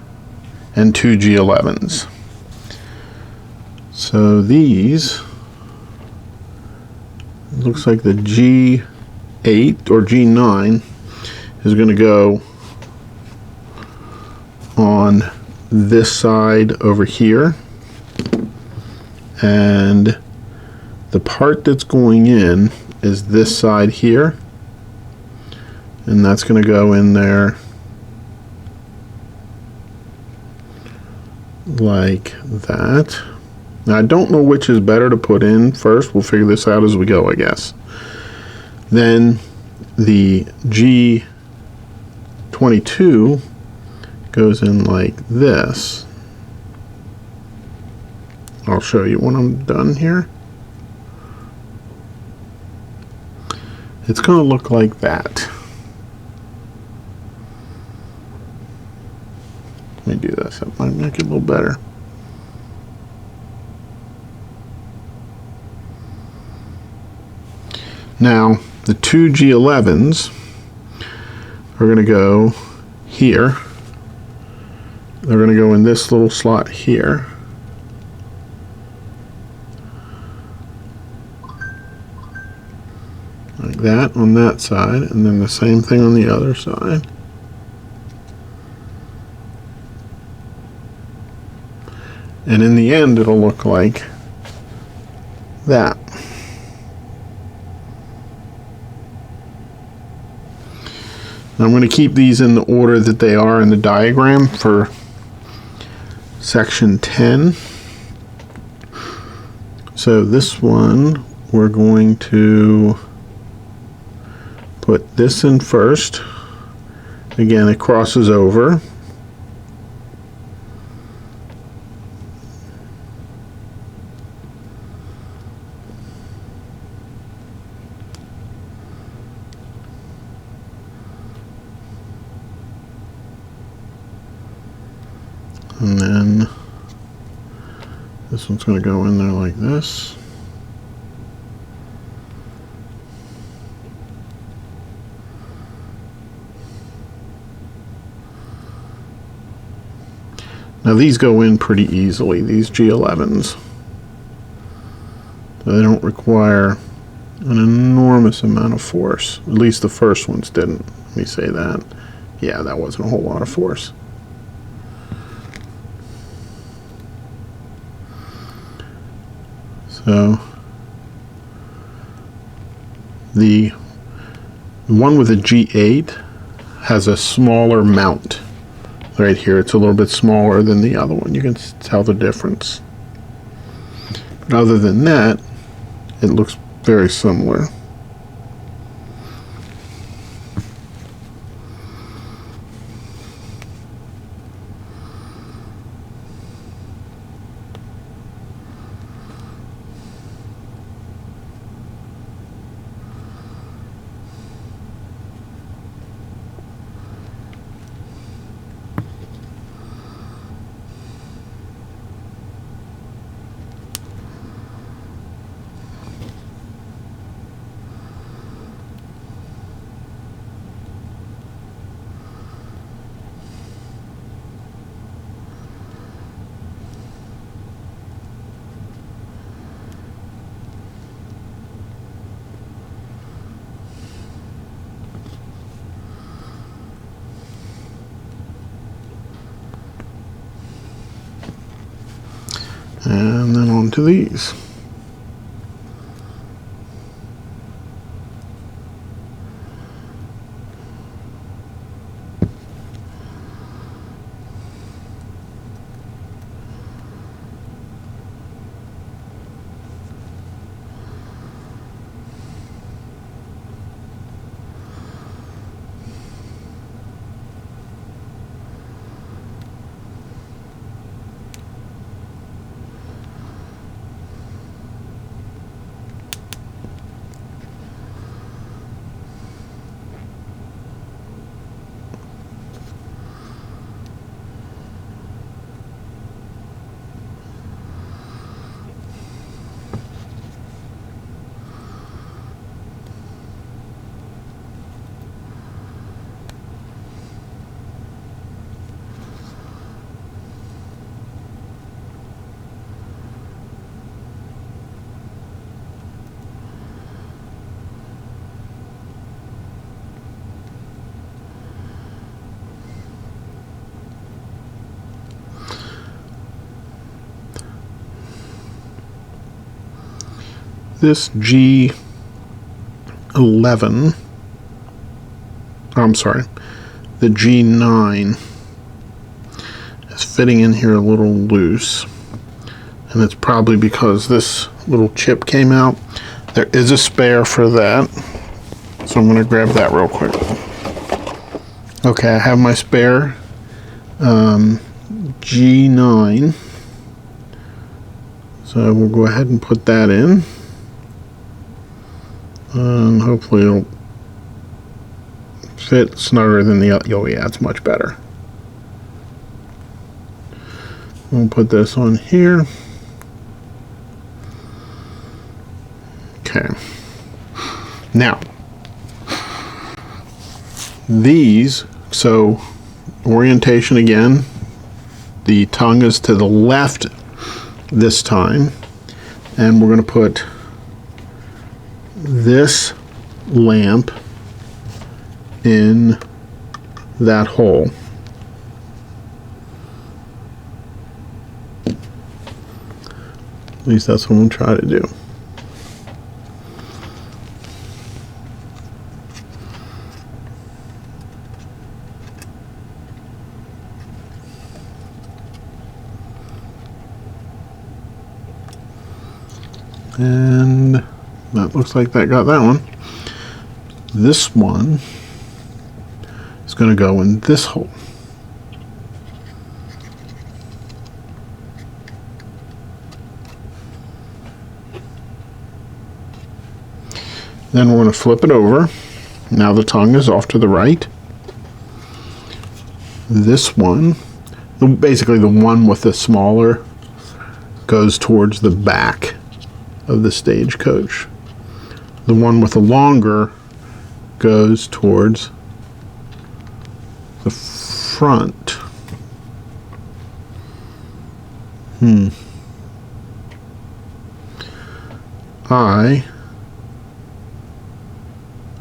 and 2 G11s. So these, it looks like the G8 or G9 is going to go on this side over here, and the part that's going in is this side here, and that's going to go in there like that. Now I don't know which is better to put in first. We'll figure this out as we go, I guess. Then the G22 goes in like this. I'll show you when I'm done here. It's going to look like that. Let me do this. That might make it a little better. Now, the 2 G11s are going to go here. They're going to go in this little slot here. Like that on that side, and then the same thing on the other side. And in the end, it'll look like that. I'm going to keep these in the order that they are in the diagram for section 10. So this one, we're going to put this in first. Again, it crosses over. And then this one's going to go in there like this. Now these go in pretty easily, these G11s. They don't require an enormous amount of force. At least the first ones didn't. Let me say that. Yeah, that wasn't a whole lot of force. So the one with a G8 has a smaller mount Right here, it's a little bit smaller than the other one. You can tell the difference. But other than that, it looks very similar. And then on to these. This G11, I'm sorry, the G9 is fitting in here a little loose, and it's probably because this little chip came out. There is a spare for that, so I'm going to grab that real quick. Okay, I have my spare G9, so we'll go ahead and put that in. And hopefully it'll fit snugger than the other. Oh yeah, it's much better. We'll put this on here. Okay. Now, these, so orientation again, the tongue is to the left this time, and we're going to put this lamp in that hole. At least that's what I'm going to try to do. And that looks like that got that one. This one is going to go in this hole. Then we're going to flip it over. Now the tongue is off to the right. This one, basically the one with the smaller, goes towards the back of the Stagecoach. The one with the longer goes towards the front. I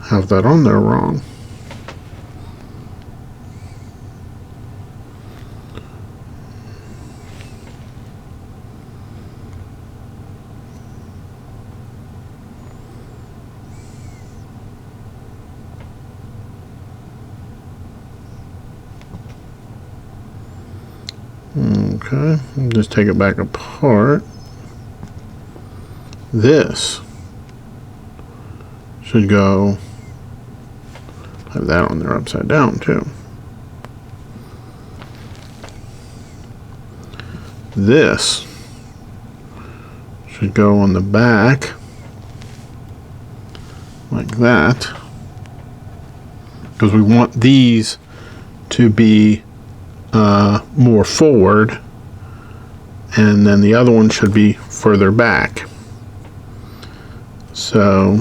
have that on there wrong. Okay, just take it back apart. This should go, have that on there upside down too. This should go on the back like that, because we want these to be more forward, and then the other one should be further back. So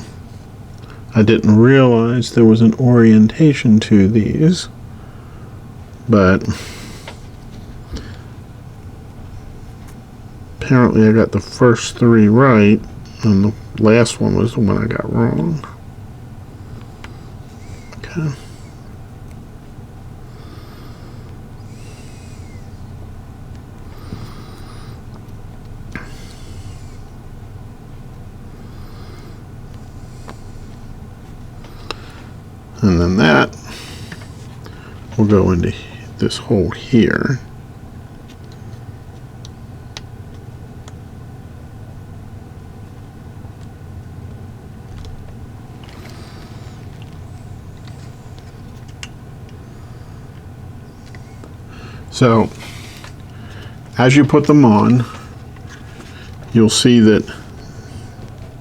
I didn't realize there was an orientation to these, but apparently I got the first three right, and the last one was the one I got wrong. Okay. And then that will go into this hole here. So as you put them on, you'll see that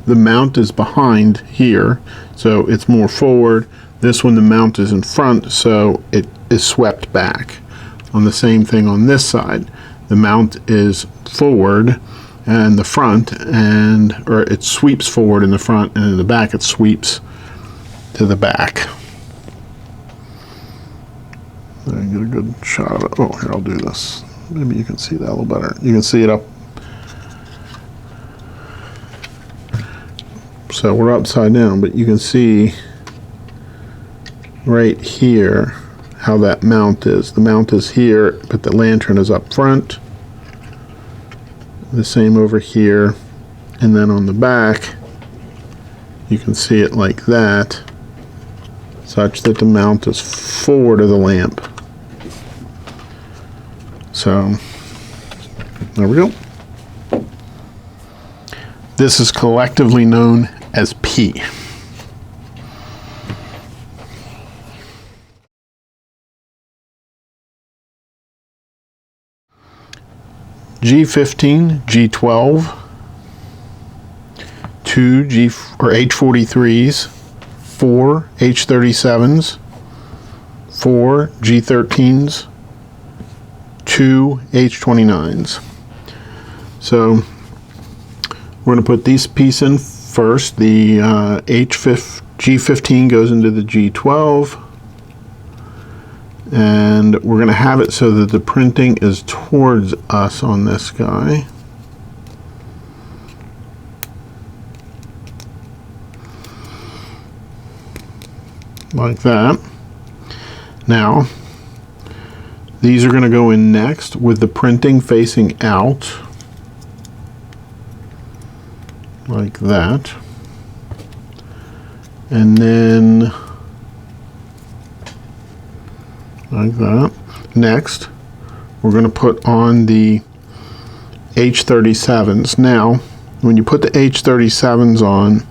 the mount is behind here, so it's more forward. This one, the mount is in front, so it is swept back. On the same thing on this side, the mount is forward and the front, or it sweeps forward in the front, and in the back it sweeps to the back. I get a good shot of it. Oh, here, I'll do this. Maybe you can see that a little better. You can see it up. So we're upside down, but you can see right here how that mount is. The mount is here, but the lantern is up front. The same over here. And then on the back, you can see it like that, such that the mount is forward of the lamp. So there we go. This is collectively known as P. G15, G12, 2 H43s, 4 H37s, 4 G13s, 2 H29s. So we're going to put these pieces in first. The G15 goes into the G12, and we're going to have it so that the printing is towards us on this guy. Like that. Now, these are going to go in next with the printing facing out. Like that. And then like that. Next, we're going to put on the H37s. Now, when you put the H37s on,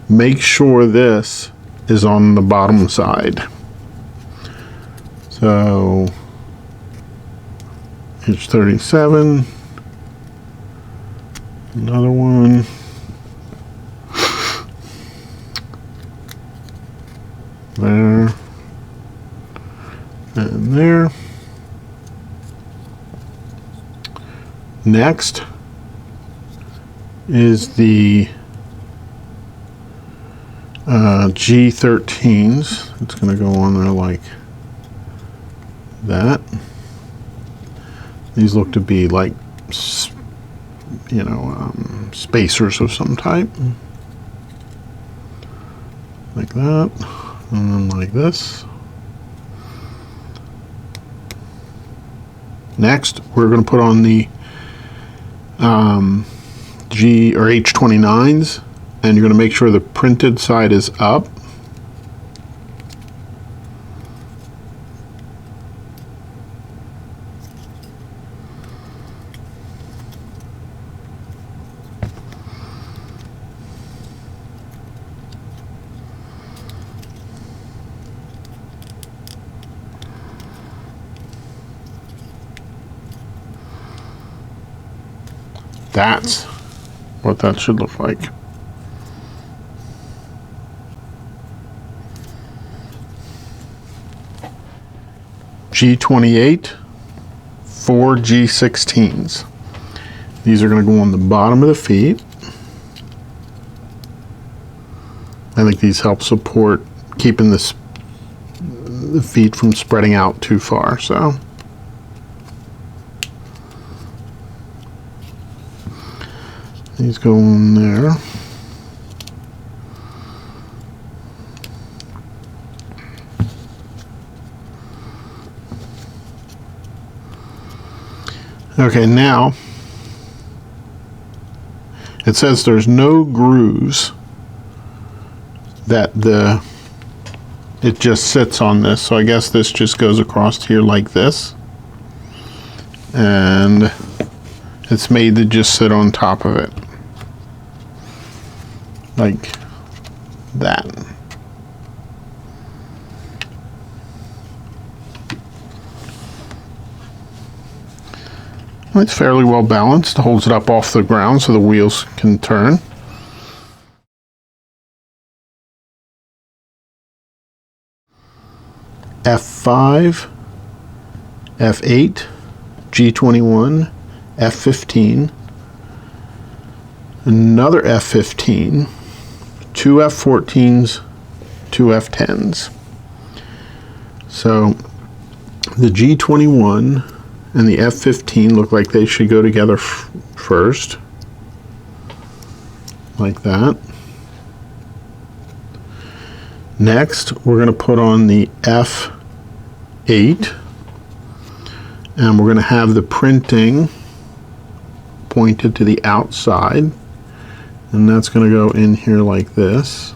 make sure this is on the bottom side. So, H37, another one. There. And there. Next is the G13s. It's going to go on there like that. These look to be like, you know, spacers of some type. Like that. And then like this. Next, we're going to put on the G or H29s, and you're going to make sure the printed side is up. That's what that should look like. G28, 4 G16s. These are going to go on the bottom of the feet. I think these help support keeping the feet from spreading out too far. So these go on there. Okay, now it says there's no grooves that it just sits on this, so I guess this just goes across here like this, and it's made to just sit on top of it like that. It's fairly well balanced, holds it up off the ground so the wheels can turn. F5, F8, G21, F15, another F15, two F14s, two F10s. So the G21 and the F15 look like they should go together first, like that. Next, we're going to put on the F8, and we're going to have the printing pointed to the outside, and that's going to go in here like this,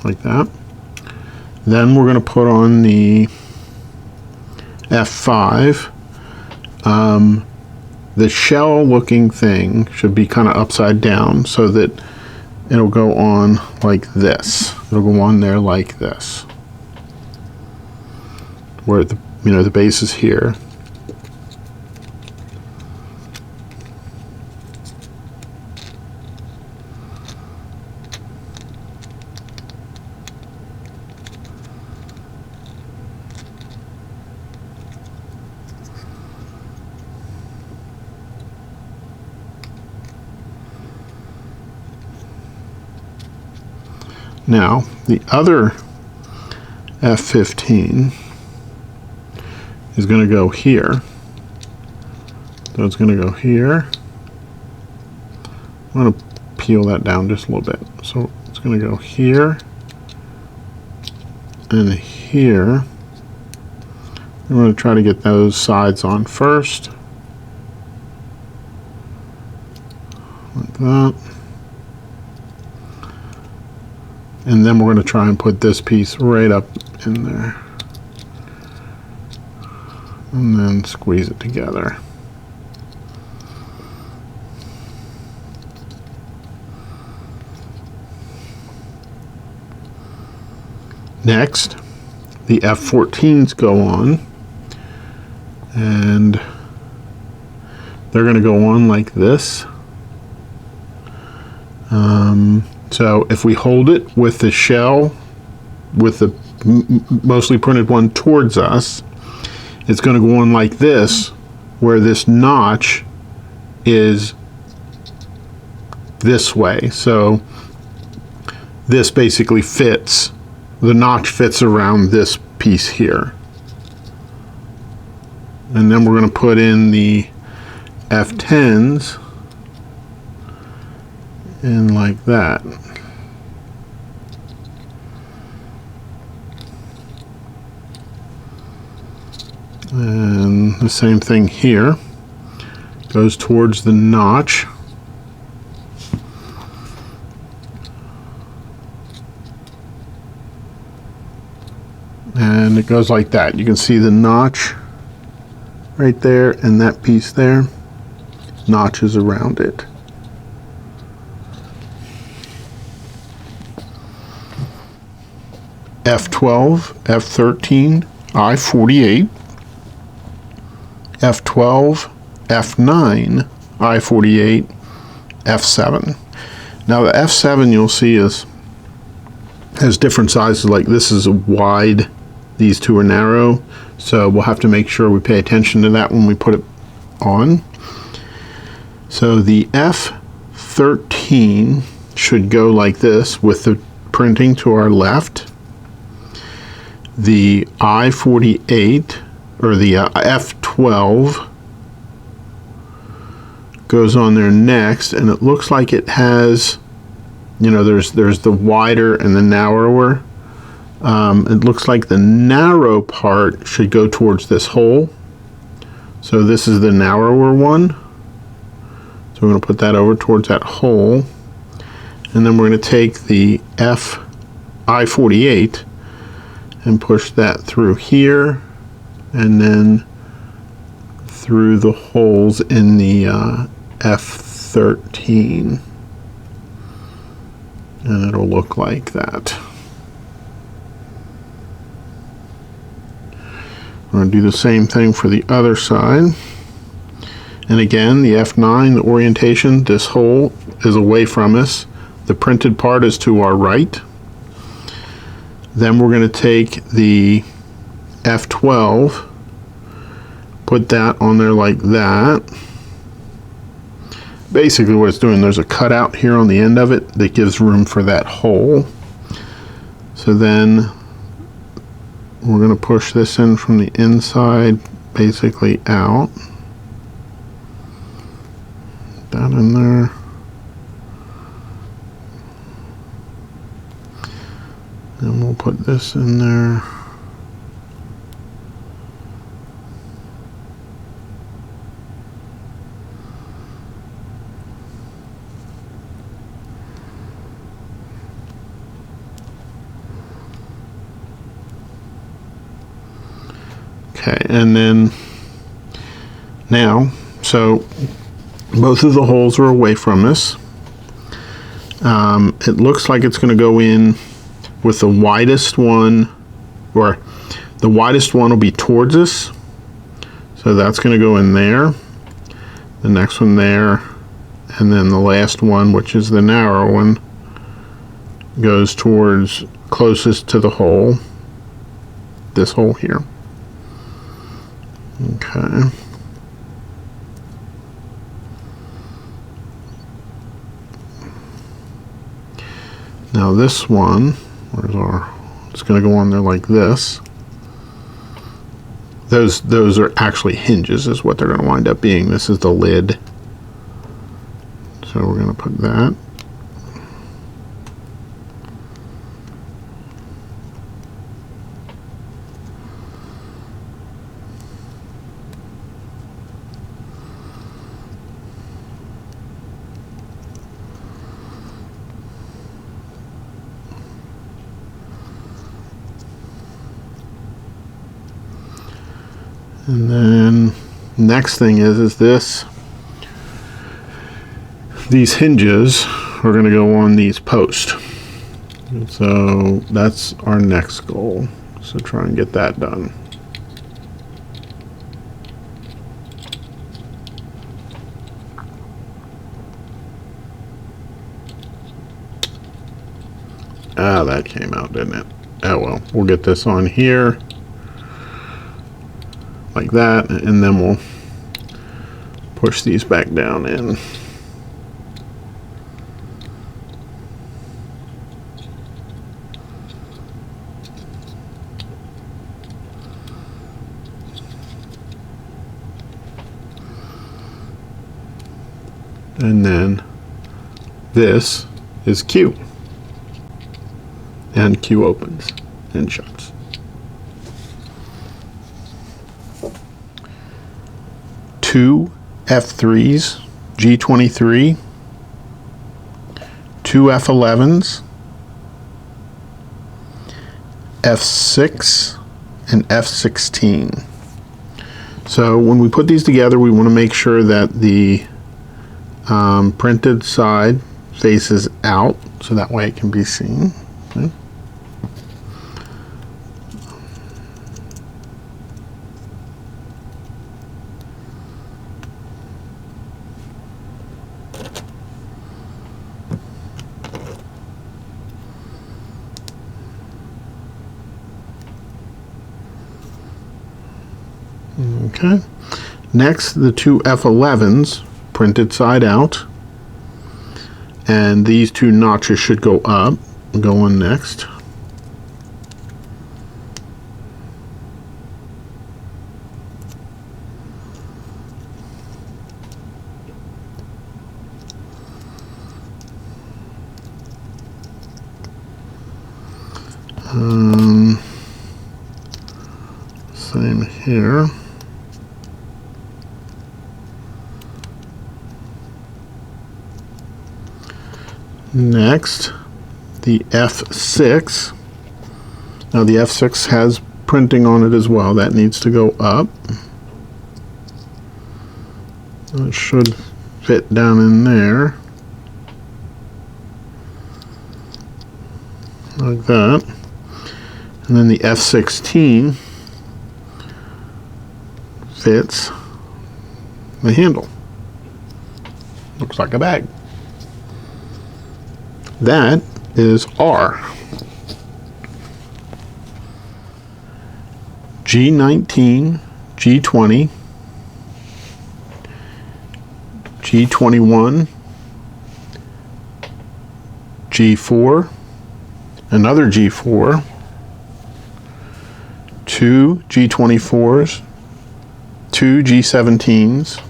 like that. Then we're going to put on the F5. The shell looking thing should be kind of upside down so that it'll go on like this. It'll go on there like this, where the base is here. Now, the other F15 is going to go here. So it's going to go here. I'm going to peel that down just a little bit. So it's going to go here and here. I'm going to try to get those sides on first, like that. And then we're going to try and put this piece right up in there. And then squeeze it together. Next, the F14s go on. And they're going to go on like this. So if we hold it with the shell, with the mostly printed one towards us, it's going to go on like this, where this notch is this way. So this basically fits, the notch fits around this piece here. And then we're going to put in the F10s in like that. And the same thing here, goes towards the notch. And it goes like that. You can see the notch right there and that piece there, notches around it. F12, F13, I-48, F12, F9, I-48, F7. Now the F7 you'll see has different sizes. Like this is a wide, these two are narrow, so we'll have to make sure we pay attention to that when we put it on. So the F13 should go like this with the printing to our left. The I-48 or the F12 goes on there next, and it looks like it has, you know, there's the wider and the narrower. It looks like the narrow part should go towards this hole. So this is the narrower one. So we're going to put that over towards that hole. And then we're going to take the I-48 and push that through here and then through the holes in the F13. And it'll look like that. We're going to do the same thing for the other side. And again, the F9, the orientation, this hole is away from us. The printed part is to our right. Then we're going to take the F12, put that on there like that. Basically what it's doing, there's a cutout here on the end of it that gives room for that hole. So then we're going to push this in from the inside basically out. That in there. And we'll put this in there. Okay, and then now, so both of the holes are away from us. It looks like it's going to go in with the widest one, or the widest one will be towards us. So that's going to go in there. The next one there, and then the last one, which is the narrow one, goes towards closest to the hole, this hole here. Okay. Now this one, where's our, it's going to go on there like this. Those are actually hinges is what they're going to wind up being. This is the lid. So we're going to put that. And then next thing is this, these hinges are going to go on these posts. And so that's our next goal. So try and get that done. Ah, that came out, didn't it? Oh well, we'll get this on here. Like that, and then we'll push these back down in. And then this is Q. And Q opens and shuts. Two F3s, G23, two F11s, F6, and F16. So when we put these together, we want to make sure that the printed side faces out, so that way it can be seen. Okay. Okay. Next, the two F11s printed side out, and these two notches should go up. Go on next. Same here. Next, the F6. Now the F6 has printing on it as well. That needs to go up. It should fit down in there. Like that. And then the F16 fits the handle. Looks like a bag. That is R. G19, G20, G21, G4, another G4, two G24s, two G17s,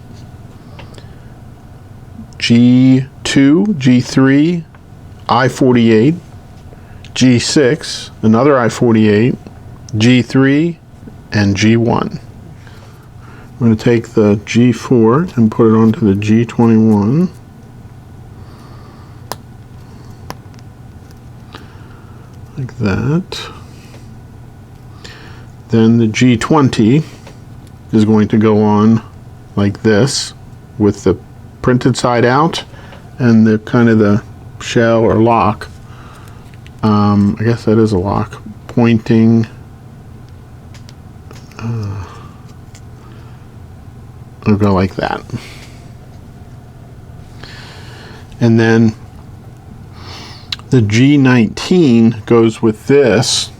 G2, G3, I-48, G6, another I-48, G3, and G1. I'm going to take the G4 and put it onto the G21. Like that. Then the G20 is going to go on like this with the printed side out and the kind of the shell or lock. I guess that is a lock pointing. It'll go like that. And then the G19 goes with this,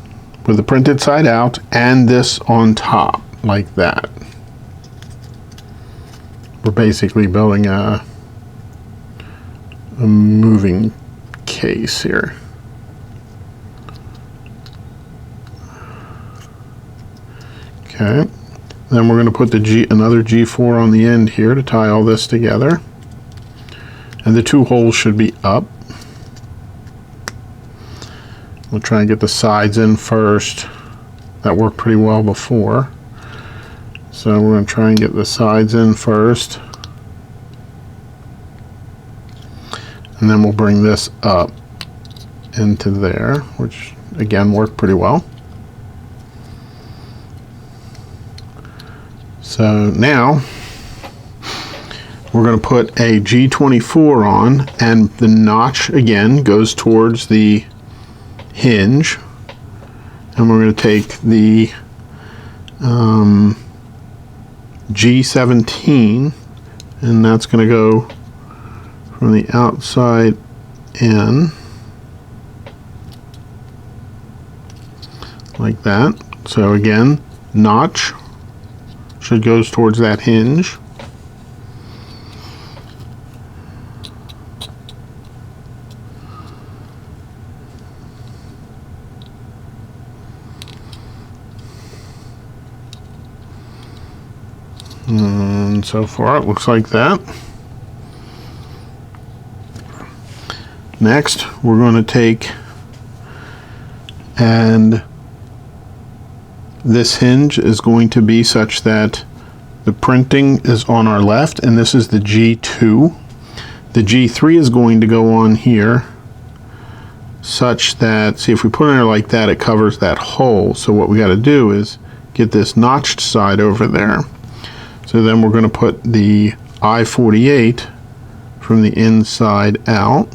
with the printed side out and this on top, like that. We're basically building a moving case here. Okay. Then we're going to put another G4 on the end here to tie all this together. And the two holes should be up. We'll try and get the sides in first. That worked pretty well before. So we're going to try and get the sides in first. And then we'll bring this up into there, which again worked pretty well. So now we're going to put a G24 on, and the notch again goes towards the hinge, and we're going to take the G17, and that's going to go from the outside in like that. So again, notch should goes towards that hinge. And so far it looks like that. Next, we're going to take, and this hinge is going to be such that the printing is on our left, and this is the G2. The G3 is going to go on here such that, see, if we put it in there like that, it covers that hole. So what we got to do is get this notched side over there. So then we're going to put the I-48 from the inside out.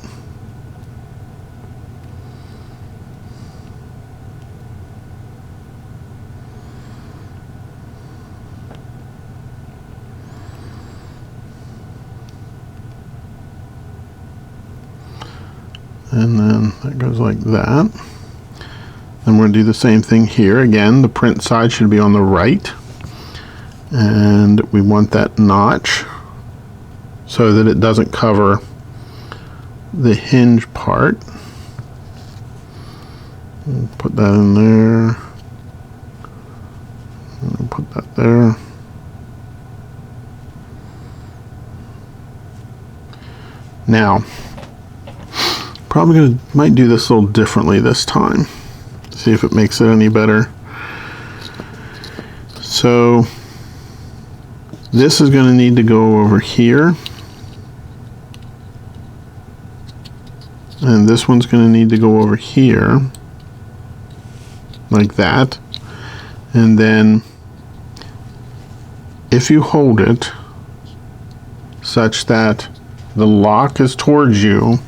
And then that goes like that. Then we're going to do the same thing here. Again, the print side should be on the right. and we want that notch so that it doesn't cover the hinge part. Put that in there. Put that there. Now, probably might do this a little differently this time. See if it makes it any better. So this is going to need to go over here, and this one's going to need to go over here, like that. And then if you hold it such that the lock is towards you,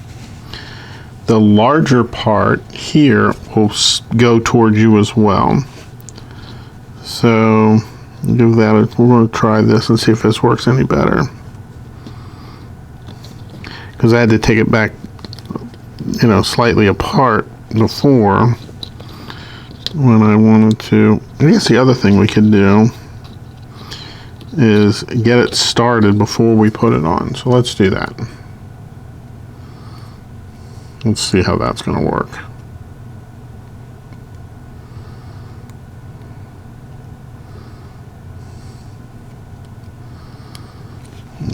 the larger part here will go towards you as well. So give that we're going to try this and see if this works any better, because I had to take it back, you know, slightly apart before when I wanted to. I guess the other thing we could do is get it started before we put it on. So let's do that. Let's see how that's going to work.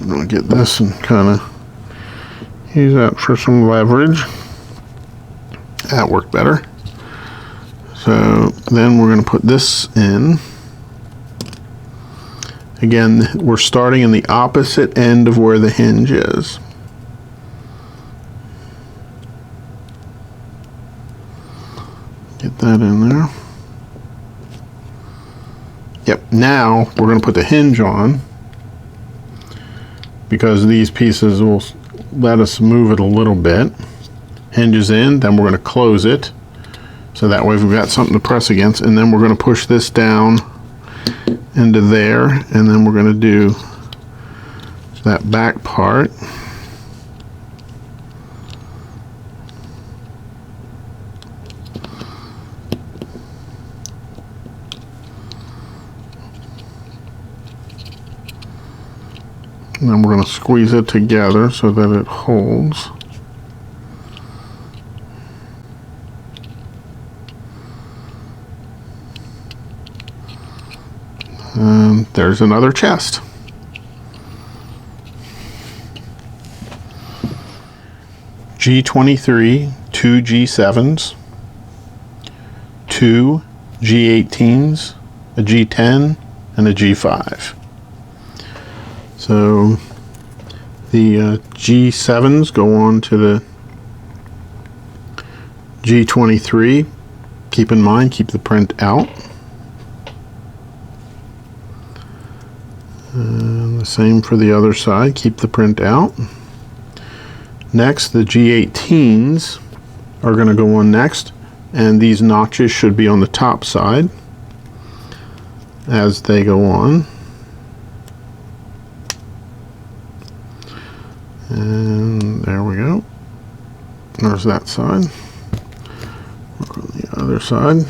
I'm going to get this and kind of use that for some leverage. That worked better. So then we're going to put this in. Again, we're starting in the opposite end of where the hinge is. Get that in there. Yep, now we're going to put the hinge on, because these pieces will let us move it a little bit. Hinge is in, then we're going to close it, so that way we've got something to press against, and then we're going to push this down into there, and then we're going to do that back part. And then we're going to squeeze it together so that it holds. And there's another chest. G23, 2 G7s, 2 G18s, a G10, and a G5. So the G7s go on to the G23. Keep in mind, keep the print out. And the same for the other side, keep the print out. Next, the G18s are going to go on next, and these notches should be on the top side as they go on. And there we go. There's that side. Look on the other side.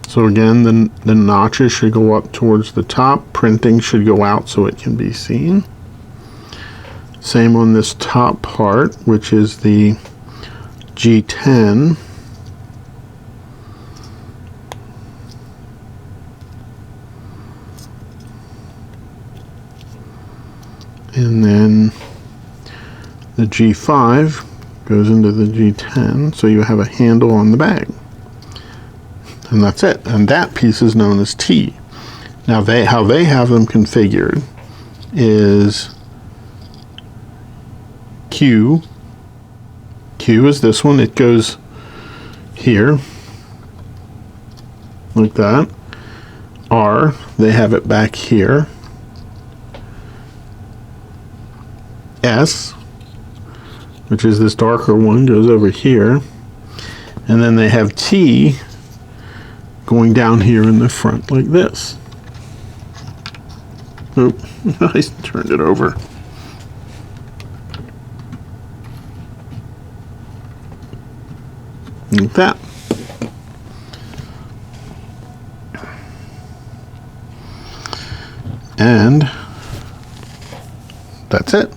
So again, the notches should go up towards the top. Printing should go out so it can be seen. Same on this top part, which is the G10. And then the G5 goes into the G10, so you have a handle on the bag. And that's it. And that piece is known as T. Now how they have them configured is Q. Q is this one. It goes here, like that. R, they have it back here. S, which is this darker one, goes over here. And then they have T going down here in the front like this. Oop, I turned it over. like that. And that's it.